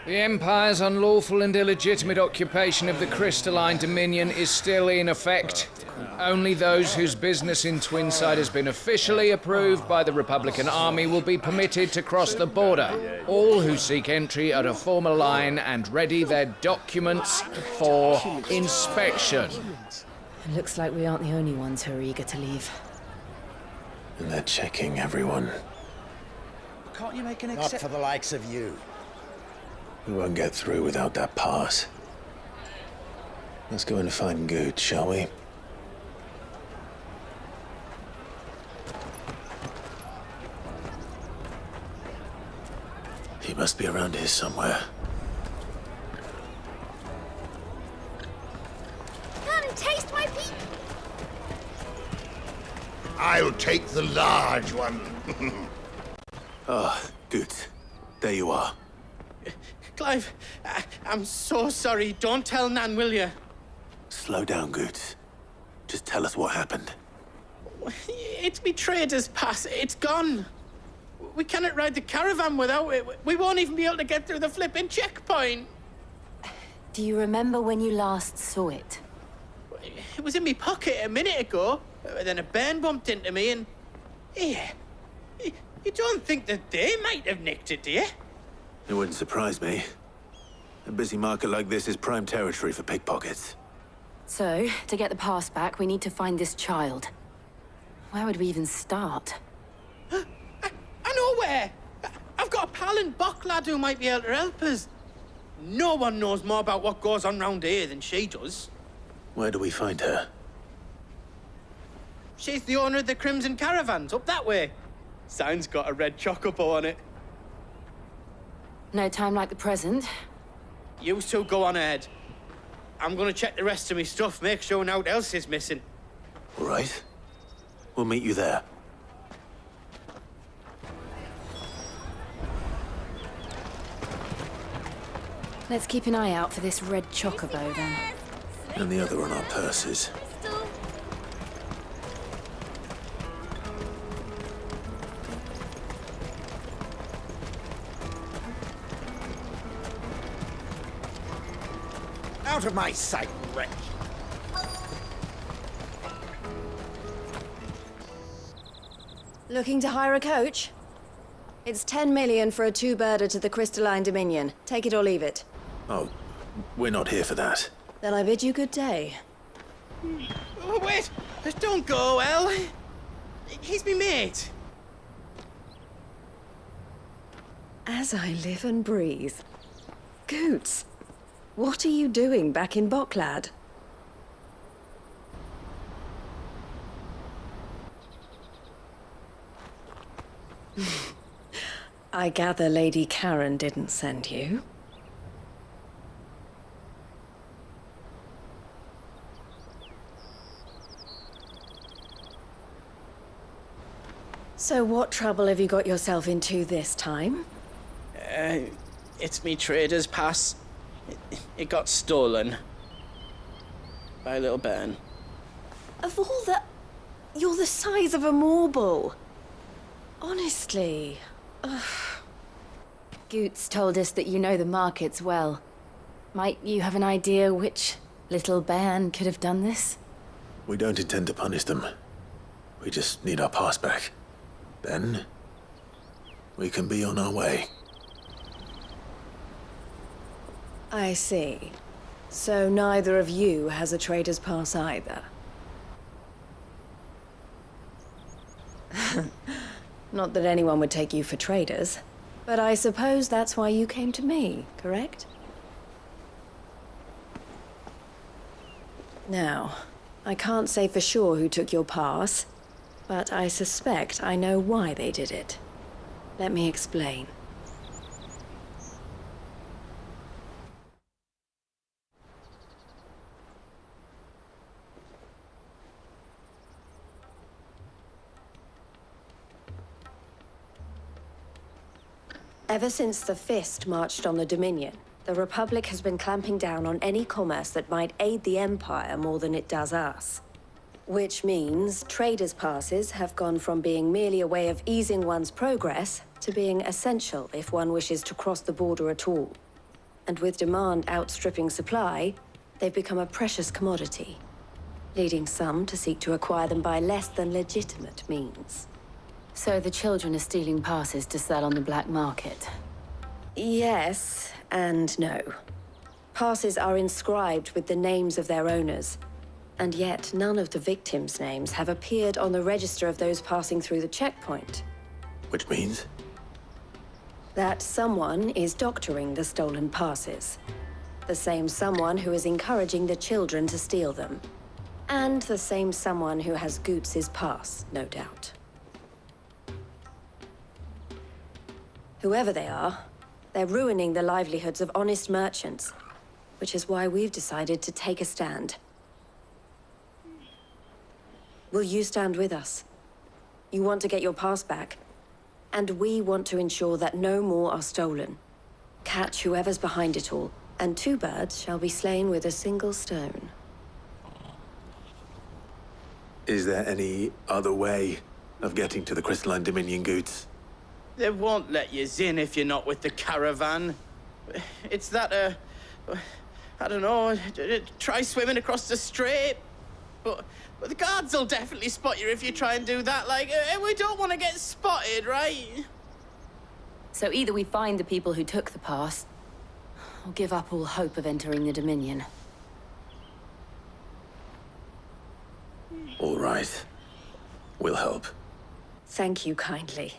The Empire's unlawful and illegitimate occupation of the crystalline dominion is still in effect. Only those whose business in Twinside has been officially approved by the Republican Army will be permitted to cross the border. All who seek entry are to form a line and ready their documents for inspection. It looks like we aren't the only ones who are eager to leave. And they're checking everyone. Can't you make an exception? Not for the likes of you. We won't get through without that pass. Let's go and find Good, shall we? He must be around here somewhere. Come, taste my peach. I'll take the large one. Ah, Good. There you are. Clive, I'm so sorry. Don't tell Nan, will you? Slow down, Good. Just tell us what happened. It's betrayed us, Pass. It's gone. We cannot ride the caravan without it. We won't even be able to get through the flipping checkpoint. Do you remember when you last saw it? It was in my pocket a minute ago. Then a bairn bumped into me and... Yeah. You don't think that they might have nicked it, do you? It wouldn't surprise me. A busy market like this is prime territory for pickpockets. So, to get the pass back, we need to find this child. Where would we even start? I know where! I've got a pal in Bocklad who might be able to help us. No one knows more about what goes on round here than she does. Where do we find her? She's the owner of the Crimson Caravans, up that way. Sign's got a red chocobo on it. No time like the present. You two go on ahead. I'm gonna check the rest of my stuff, make sure naught else is missing. All right. We'll meet you there. Let's keep an eye out for this red chocobo, then. And the other on our purses. Out of my sight, wretch! Looking to hire a coach? It's 10 million for a two-birder to the Crystalline Dominion. Take it or leave it. Oh, we're not here for that. Then I bid you good day. Oh, wait! Don't go, El. He's me mate. As I live and breathe. Goots, what are you doing back in Bocklad? I gather Lady Karen didn't send you. So what trouble have you got yourself into this time? It's me trader's pass. It got stolen. By a little bairn. Of all the... You're the size of a marble. Honestly. Ugh. Goots told us that you know the markets well. Might you have an idea which little bairn could have done this? We don't intend to punish them. We just need our pass back. Then, we can be on our way. I see. So neither of you has a trader's pass either. Not that anyone would take you for traders, but I suppose that's why you came to me, correct? Now, I can't say for sure who took your pass, but I suspect I know why they did it. Let me explain. Ever since the Fist marched on the Dominion, the Republic has been clamping down on any commerce that might aid the Empire more than it does us. Which means traders' passes have gone from being merely a way of easing one's progress to being essential if one wishes to cross the border at all. And with demand outstripping supply, they've become a precious commodity, leading some to seek to acquire them by less than legitimate means. So the children are stealing passes to sell on the black market? Yes, and no. Passes are inscribed with the names of their owners, and yet none of the victims' names have appeared on the register of those passing through the checkpoint. Which means? That someone is doctoring the stolen passes. The same someone who is encouraging the children to steal them. And the same someone who has Goots' pass, no doubt. Whoever they are, they're ruining the livelihoods of honest merchants, which is why we've decided to take a stand. Will you stand with us? You want to get your pass back, and we want to ensure that no more are stolen. Catch whoever's behind it all, and two birds shall be slain with a single stone. Is there any other way of getting to the Crystalline Dominion, Goots? They won't let you in if you're not with the caravan. It's that, I don't know, try swimming across the strait. But the guards will definitely spot you if you try and do that. Like, we don't want to get spotted, right? So either we find the people who took the pass, or give up all hope of entering the Dominion. All right. We'll help. Thank you kindly.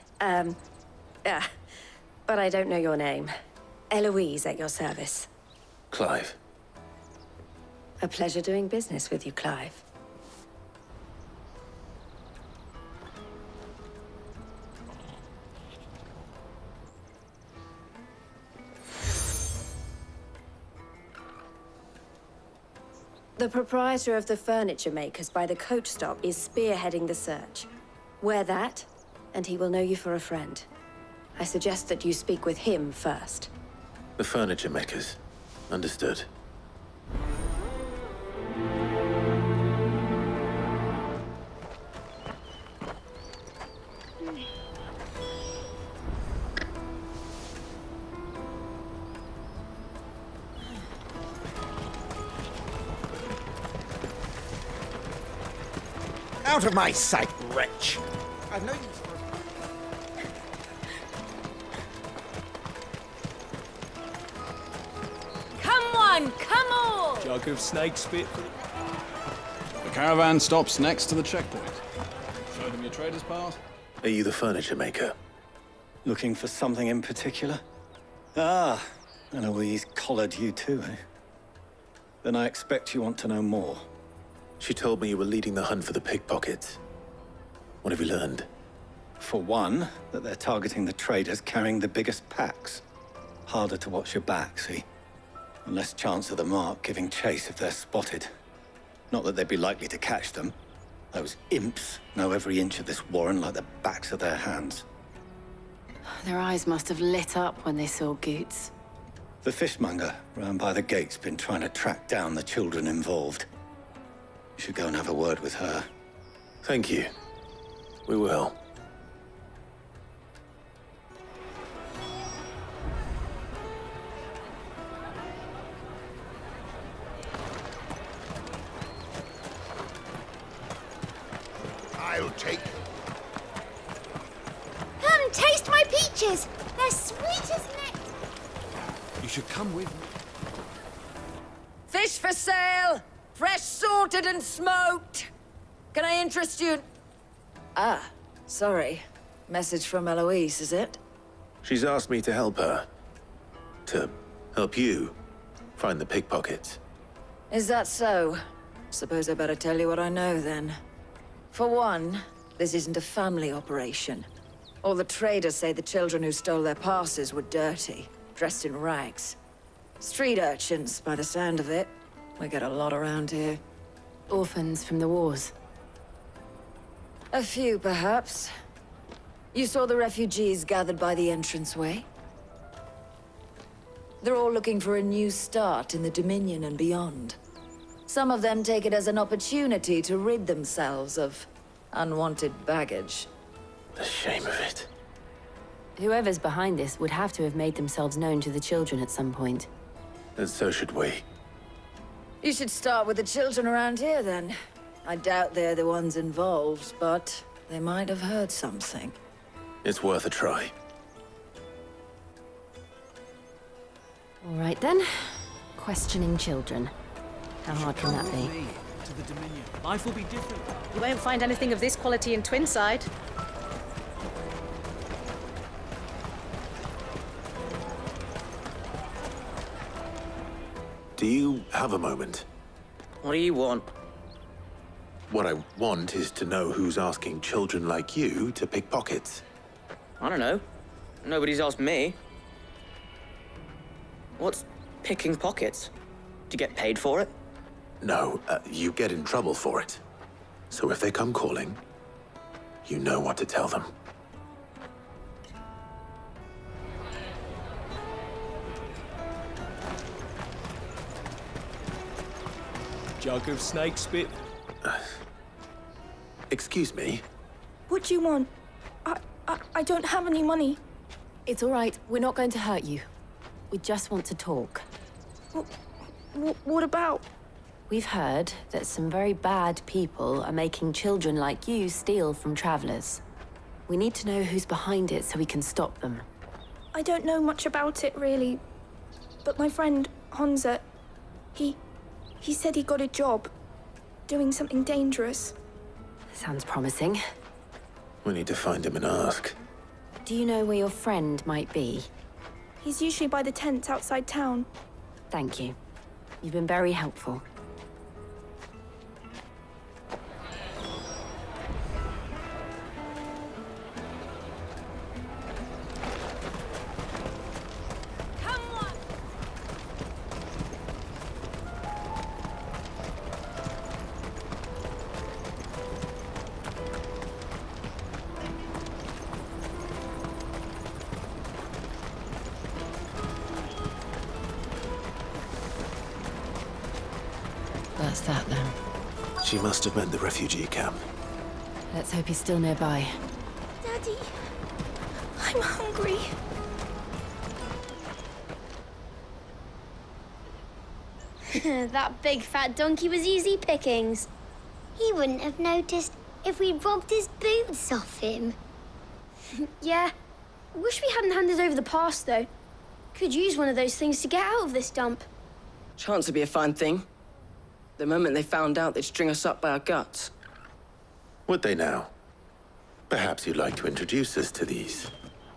But I don't know your name. Eloise at your service. Clive. A pleasure doing business with you, Clive. The proprietor of the furniture makers by the coach stop is spearheading the search. Wear that, and he will know you for a friend. I suggest that you speak with him first. The furniture makers. Understood. Out of my sight, wretch! I've no use for a... Come on, come on! Jug of snake spit. The caravan stops next to the checkpoint. Show them your trader's pass. Are you the furniture maker? Looking for something in particular? Ah, Eloise collared you too, eh? Then I expect you want to know more. She told me you were leading the hunt for the pickpockets. What have you learned? for one, that they're targeting the traders carrying the biggest packs. Harder to watch your back, see? And less chance of the mark giving chase if they're spotted. Not that they'd be likely to catch them. Those imps know every inch of this warren like the backs of their hands. Their eyes must have lit up when they saw Goots. The fishmonger round by the gate's been trying to track down the children involved. You should go and have a word with her. Thank you. We will. I'll take. Come and taste my peaches! They're sweet as nectar! You should come with me. Fish for sale! Fresh sorted and smoked! Can I interest you? Ah, sorry. Message from Eloise, is it? She's asked me to help her. To help you find the pickpockets. Is that so? Suppose I better tell you what I know, then. For one, this isn't a family operation. All the traders say the children who stole their passes were dirty, dressed in rags. Street urchins, by the sound of it. We get a lot around here. Orphans from the wars. A few, perhaps. You saw the refugees gathered by the entranceway? They're all looking for a new start in the Dominion and beyond. Some of them take it as an opportunity to rid themselves of unwanted baggage. The shame of it. Whoever's behind this would have to have made themselves known to the children at some point. And so should we. You should start with the children around here, then. I doubt they're the ones involved, but they might have heard something. It's worth a try. All right, then. Questioning children. How hard can that be? To the Dominion. Life will be different. You won't find anything of this quality in Twinside. Do you have a moment? What do you want? What I want is to know who's asking children like you to pick pockets. I don't know. Nobody's asked me. What's picking pockets? Do you get paid for it? No, you get in trouble for it. So if they come calling, you know what to tell them. Jug of snake spit. Excuse me? What do you want? I don't have any money. It's all right. We're not going to hurt you. We just want to talk. What about? We've heard that some very bad people are making children like you steal from travelers. We need to know who's behind it so we can stop them. I don't know much about it, really. But my friend, Honza, he said he got a job doing something dangerous. Sounds promising. We need to find him and ask. Do you know where your friend might be? He's usually by the tents outside town. Thank you. You've been very helpful. That's that, then. She must have meant the refugee camp. Let's hope he's still nearby. Daddy, I'm hungry. That big fat donkey was easy pickings. He wouldn't have noticed if we'd robbed his boots off him. Yeah. Wish we hadn't handed over the pass, though. Could use one of those things to get out of this dump. Chance would be a fine thing. The moment they found out, they'd string us up by our guts. Would they now? Perhaps you'd like to introduce us to these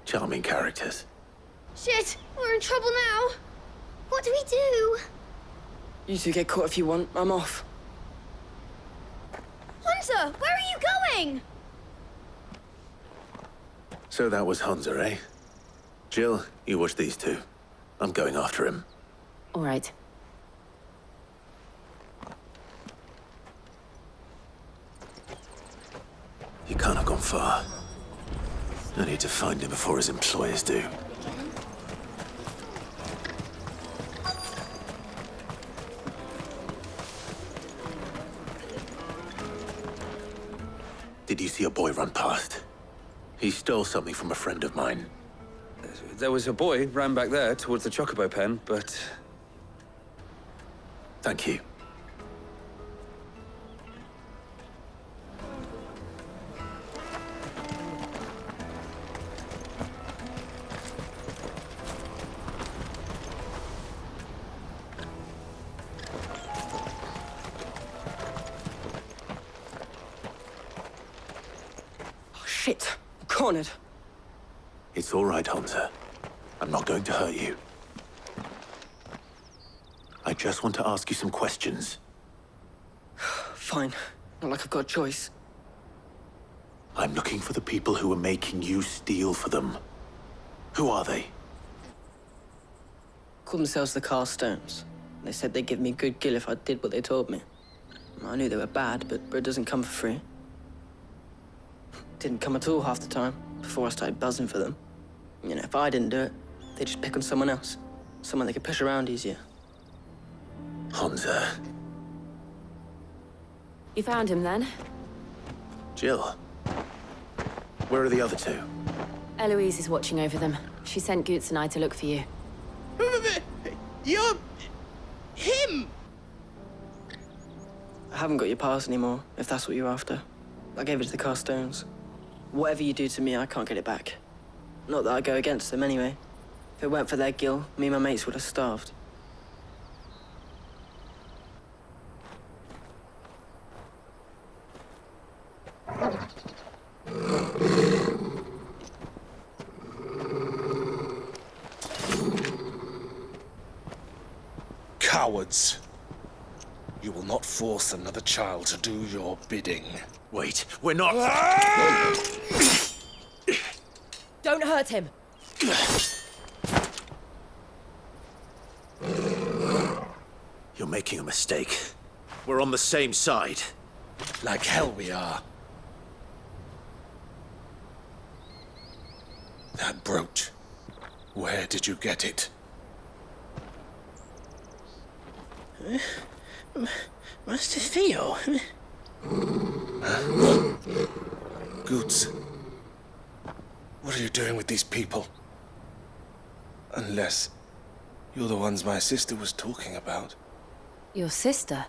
charming characters. Shit, we're in trouble now. What do we do? You two get caught if you want. I'm off. Hunter, where are you going? So that was Hansa, eh? Jill, you watch these two. I'm going after him. All right. He can't have gone far. I need to find him before his employers do. Did you see a boy run past? He stole something from a friend of mine. There was a boy ran back there towards the Chocobo pen, but... Thank you. Shit! I'm cornered. It's all right, Hunter. I'm not going to hurt you. I just want to ask you some questions. Fine. Not like I've got a choice. I'm looking for the people who are making you steal for them. Who are they? Call themselves the Carstones. They said they'd give me good gill if I did what they told me. I knew they were bad, but bread doesn't come for free. Didn't come at all half the time, before I started buzzing for them. You know, if I didn't do it, they'd just pick on someone else. Someone they could push around easier. Hansa. You found him then? Jill. Where are the other two? Eloise is watching over them. She sent Goots and I to look for you. You're... him! I haven't got your pass anymore, if that's what you're after. I gave it to the Carstones. Whatever you do to me, I can't get it back. Not that I go against them anyway. If it weren't for their gill, me and my mates would have starved. Cowards. You will not force another child to do your bidding. Wait, we're not... Don't hurt him. You're making a mistake. We're on the same side. Like hell we are. That brooch. Where did you get it? Master Theo? Goots. What are you doing with these people? Unless you're the ones my sister was talking about. Your sister?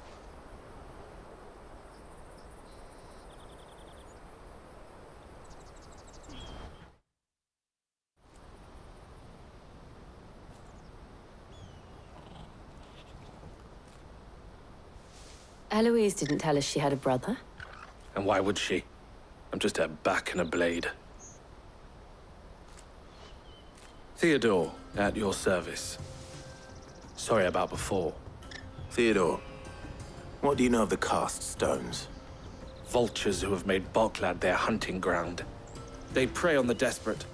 Eloise didn't tell us she had a brother. And why would she? I'm just her back and a blade. Theodore, at your service. Sorry about before. Theodore, what do you know of the Cast Stones? Vultures who have made Boklad their hunting ground. They prey on the desperate,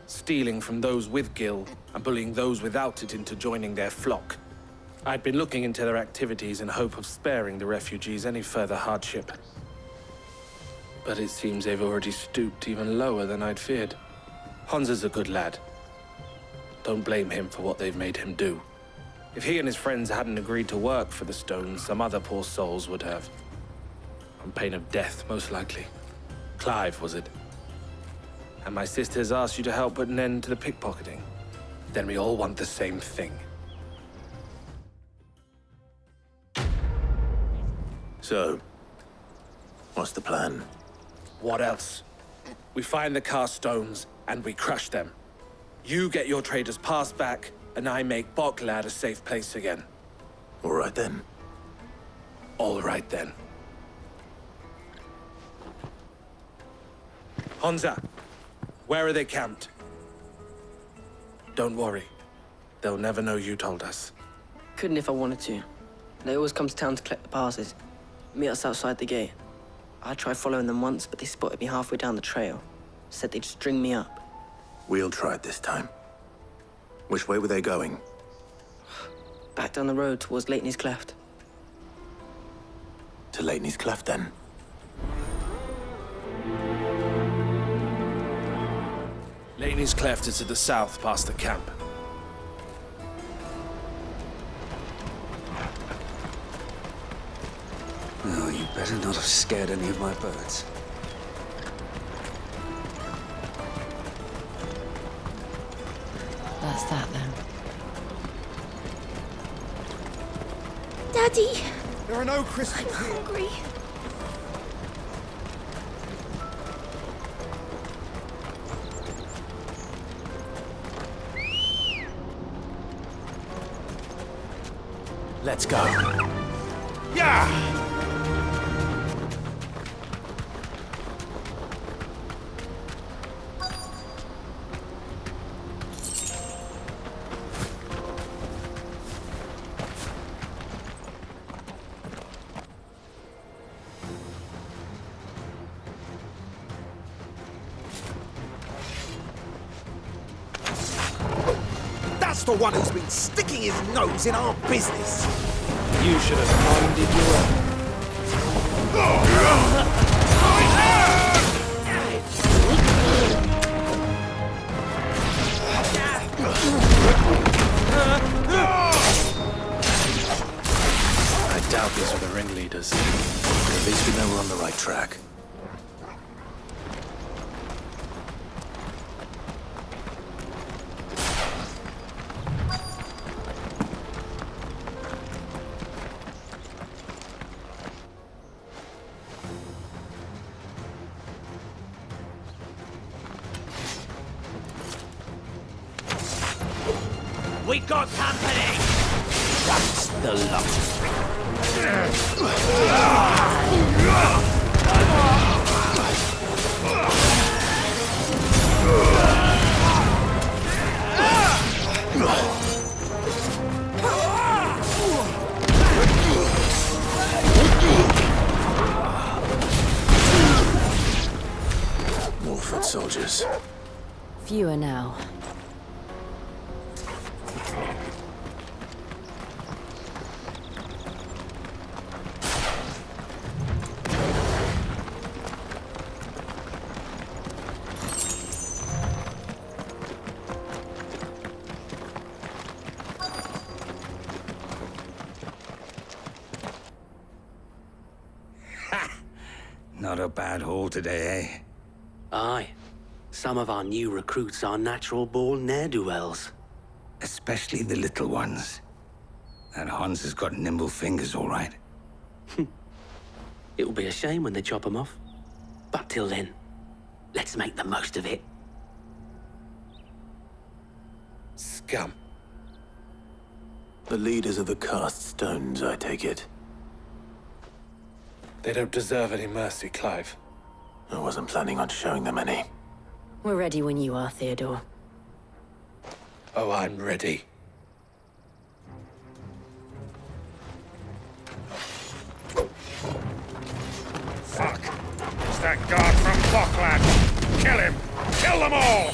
stealing from those with gill and bullying those without it into joining their flock. I'd been looking into their activities in hope of sparing the refugees any further hardship. But it seems they've already stooped even lower than I'd feared. Hansa's a good lad. Don't blame him for what they've made him do. If he and his friends hadn't agreed to work for the Stones, some other poor souls would have. On pain of death, most likely. Clive, was it? And my sisters asked you to help put an end to the pickpocketing. Then we all want the same thing. So, what's the plan? What else? We find the Cast Stones and we crush them. You get your trader's pass back, and I make Boklad a safe place again. All right then. All right then. Hansa, where are they camped? Don't worry. They'll never know you told us. Couldn't if I wanted to. They always come to town to collect the passes. Meet us outside the gate. I tried following them once, but they spotted me halfway down the trail. Said they'd string me up. We'll try it this time. Which way were they going? Back down the road towards Leitney's Cleft. To Leitney's Cleft, then. Leitney's Cleft is to the south, past the camp. Oh, you better not have scared any of my birds. That's that then. Daddy! There are no crystals I'm hungry. Let's go. Yeah! That's the one who's been sticking his nose in our business. You should have minded your own. I doubt these are the ringleaders. But at least we know we're on the right track. We got company! That's the lot. More foot soldiers. Fewer now. Not a bad haul today, eh? Aye. Some of our new recruits are natural-born ne'er-do-wells. Especially the little ones. That Hans has got nimble fingers, all right. It'll be a shame when they chop them off. But till then, let's make the most of it. Scum. The leaders of the cast stones, I take it. They don't deserve any mercy, Clive. I wasn't planning on showing them any. We're ready when you are, Theodore. Oh, I'm ready. Fuck! It's that guard from Bockland! Kill him! Kill them all!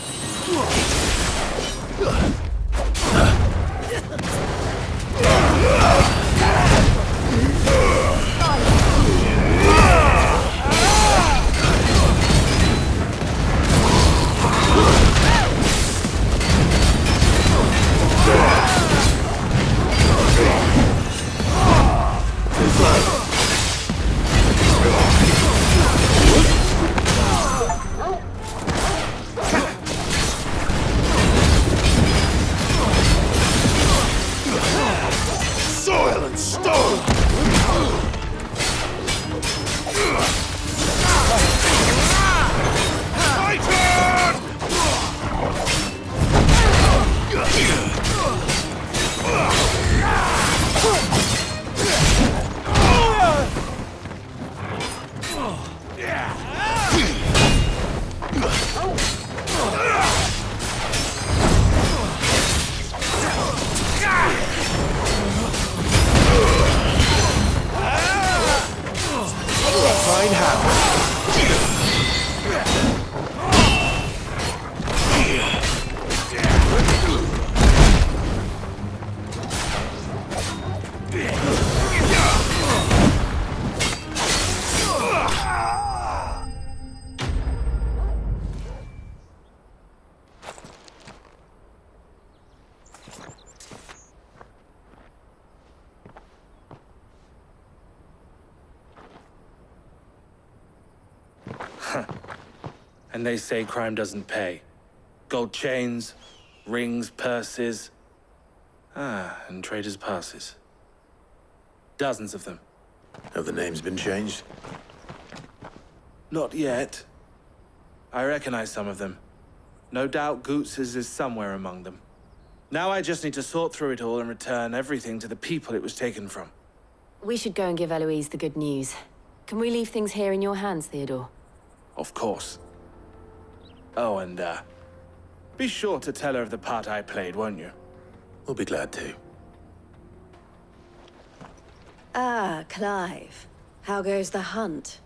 And they say crime doesn't pay. Gold chains, rings, purses. And traders' passes. Dozens of them. Have the names been changed? Not yet. I recognize some of them. No doubt Goots's is somewhere among them. Now I just need to sort through it all and return everything to the people it was taken from. We should go and give Eloise the good news. Can we leave things here in your hands, Theodore? Of course. Oh, and, be sure to tell her of the part I played, won't you? We'll be glad to. Ah, Clive. How goes the hunt?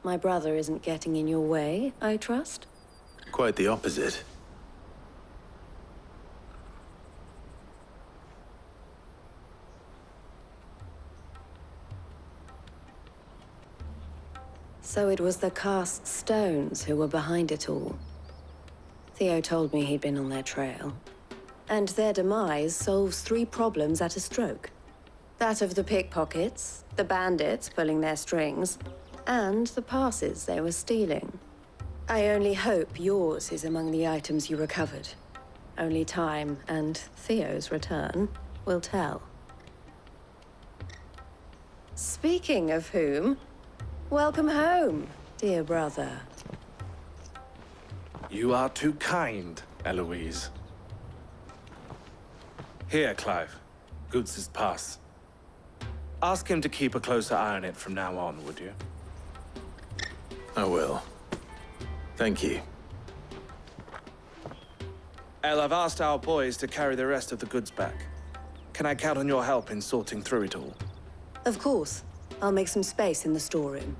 My brother isn't getting in your way, I trust? Quite the opposite. So it was the cast stones who were behind it all. Theo told me he'd been on their trail. And their demise solves 3 problems at a stroke. That of the pickpockets, the bandits pulling their strings, and the passes they were stealing. I only hope yours is among the items you recovered. Only time and Theo's return will tell. Speaking of whom, welcome home, dear brother. You are too kind, Eloise. Here, Clive. Goots's pass. Ask him to keep a closer eye on it from now on, would you? I will. Thank you. El, I've asked our boys to carry the rest of the goods back. Can I count on your help in sorting through it all? Of course. I'll make some space in the storeroom.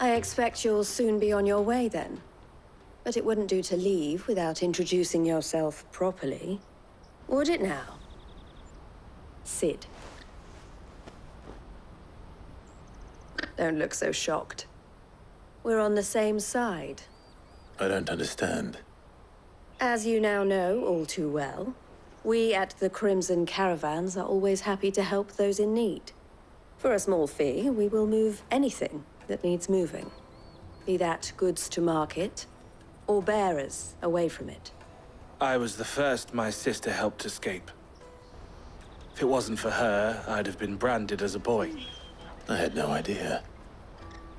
I expect you'll soon be on your way then. But it wouldn't do to leave without introducing yourself properly. Would it now? Sid. Don't look so shocked. We're on the same side. I don't understand. As you now know all too well, we at the Crimson Caravans are always happy to help those in need. For a small fee, we will move anything that needs moving. Be that goods to market, or bearers away from it. I was the first my sister helped escape. If it wasn't for her, I'd have been branded as a boy. I had no idea.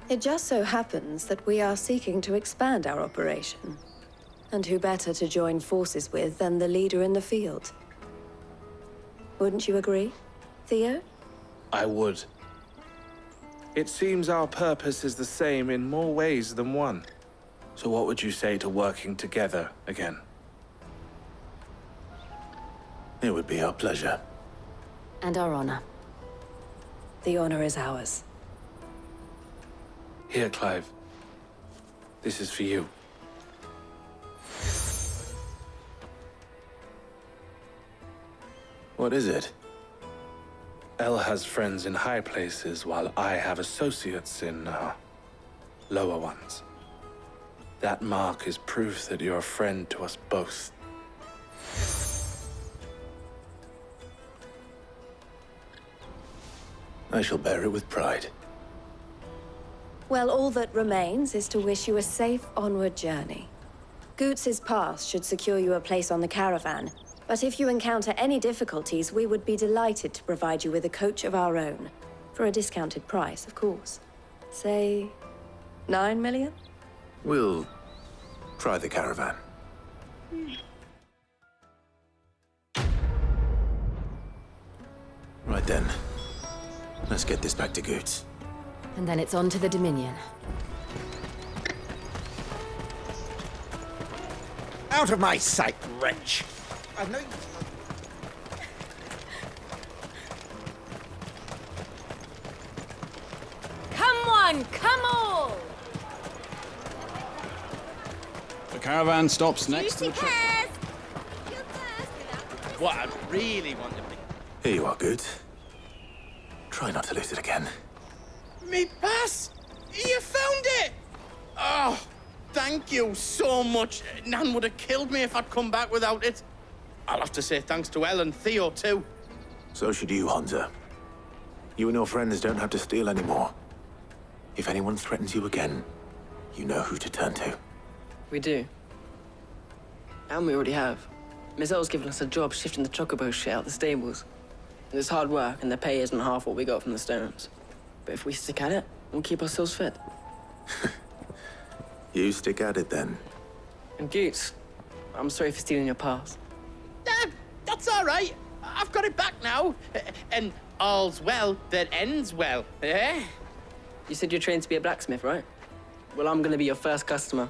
It just so happens that we are seeking to expand our operation. And who better to join forces with than the leader in the field? Wouldn't you agree, Theo? I would. It seems our purpose is the same in more ways than one. So what would you say to working together again? It would be our pleasure. And our honor. The honor is ours. Here, Clive. This is for you. What is it? El has friends in high places, while I have associates in, lower ones. That mark is proof that you're a friend to us both. I shall bear it with pride. Well, all that remains is to wish you a safe onward journey. Goots's pass should secure you a place on the caravan, but if you encounter any difficulties, we would be delighted to provide you with a coach of our own. For a discounted price, of course. Say, 9 million? We'll try the caravan. Right then. Let's get this back to Goots. And then it's on to the Dominion. Out of my sight, wretch! I've no... Come on, come all! The caravan stops next to the truck. What I really want to be... Here you are, Goots. Try not to lose it again. Me pass! You found it! Oh, thank you so much. Nan would have killed me if I'd come back without it. I'll have to say thanks to Elle and Theo, too. So should you, Hansa. You and your friends don't have to steal anymore. If anyone threatens you again, you know who to turn to. We do. And we already have. Miss L's given us a job shifting the chocobo shit out the stables. It's hard work, and the pay isn't half what we got from the stones. But if we stick at it, we'll keep ourselves fed. You stick at it then. And Goots, I'm sorry for stealing your pass. That's all right. I've got it back now. And all's well that ends well, eh? You said you're trained to be a blacksmith, right? Well, I'm gonna be your first customer.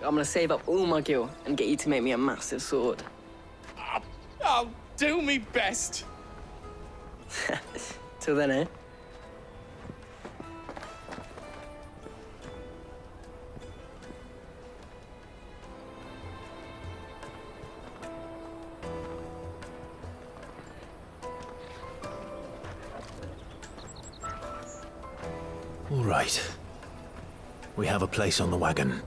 I'm gonna save up all my gil and get you to make me a massive sword. I'll do me best. Till then, eh? All right. We have a place on the wagon.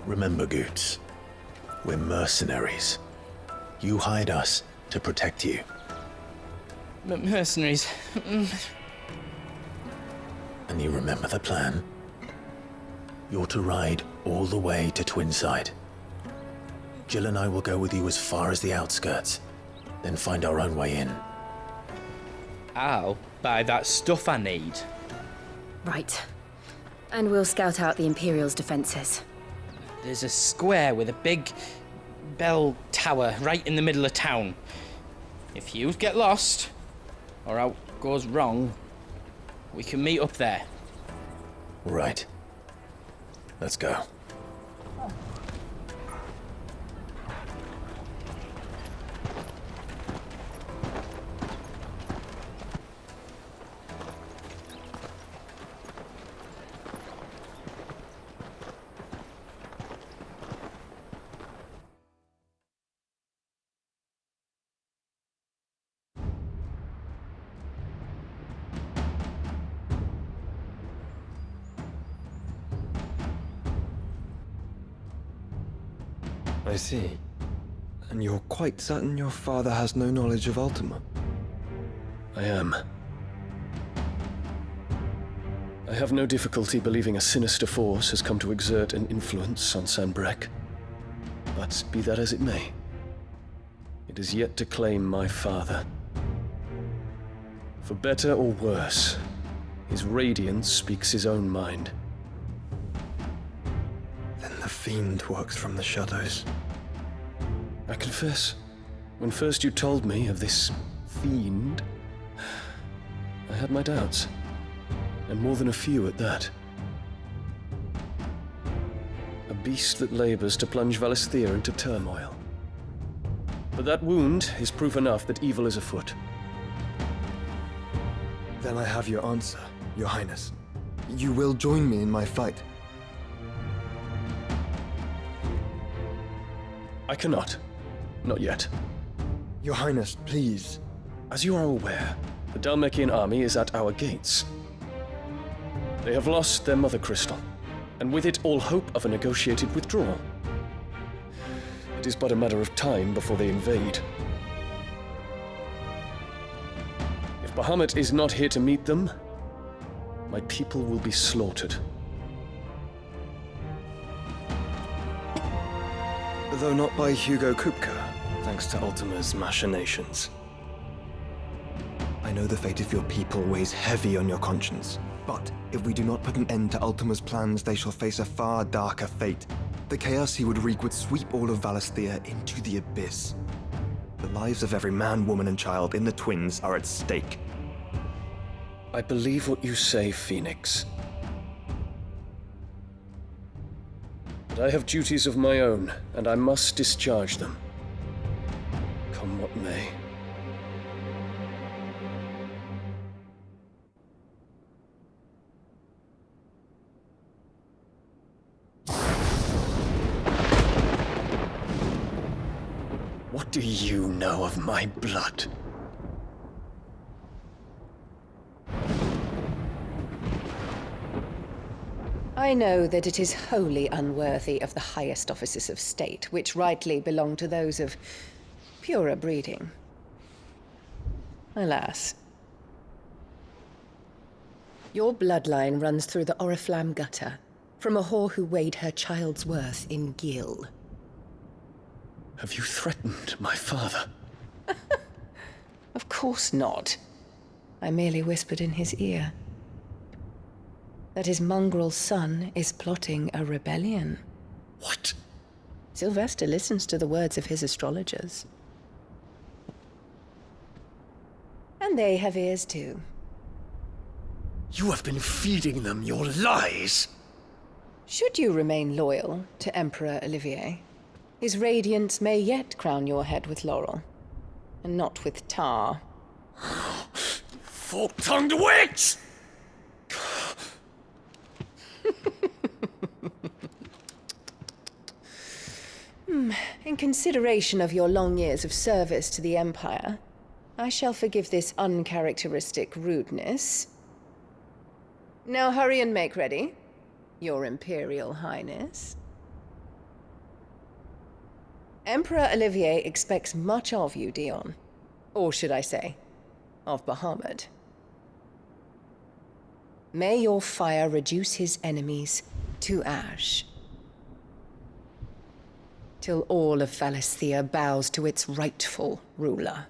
Remember, Goots, we're mercenaries. You hired us to protect you. Mercenaries. And you remember the plan? You're to ride all the way to Twinside. Jill and I will go with you as far as the outskirts, then find our own way in. I'll buy that stuff I need. Right. And we'll scout out the Imperial's defenses. There's a square with a big bell tower right in the middle of town. If you get lost, or out goes wrong, we can meet up there. Right. Let's go. I see. And you're quite certain your father has no knowledge of Ultima? I am. I have no difficulty believing a sinister force has come to exert an influence on Sanbreque. But be that as it may, it is yet to claim my father. For better or worse, his radiance speaks his own mind. Then the fiend works from the shadows. I confess, when first you told me of this fiend, I had my doubts, and more than a few at that. A beast that labors to plunge Valisthea into turmoil. But that wound is proof enough that evil is afoot. Then I have your answer, Your Highness. You will join me in my fight. I cannot. Not yet. Your Highness, please. As you are aware, the Dhalmekian army is at our gates. They have lost their mother crystal, and with it all hope of a negotiated withdrawal. It is but a matter of time before they invade. If Bahamut is not here to meet them, my people will be slaughtered. Though not by Hugo Kupka, thanks to Ultima's machinations. I know the fate of your people weighs heavy on your conscience, but if we do not put an end to Ultima's plans, they shall face a far darker fate. The chaos he would wreak would sweep all of Valisthea into the abyss. The lives of every man, woman, and child in the Twins are at stake. I believe what you say, Phoenix. But I have duties of my own, and I must discharge them. Come what may. What do you know of my blood? I know that it is wholly unworthy of the highest offices of state, which rightly belong to those of purer breeding. Alas. Your bloodline runs through the Oriflamme gutter, from a whore who weighed her child's worth in gil. Have you threatened my father? Of course not. I merely whispered in his ear that his mongrel son is plotting a rebellion. What? Sylvester listens to the words of his astrologers. And they have ears too. You have been feeding them your lies! Should you remain loyal to Emperor Olivier, his radiance may yet crown your head with laurel, and not with tar. Fork-tongued witch! In consideration of your long years of service to the Empire, I shall forgive this uncharacteristic rudeness. Now hurry and make ready, Your Imperial Highness. Emperor Olivier expects much of you, Dion. Or should I say, of Bahamut. May your fire reduce his enemies to ash, till all of Valisthea bows to its rightful ruler.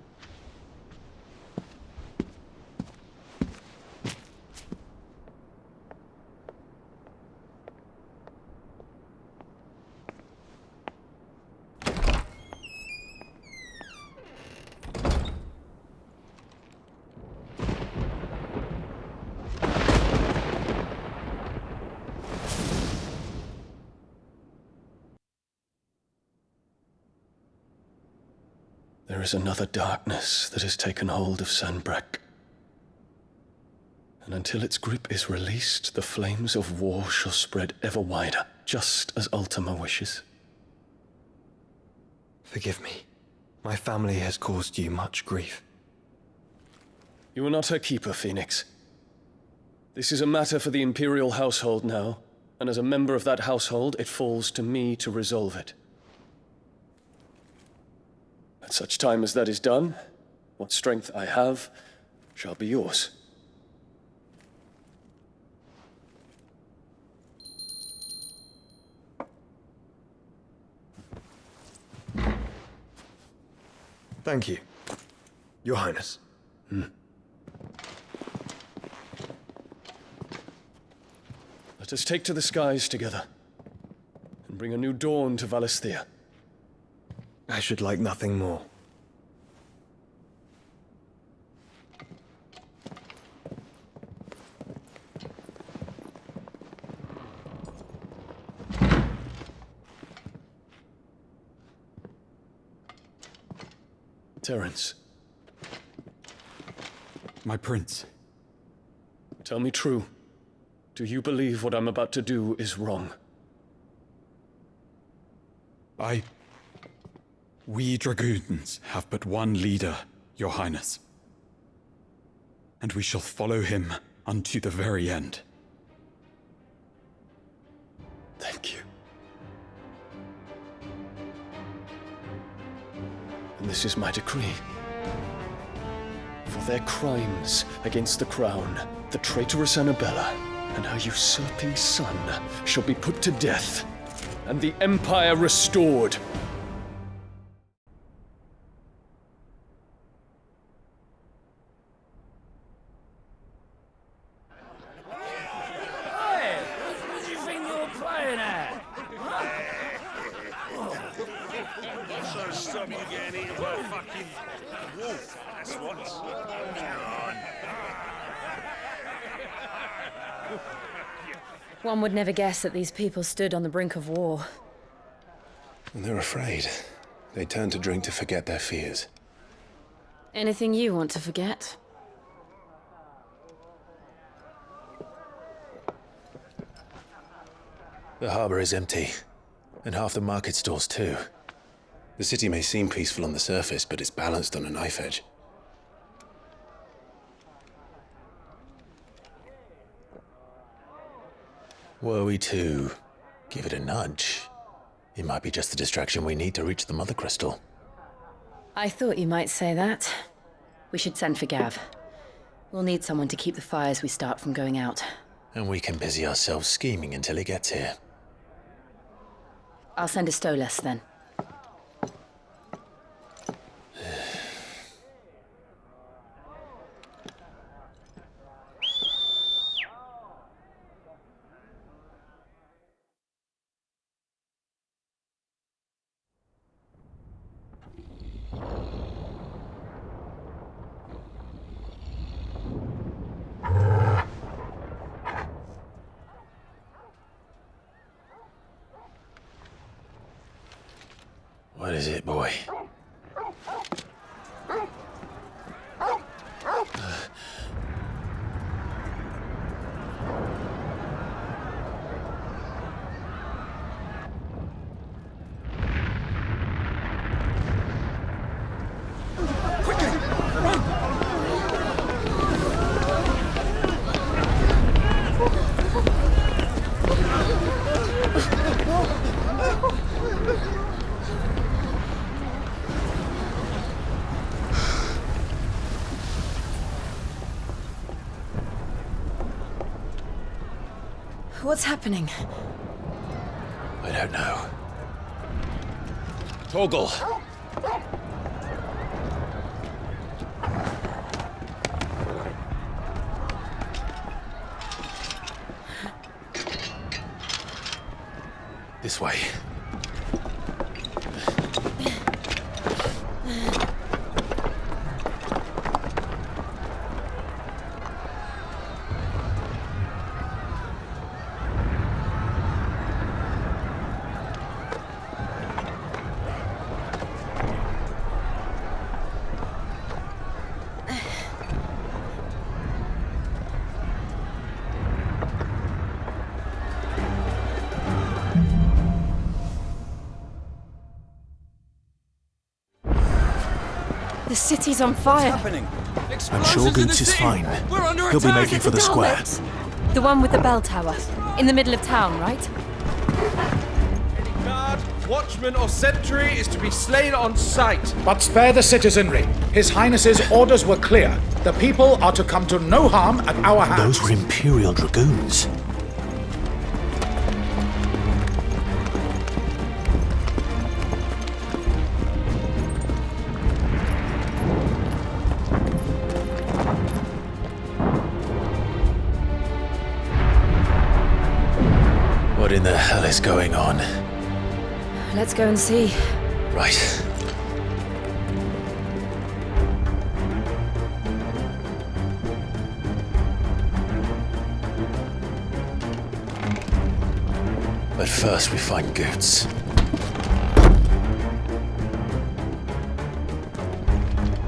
There is another darkness that has taken hold of Sanbreque. And until its grip is released, the flames of war shall spread ever wider, just as Ultima wishes. Forgive me. My family has caused you much grief. You are not her keeper, Phoenix. This is a matter for the Imperial household now, and as a member of that household, it falls to me to resolve it. At such time as that is done, what strength I have shall be yours. Thank you, Your Highness. Let us take to the skies together, and bring a new dawn to Valisthea. I should like nothing more. Terence. My prince. Tell me true. Do you believe what I'm about to do is wrong? We dragoons have but one leader, Your Highness. And we shall follow him unto the very end. Thank you. And this is my decree. For their crimes against the crown, the traitorous Annabella and her usurping son shall be put to death, and the Empire restored. One would never guess that these people stood on the brink of war. And they're afraid. They turn to drink to forget their fears. Anything you want to forget? The harbor is empty, and half the market stalls too. The city may seem peaceful on the surface, but it's balanced on a knife edge. Were we to give it a nudge, it might be just the distraction we need to reach the Mother Crystal. I thought you might say that. We should send for Gav. We'll need someone to keep the fires we start from going out. And we can busy ourselves scheming until he gets here. I'll send a Stolas then. What is it, boy? What's happening? I don't know. Torgal! This way. The city's on fire. I'm sure Goots is fine. He'll be making for the square. The one with the bell tower. In the middle of town, right? Any guard, watchman or sentry is to be slain on sight. But spare the citizenry. His Highness's orders were clear. The people are to come to no harm at our hands. Those were Imperial Dragoons. What in the hell is going on? Let's go and see. Right. But first we find Goots.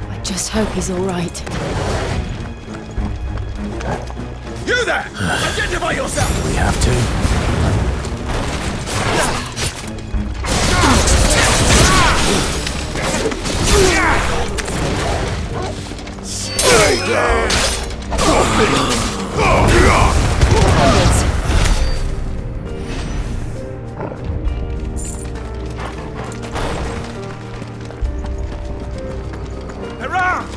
I just hope he's all right. You there! Identify yourself! We have to. Stay down! Around!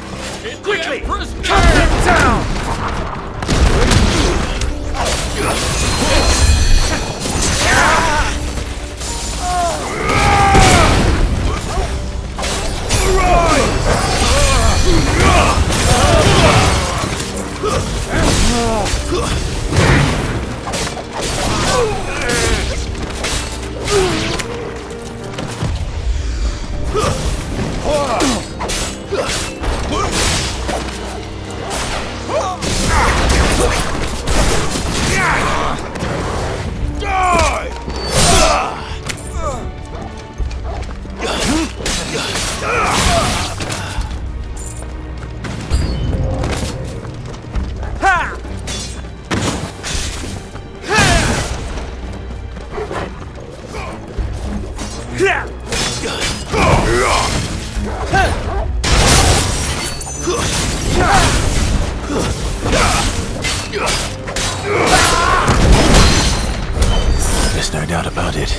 Quickly! Cut him down! There's no doubt about it.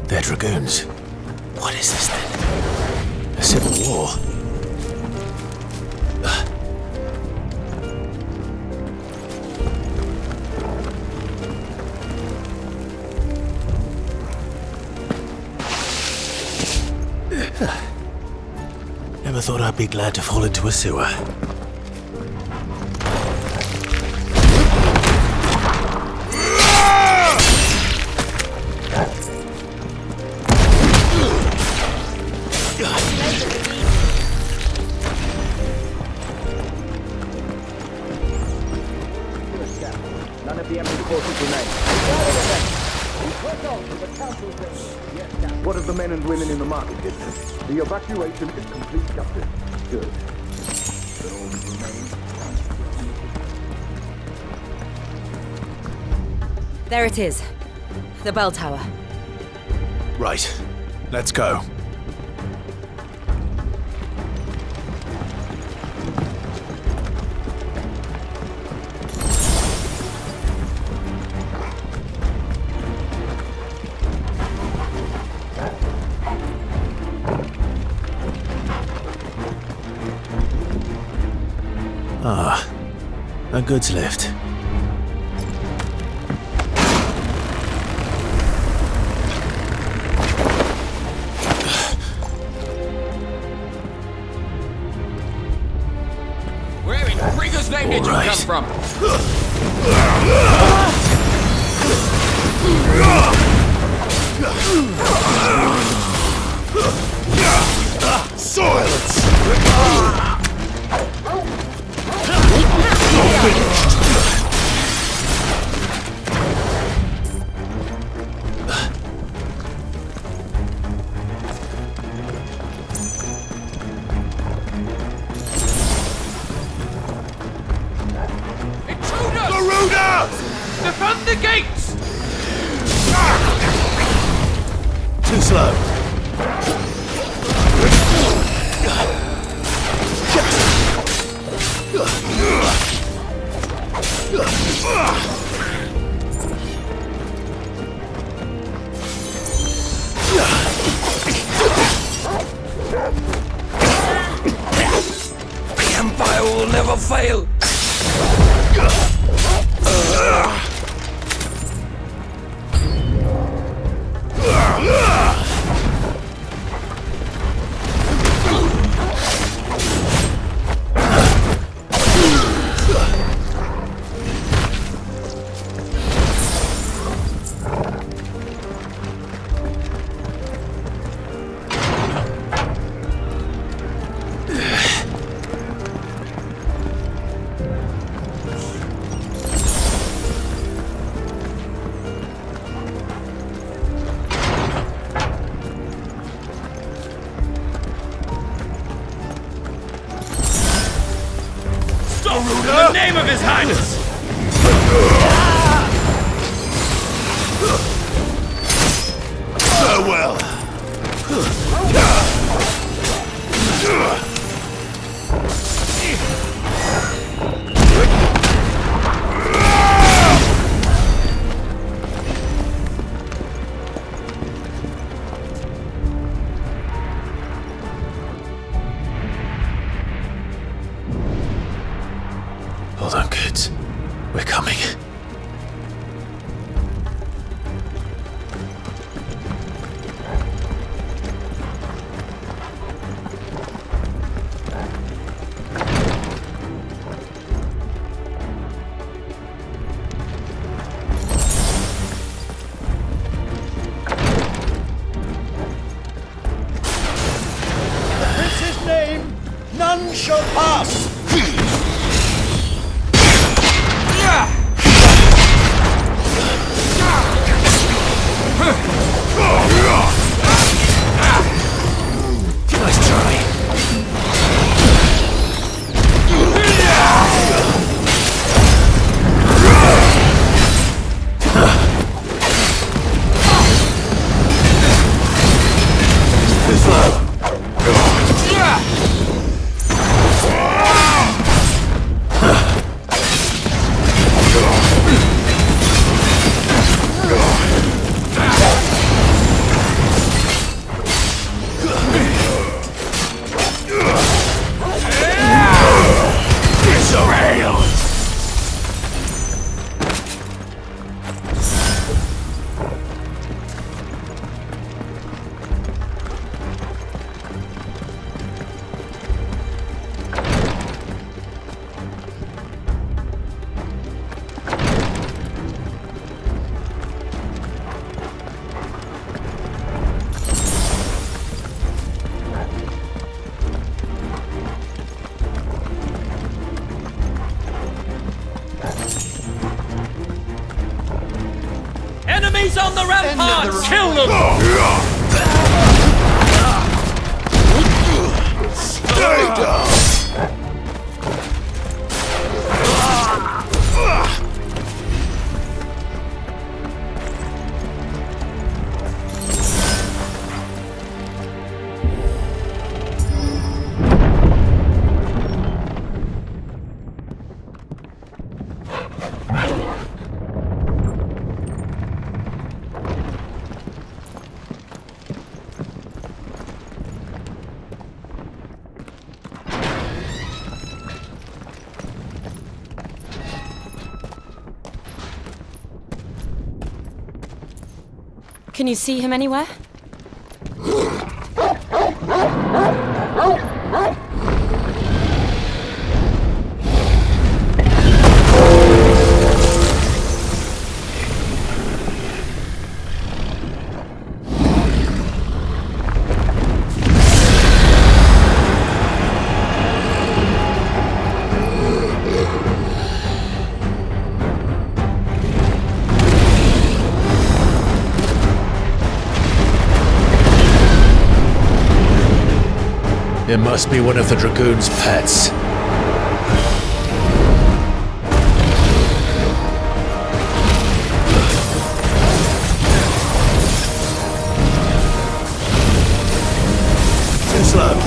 They're Dragoons. What is this then? A civil war? Never thought I'd be glad to fall into a sewer. None of the empty forces remain. What of the men and women in the market district? The evacuation is complete justice. Good. Those remain. There it is. The bell tower. Right. Let's go. Ah, a goods lift. Where in Rigger's name did you come from? Silence! Defend the gates! Too slow. The Empire will never fail! In the name of His Highness! Farewell! Hold on, kids. We're coming. The prince's name, none shall pass! Enemies on the ramparts! Kill them! Stay down! Can you see him anywhere? It must be one of the Dragoon's pets. Too slow.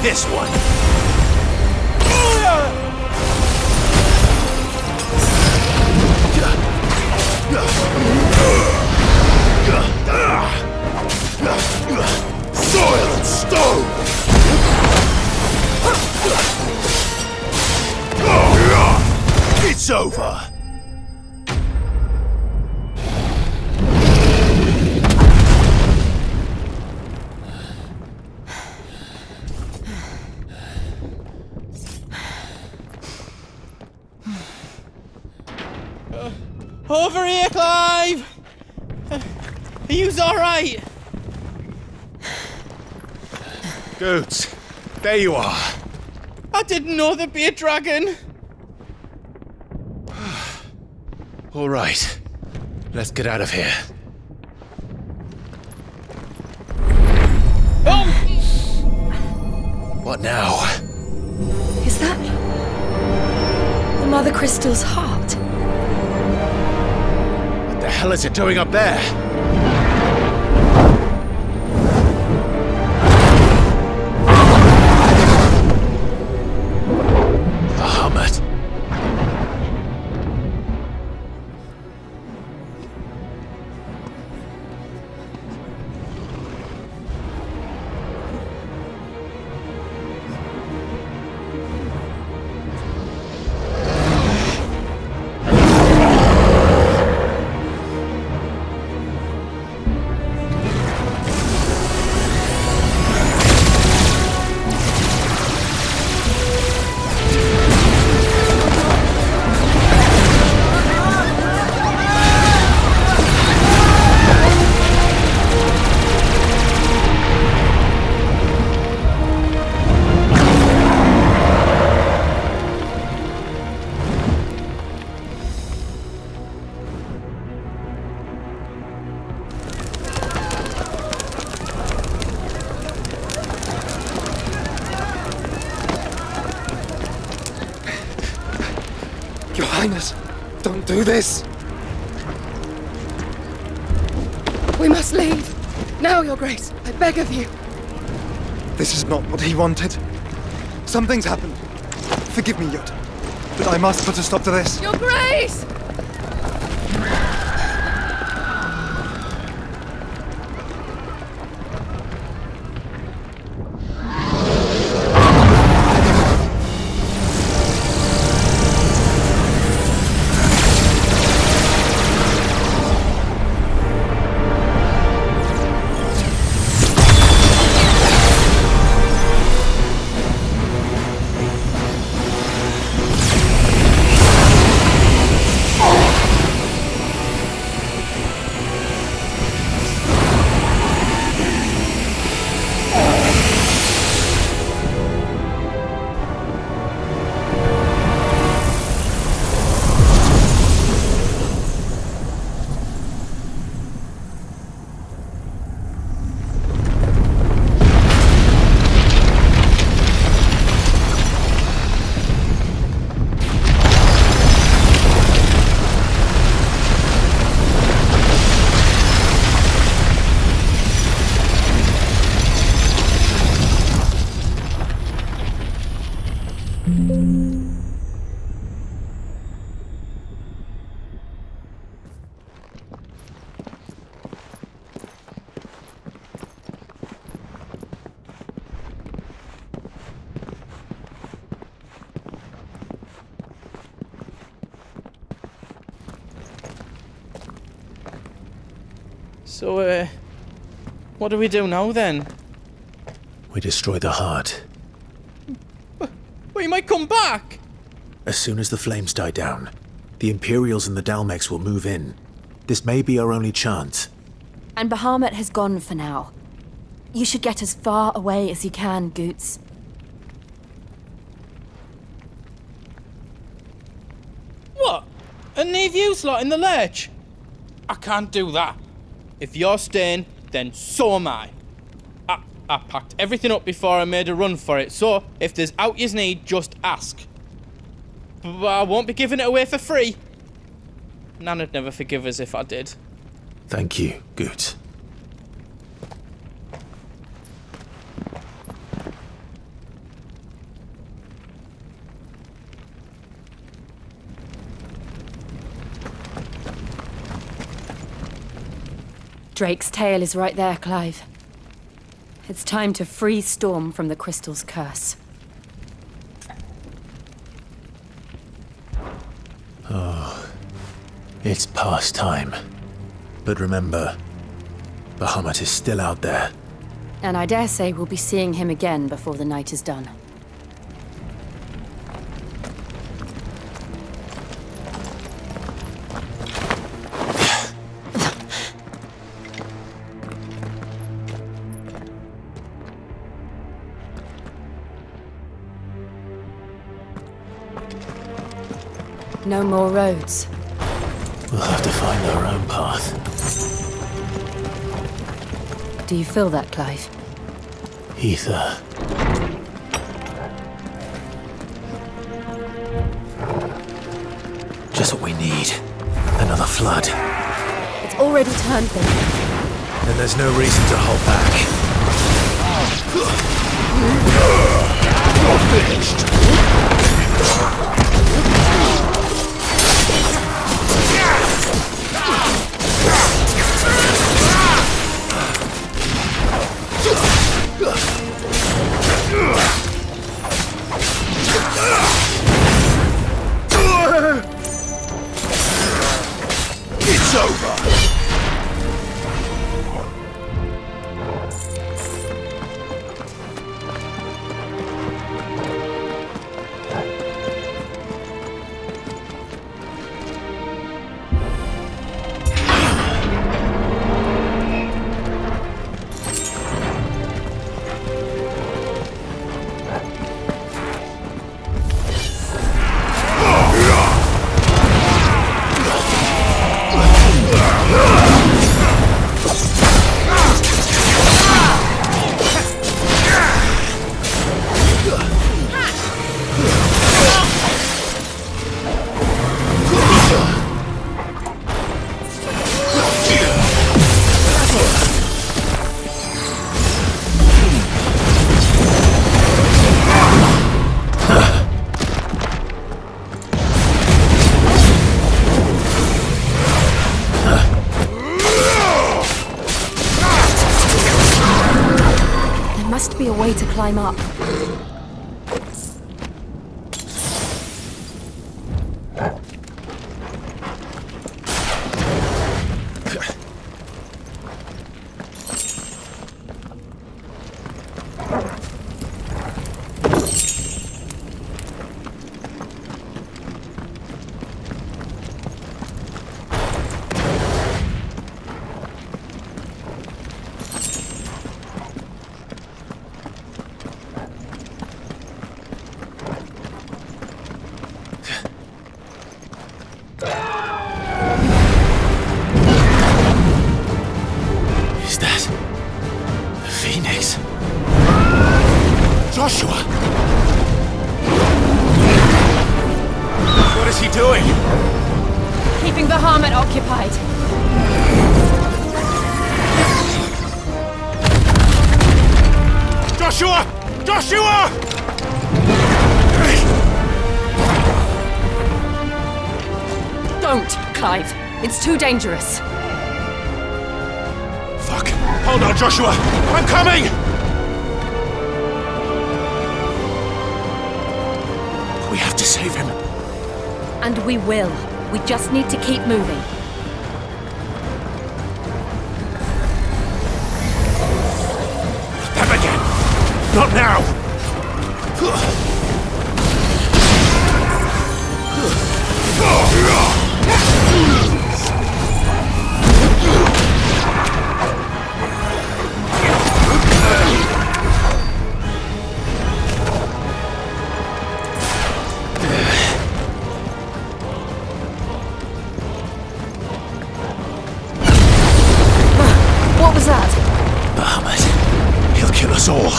This one. Soil and stone. It's over. Over here, Clive! Are yous alright? Goots, there you are. I didn't know there'd be a dragon. All right, let's get out of here. Oh! What now? Is that the Mother Crystal's heart? What the hell is it doing up there? Bahamut. Highness, don't do this! We must leave. Now, Your Grace. I beg of you. This is not what he wanted. Something's happened. Forgive me, Yod, but I must put a stop to this. Your Grace! So, what do we do now then? We destroy the heart. But he might come back! As soon as the flames die down, the Imperials and the Dalmex will move in. This may be our only chance. And Bahamut has gone for now. You should get as far away as you can, Goots. What? And leave you lot in the lurch? I can't do that. If you're staying, then so am I. I packed everything up before I made a run for it, so if there's out yous need, just ask. But I won't be giving it away for free. Nana'd never forgive us if I did. Thank you, Goots. Drake's tail is right there, Clive. It's time to free Storm from the Crystal's curse. Oh, it's past time. But remember, Bahamut is still out there. And I dare say we'll be seeing him again before the night is done. No more roads. We'll have to find our own path. Do you feel that, Clive? Ether. Just what we need. Another flood. It's already turned them. And there's no reason to hold back. You're finished! It's over. way to climb up. Joshua! What is he doing? Keeping the Bahamut occupied. Joshua! Joshua! Don't, Clive. It's too dangerous. Fuck. Hold on, Joshua! I'm coming! We have to save him. And we will. We just need to keep moving. Them again! Not now! What was that? Bahamut. He'll kill us all.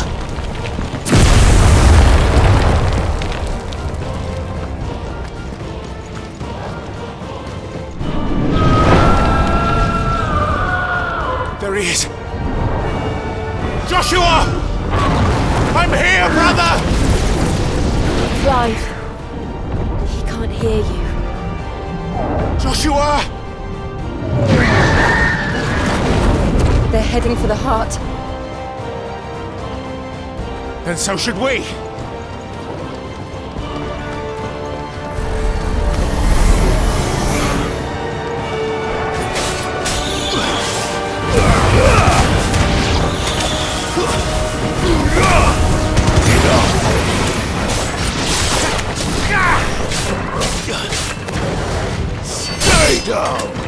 There he is. Joshua! I'm here, brother! Clive. He can't hear you. Joshua! They're heading for the heart. And so should we. Stay down!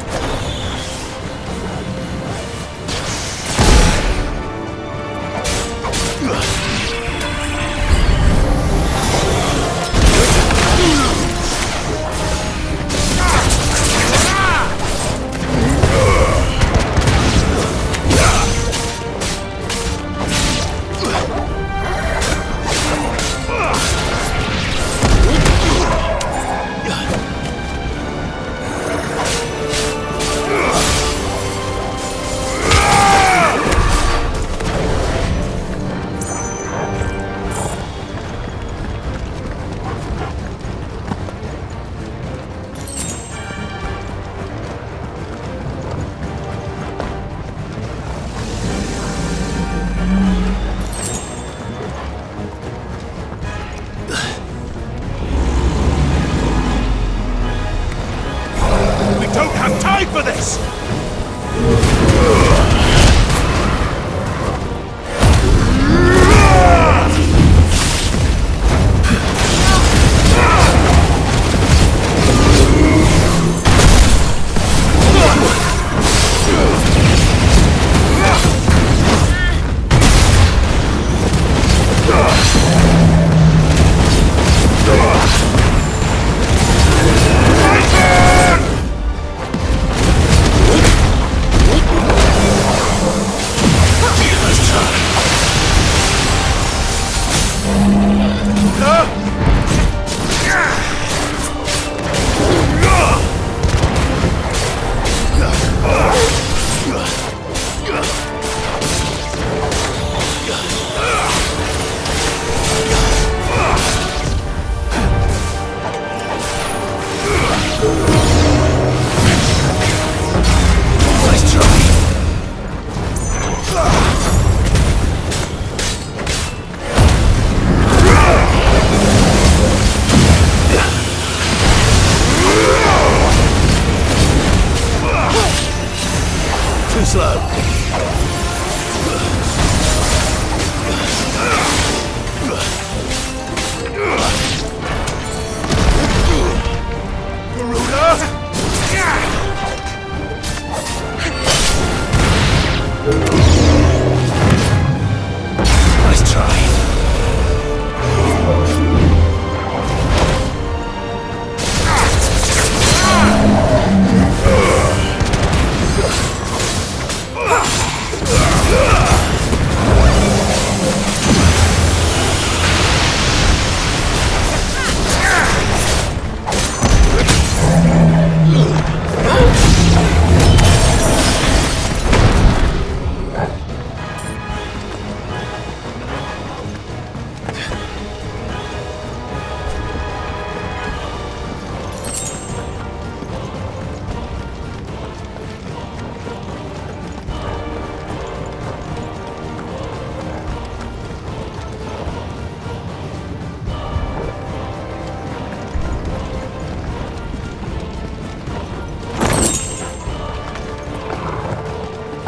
Don't have time for this!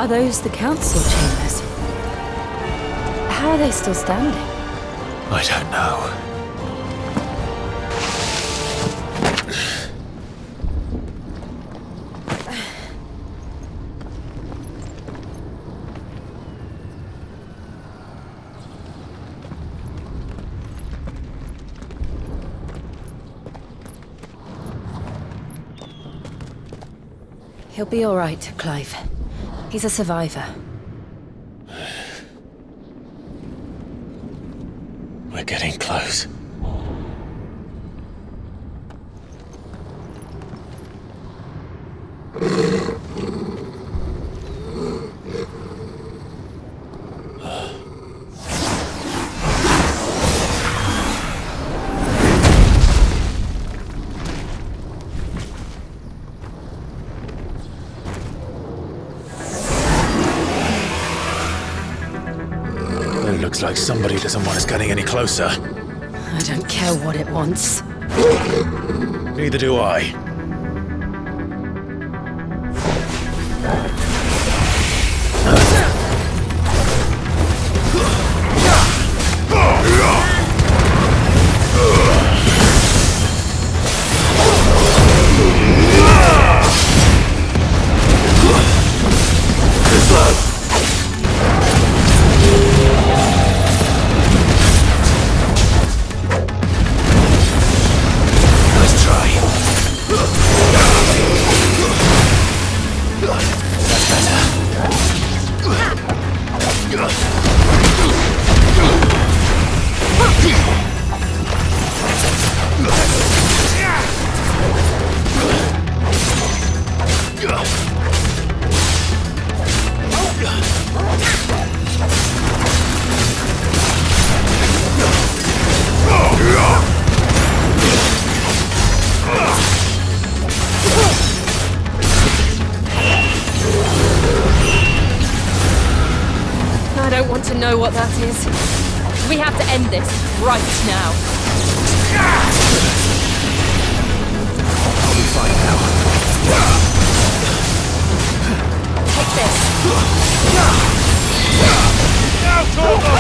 Are those the council chambers? How are they still standing? I don't know. He'll be all right, Clive. He's a survivor. We're getting close. It looks like somebody doesn't want us getting any closer. I don't care what it wants. Neither do I. I don't want to know what that is. We have to end this right now. I'll be fine now. Take this. Now, Torgo!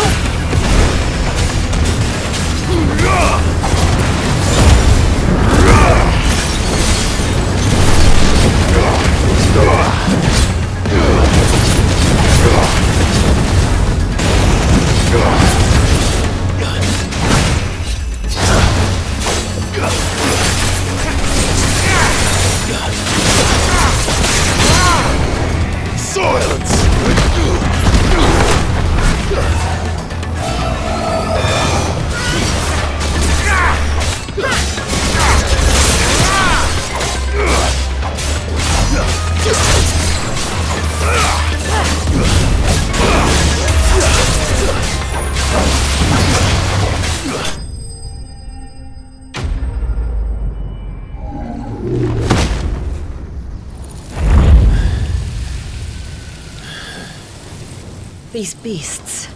These beasts,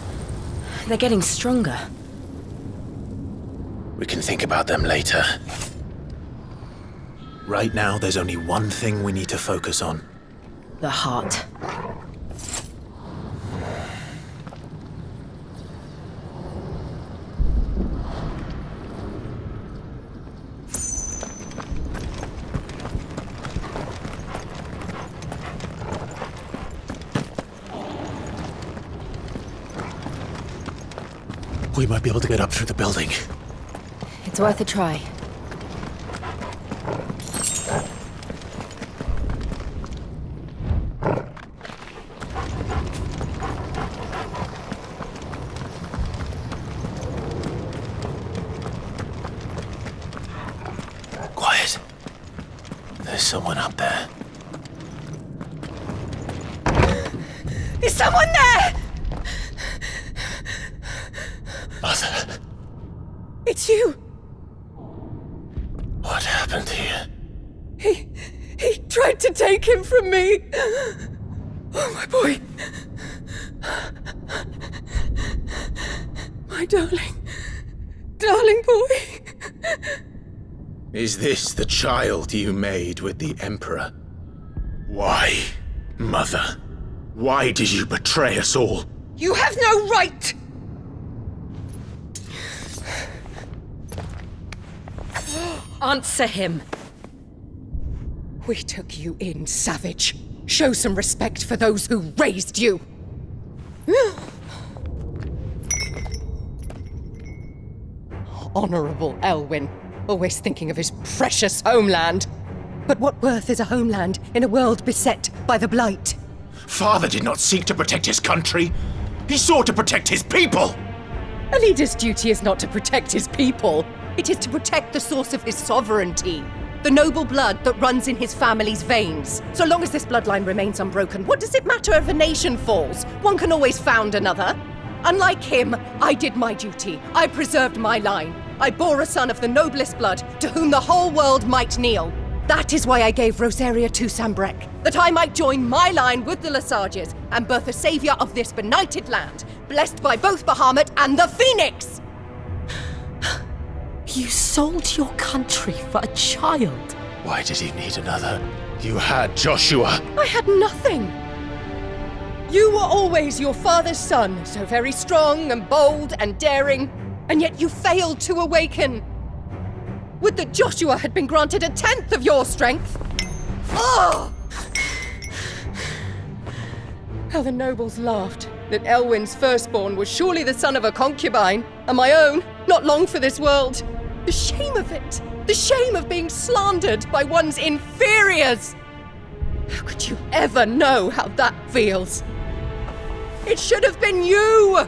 they're getting stronger. We can think about them later. Right now, there's only one thing we need to focus on. The heart. We might be able to get up through the building. It's worth a try. Quiet. There's someone up there. Is someone there? Mother. It's you. What happened here? He tried to take him from me. Oh, my boy. My darling boy. Is this the child you made with the Emperor? Why, Mother? Why did you betray us all? You have no right! Answer him. We took you in, savage. Show some respect for those who raised you. Honorable Elwyn, always thinking of his precious homeland. But what worth is a homeland in a world beset by the Blight? Father did not seek to protect his country. He sought to protect his people. A leader's duty is not to protect his people. It is to protect the source of his sovereignty. The noble blood that runs in his family's veins. So long as this bloodline remains unbroken, what does it matter if a nation falls? One can always found another. Unlike him, I did my duty. I preserved my line. I bore a son of the noblest blood, to whom the whole world might kneel. That is why I gave Rosaria to Sambrek, that I might join my line with the Lesages and birth a savior of this benighted land, blessed by both Bahamut and the Phoenix! You sold your country for a child. Why did he need another? You had Joshua. I had nothing. You were always your father's son, so very strong and bold and daring, and yet you failed to awaken. Would that Joshua had been granted 1/10 of your strength? Oh! How the nobles laughed that Elwyn's firstborn was surely the son of a concubine, and my own, not long for this world. The shame of it! The shame of being slandered by one's inferiors! How could you ever know how that feels? It should have been you!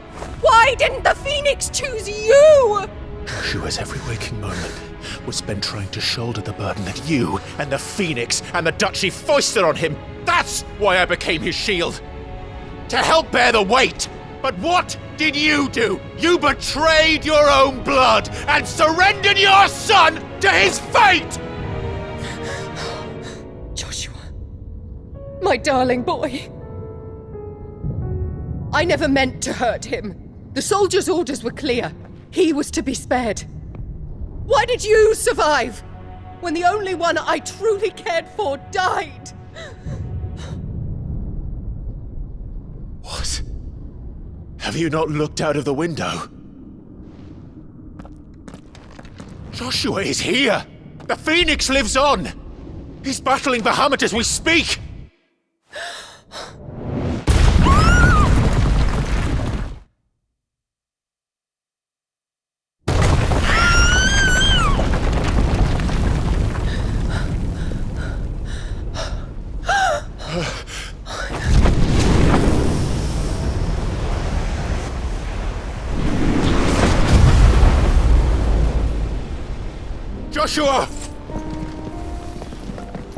Why didn't the Phoenix choose you? Joshua's every waking moment was spent trying to shoulder the burden that you and the Phoenix and the Duchy foisted on him. That's why I became his shield. To help bear the weight. But what did you do? You betrayed your own blood and surrendered your son to his fate! Joshua, my darling boy. I never meant to hurt him. The soldiers' orders were clear. He was to be spared. Why did you survive when the only one I truly cared for died? What? Have you not looked out of the window? Joshua is here! The Phoenix lives on! He's battling Bahamut as we speak! Joshua!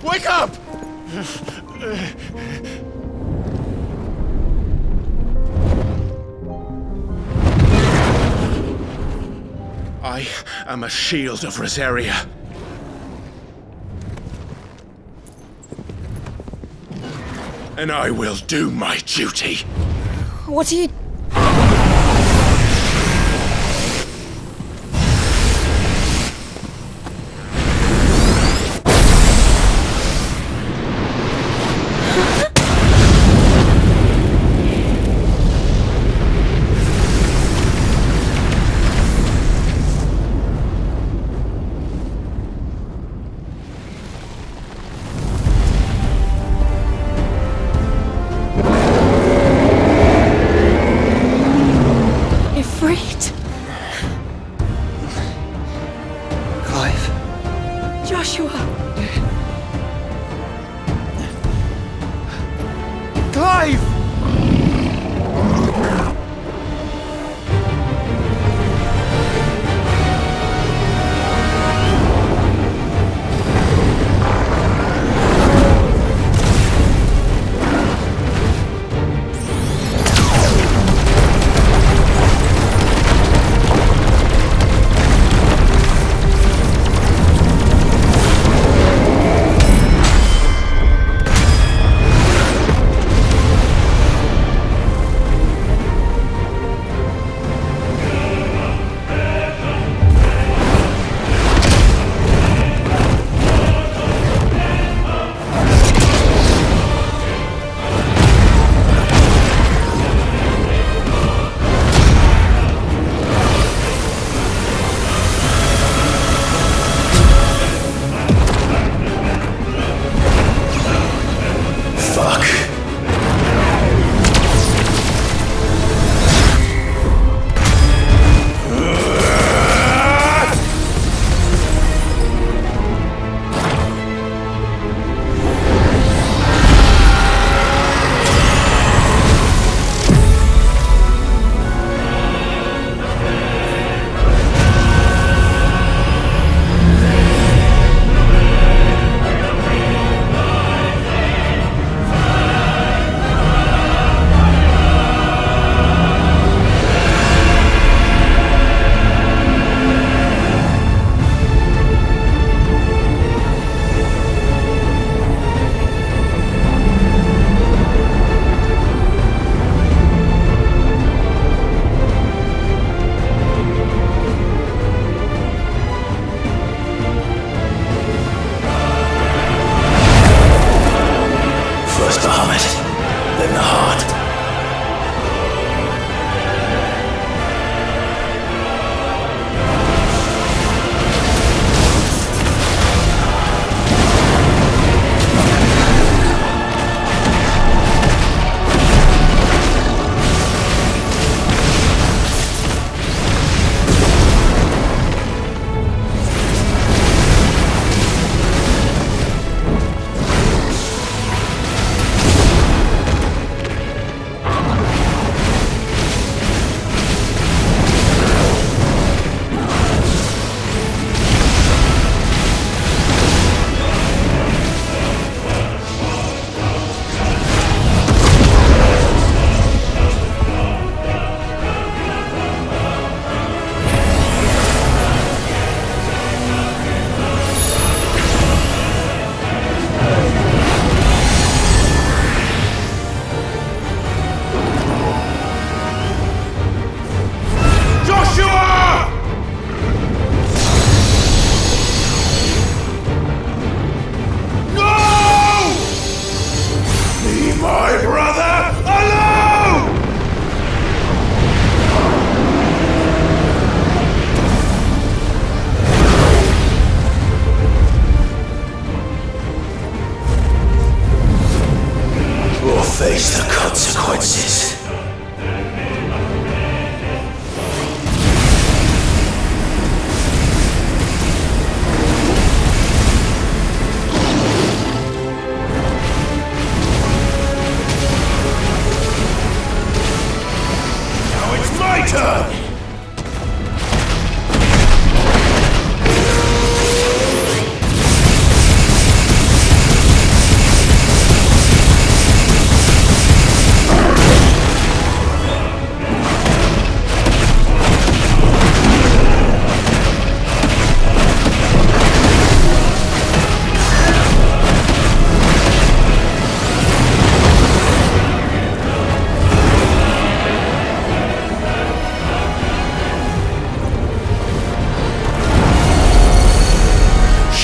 Wake up! I am a shield of Rosaria. And I will do my duty. What are you...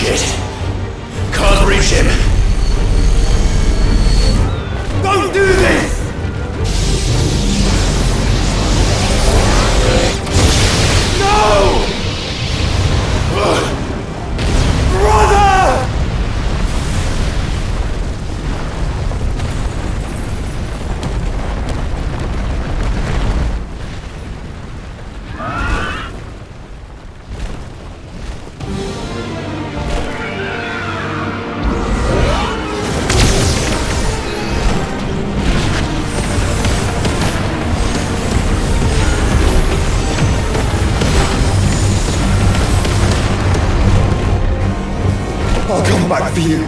Shit! Can't reach him! Don't do this! No! Brother! I'll come back for you.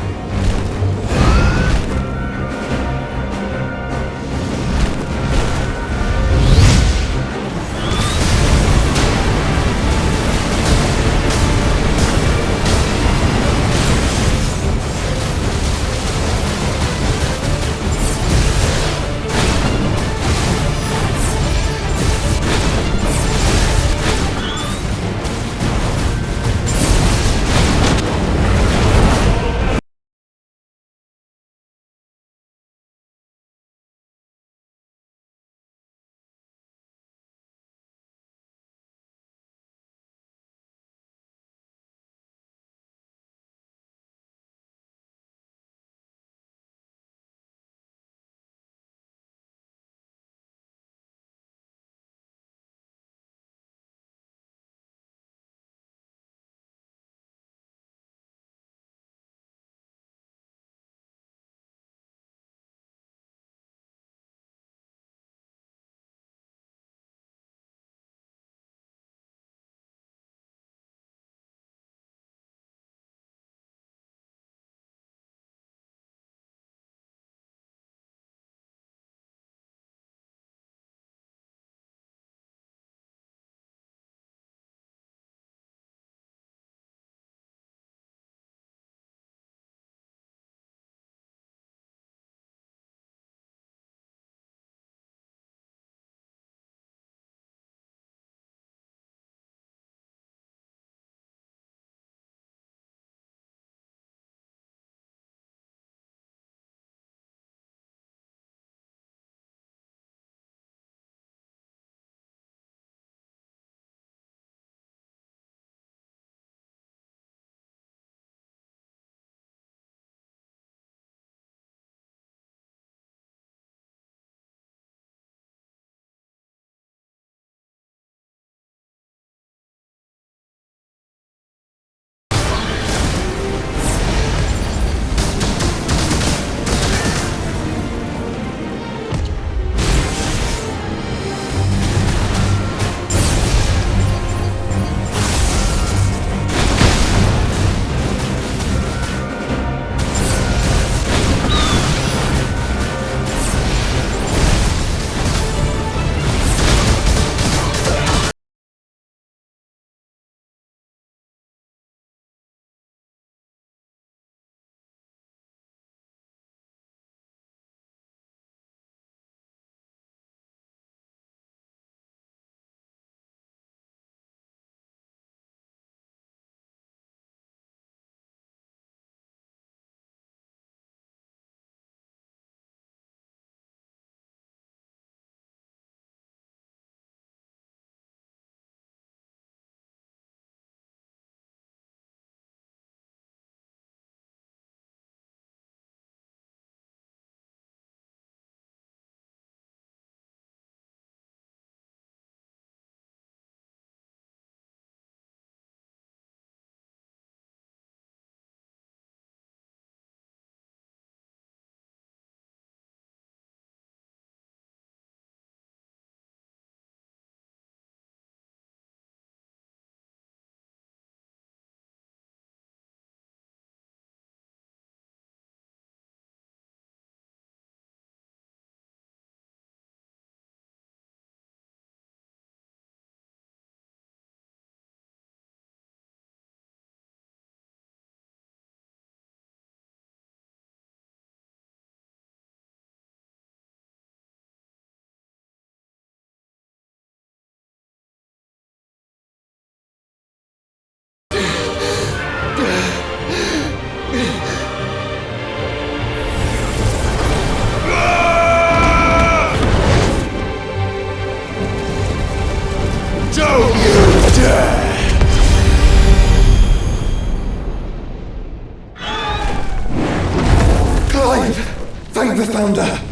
found her!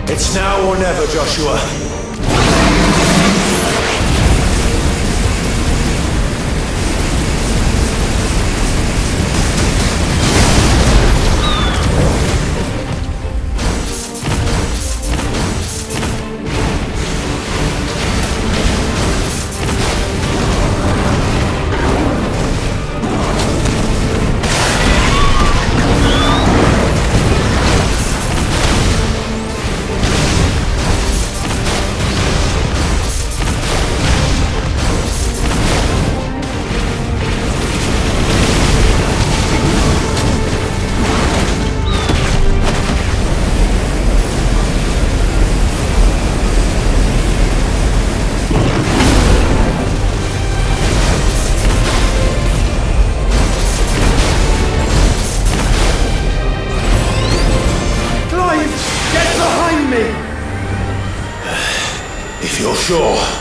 It's now or never, Joshua. If you're sure.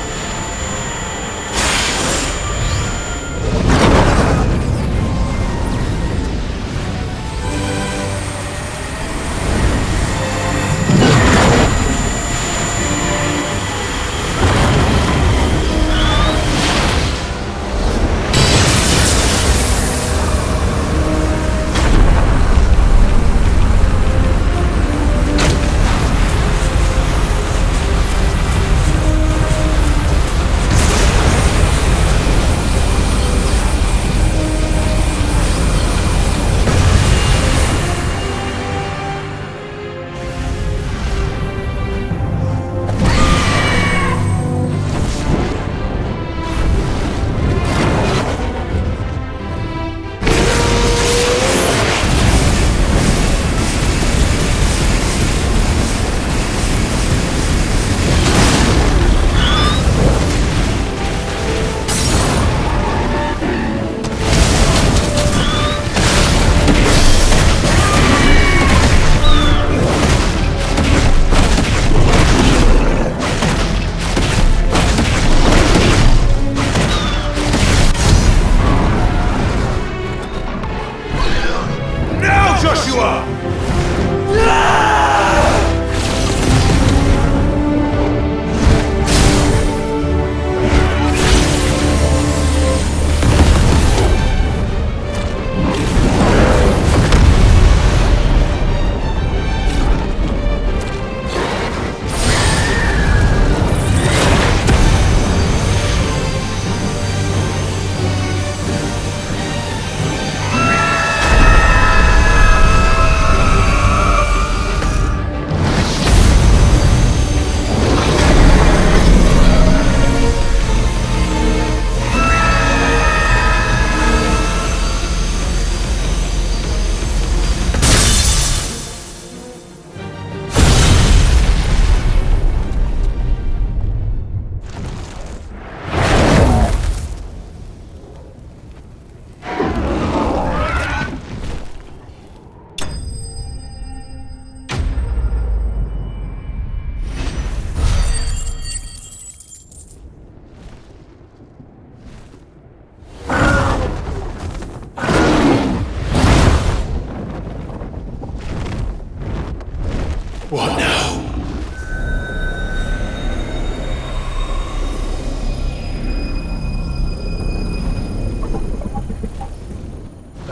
What now?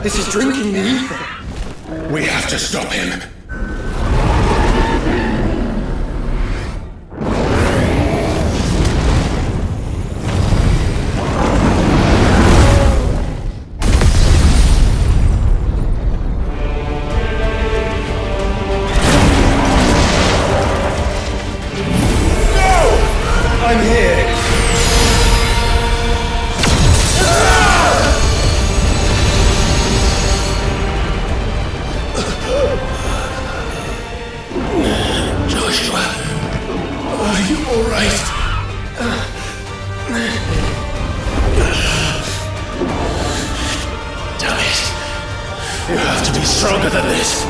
This is drinking the ether. We have to stop him. I'm here. Joshua, are you all right? Damn it. You have to be stronger than this.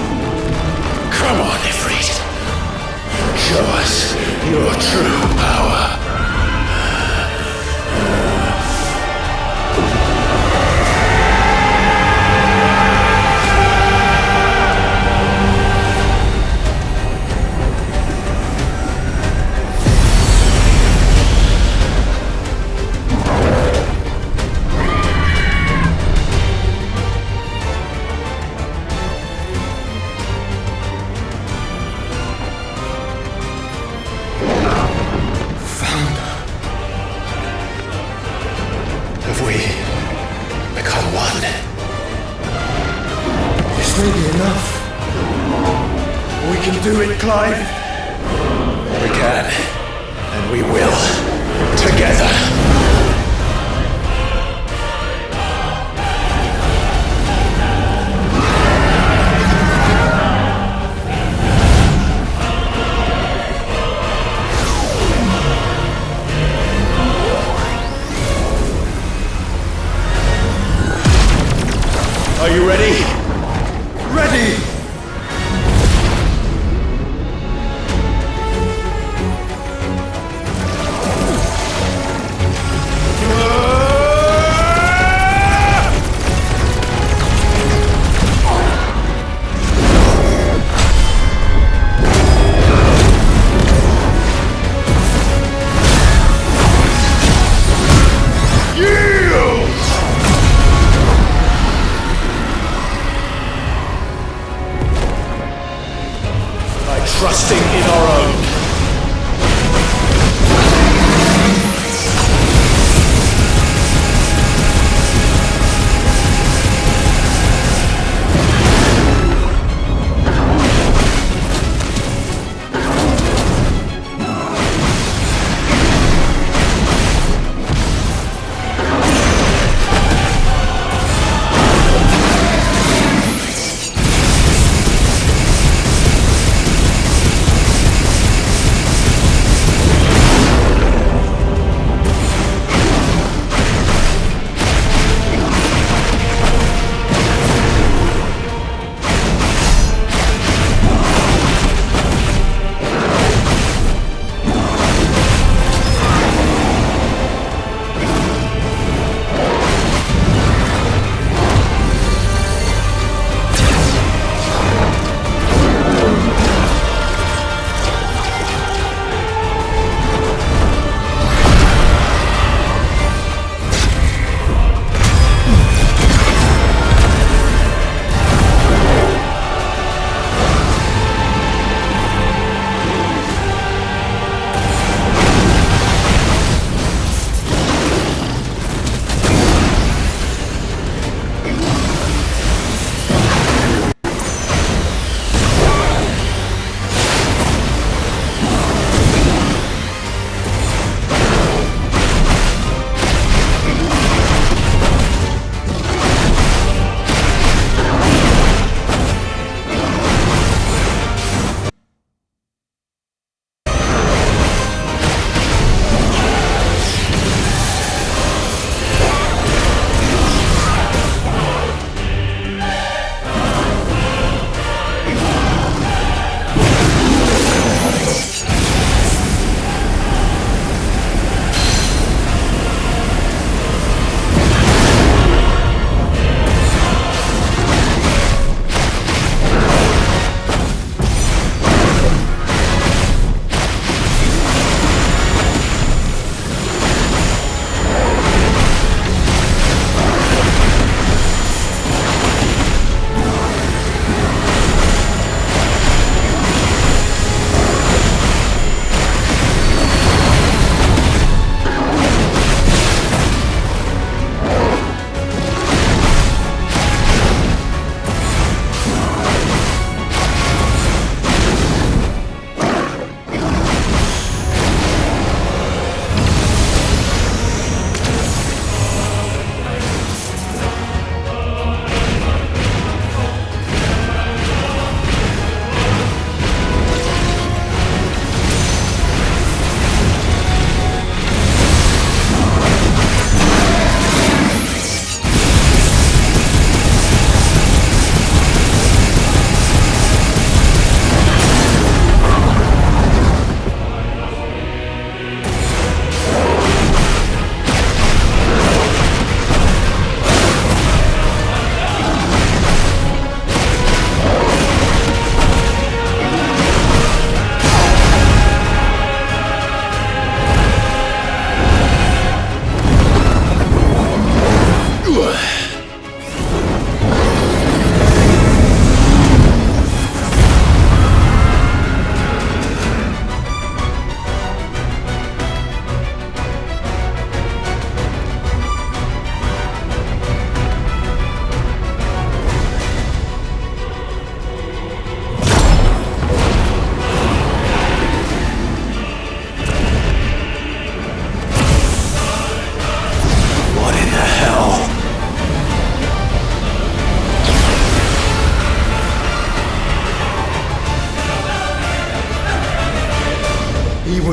Come on, Ifrit. Show us your true power. Clive? We can, and we will, together. Are you ready? Ready! Trusting in our own.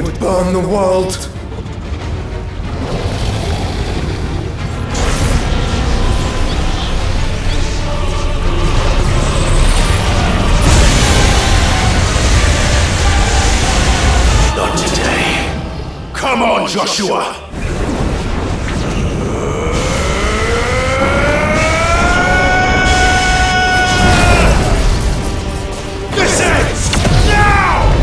would burn the world. Not today. Come on, Joshua! This ends now!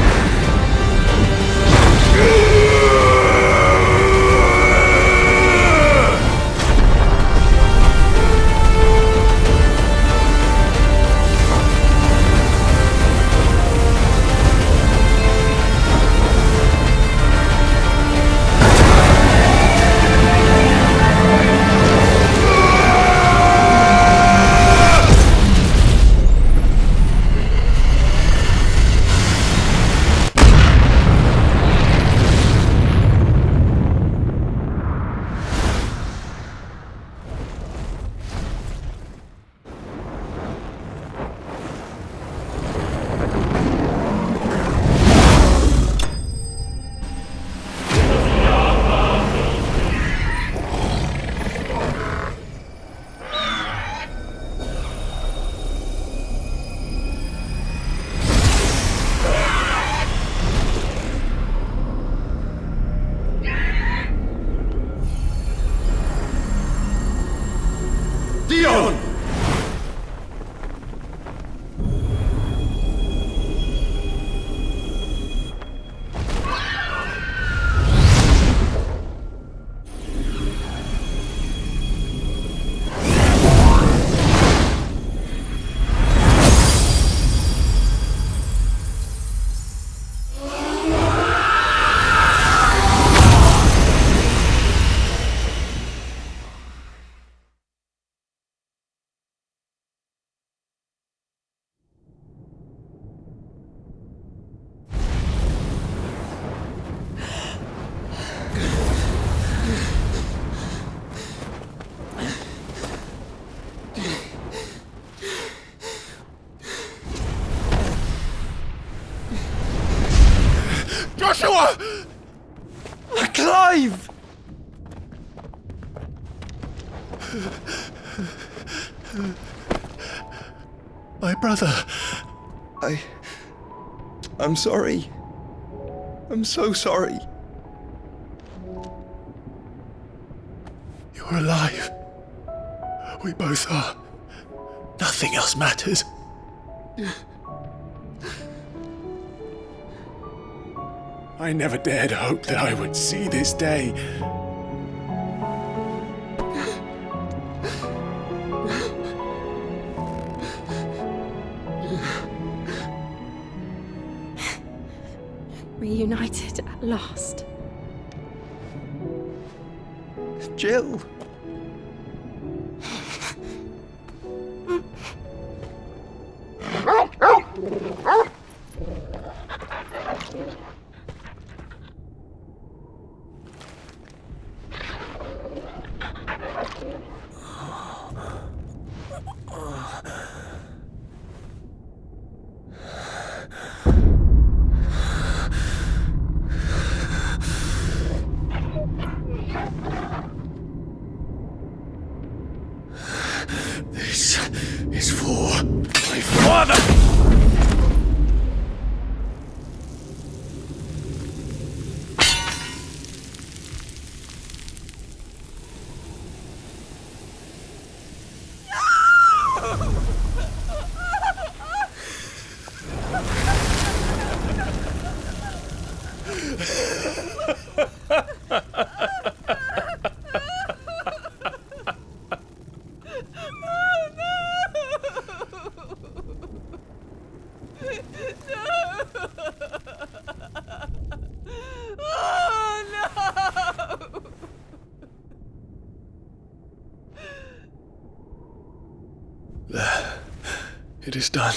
Joshua! Clive! My brother. I'm sorry. I'm so sorry. You're alive. We both are. Nothing else matters. I never dared hope that I would see this day. Reunited at last. Jill. This is for my father! It is done.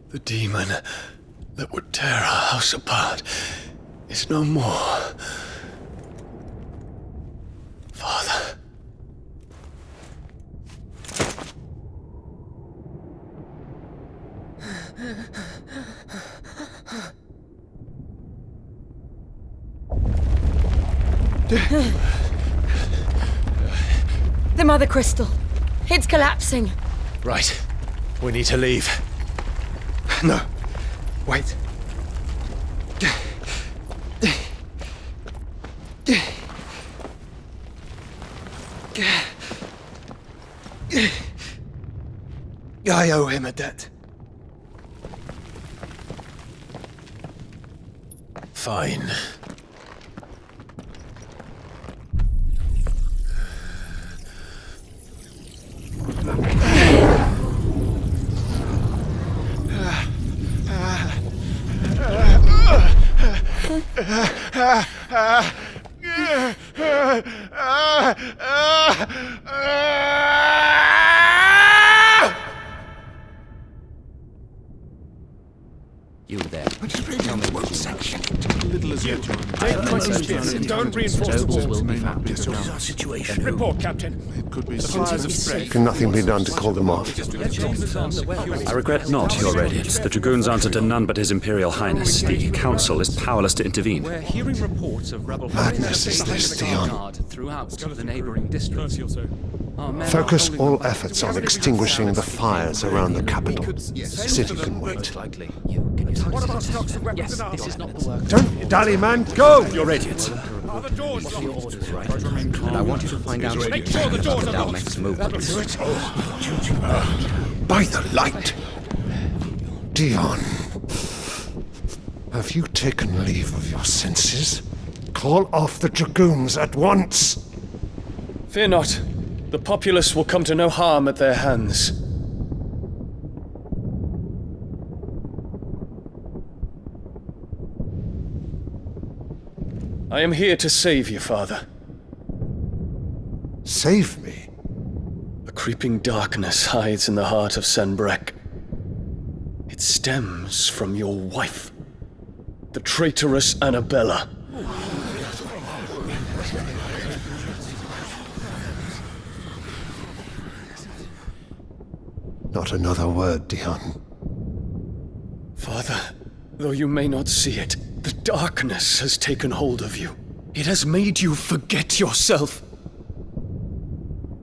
The demon that would tear our house apart is no more. Father. The Mother Crystal. It's collapsing. Right. We need to leave. No. Wait. I owe him a debt. Fine. You there. Tell me what section. Little as yet, Don't reinforce the walls. Will be found. This is our situation. Report, Captain. It could be the fires have spread. Can nothing be done to call them off? I regret not, Your Radiance. The Dragoons answer to none but His Imperial Highness. The Council is powerless to intervene. We're hearing reports of rebel Madness is this, Dion. throughout the neighboring districts. Focus all efforts on extinguishing the fires around the capital. The city can wait. What about stocks of weapons and armor? This is not the work. Don't dally, man. Go! Your Radiance. Are the doors Your locked? orders, right? And I want you to find out Make sure the doors are locked. Dalmec's movements. By the light. Dion. Have you taken leave of your senses? Call off the Dragoons at once. Fear not. The populace will come to no harm at their hands. I am here to save you, Father. Save me? A creeping darkness hides in the heart of Senbrek. It stems from your wife, the traitorous Annabella. Not another word, Dion. Father, though you may not see it, the darkness has taken hold of you. It has made you forget yourself.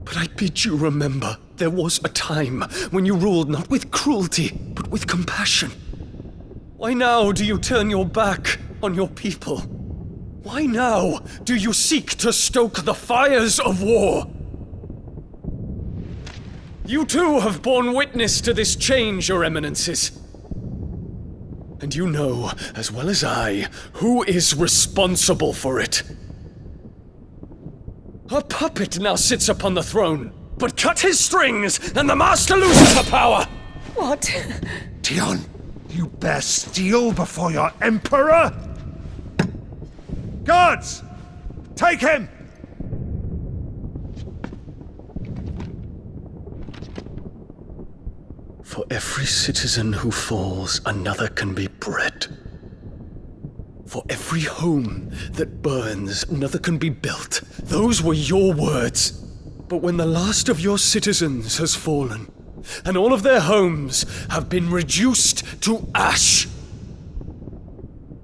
But I bid you remember, there was a time when you ruled not with cruelty, but with compassion. Why now do you turn your back on your people? Why now do you seek to stoke the fires of war? You too have borne witness to this change, Your Eminences. And you know, as well as I, who is responsible for it. A puppet now sits upon the throne, but cut his strings, and the master loses the power! What? Dion, you bear steel before your emperor? Guards! Take him! For every citizen who falls, another can be bred. For every home that burns, another can be built. Those were your words. But when the last of your citizens has fallen, and all of their homes have been reduced to ash,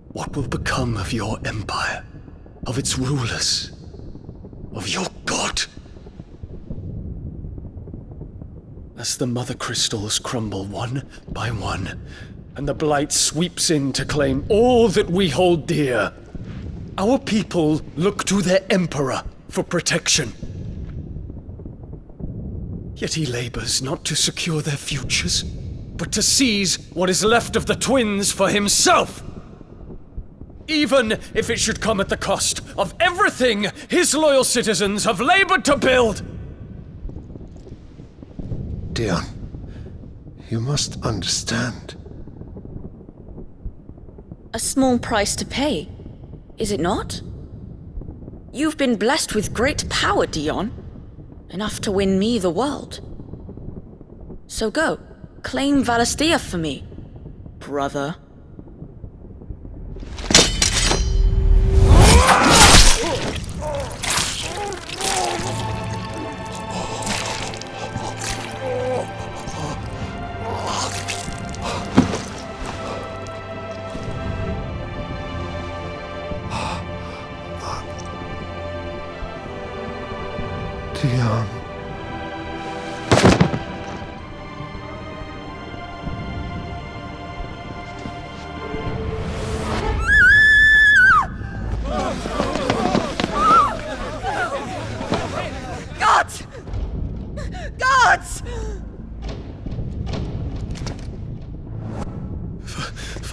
what will become of your empire, of its rulers, of your god? As the Mother Crystals crumble one by one, and the Blight sweeps in to claim all that we hold dear, our people look to their Emperor for protection. Yet he labors not to secure their futures, but to seize what is left of the twins for himself! Even if it should come at the cost of everything his loyal citizens have labored to build! Dion, you must understand. A small price to pay, is it not? You've been blessed with great power, Dion. Enough to win me the world. So go, claim Valastia for me, brother.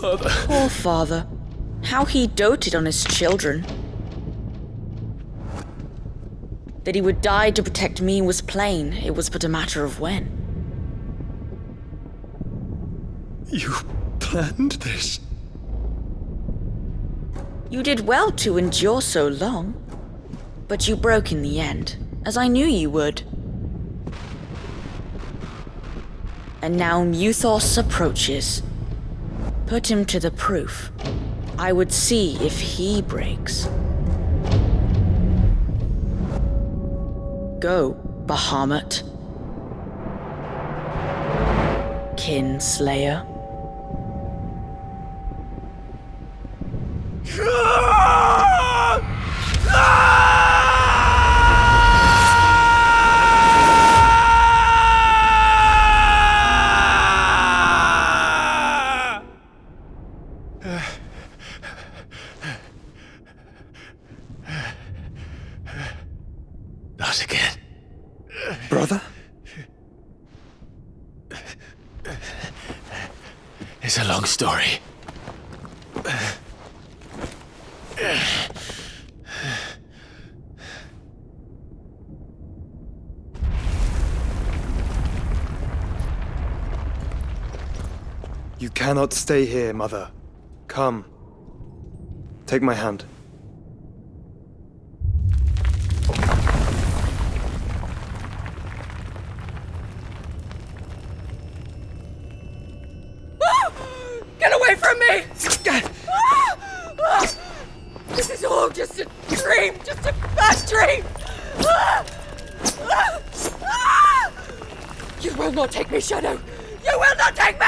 Father. Poor father. How he doted on his children. That he would die to protect me was plain. It was but a matter of when. You planned this? You did well to endure so long. But you broke in the end, as I knew you would. And now Muthos approaches. Put him to the proof. I would see if he breaks. Go, Bahamut. Kinslayer. Not again. Brother? It's a long story. You cannot stay here, Mother. Come. Take my hand. Get away from me! This is all just a dream, just a bad dream! You will not take me, Shadow! You will not take me!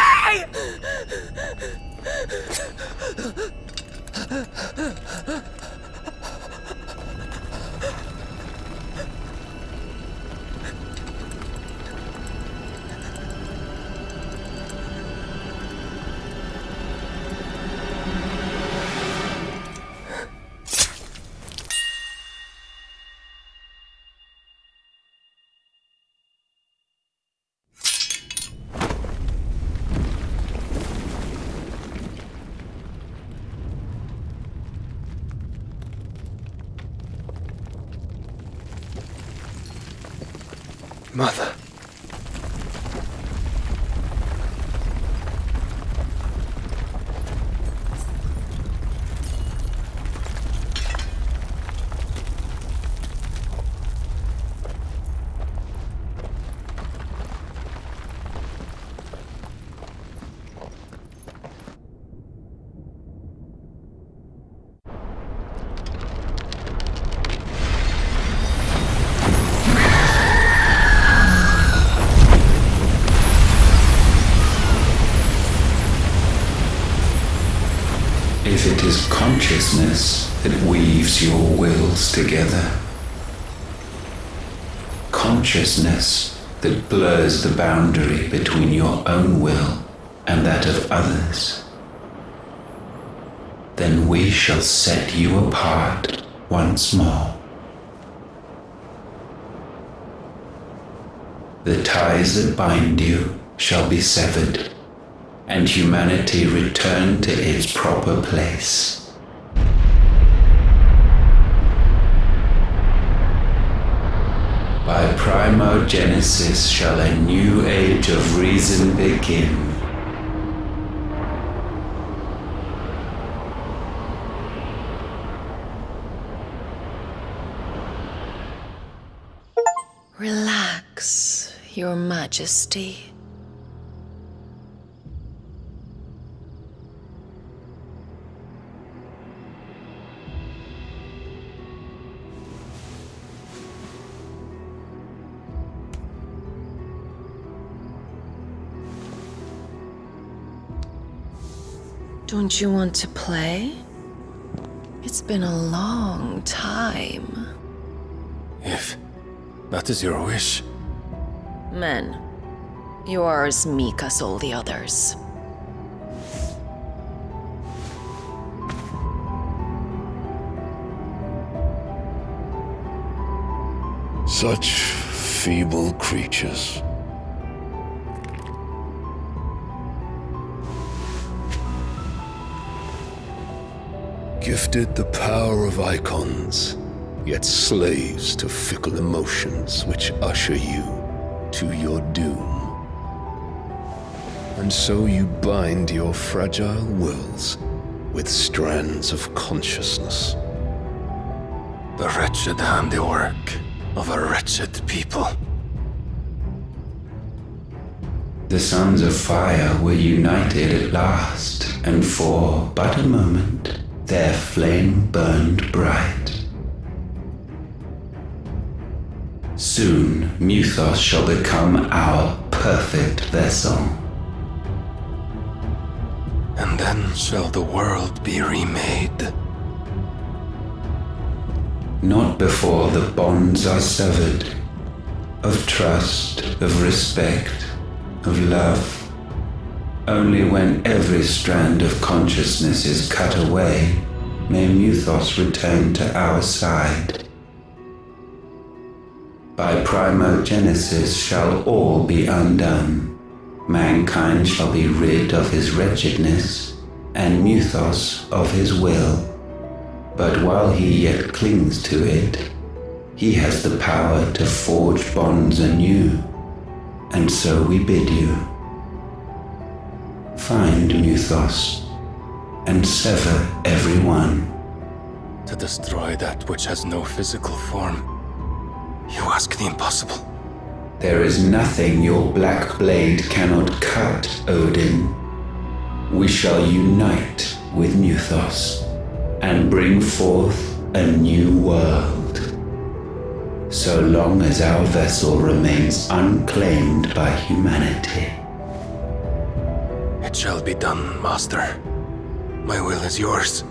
Mother. If it is consciousness that weaves your wills together, consciousness that blurs the boundary between your own will and that of others, then we shall set you apart once more. The ties that bind you shall be severed, and humanity return to its proper place. By primogenesis shall a new age of reason begin. Relax, Your Majesty. Don't you want to play? It's been a long time. If that is your wish. Men, you are as meek as all the others. Such feeble creatures. Gifted the power of icons, yet slaves to fickle emotions which usher you to your doom. And so you bind your fragile wills with strands of consciousness. The wretched handiwork of a wretched people. The sons of fire were united at last, and for but a moment their flame burned bright. Soon Mythos shall become our perfect vessel. And then shall the world be remade. Not before the bonds are severed, of trust, of respect, of love. Only when every strand of consciousness is cut away, may Mythos return to our side. By primogenesis shall all be undone. Mankind shall be rid of his wretchedness, and Mythos of his will. But while he yet clings to it, he has the power to forge bonds anew. And so we bid you, find Mythos, and sever every one. To destroy that which has no physical form, you ask the impossible. There is nothing your black blade cannot cut, Odin. We shall unite with Mythos, and bring forth a new world. So long as our vessel remains unclaimed by humanity. It shall be done, Master. My will is yours.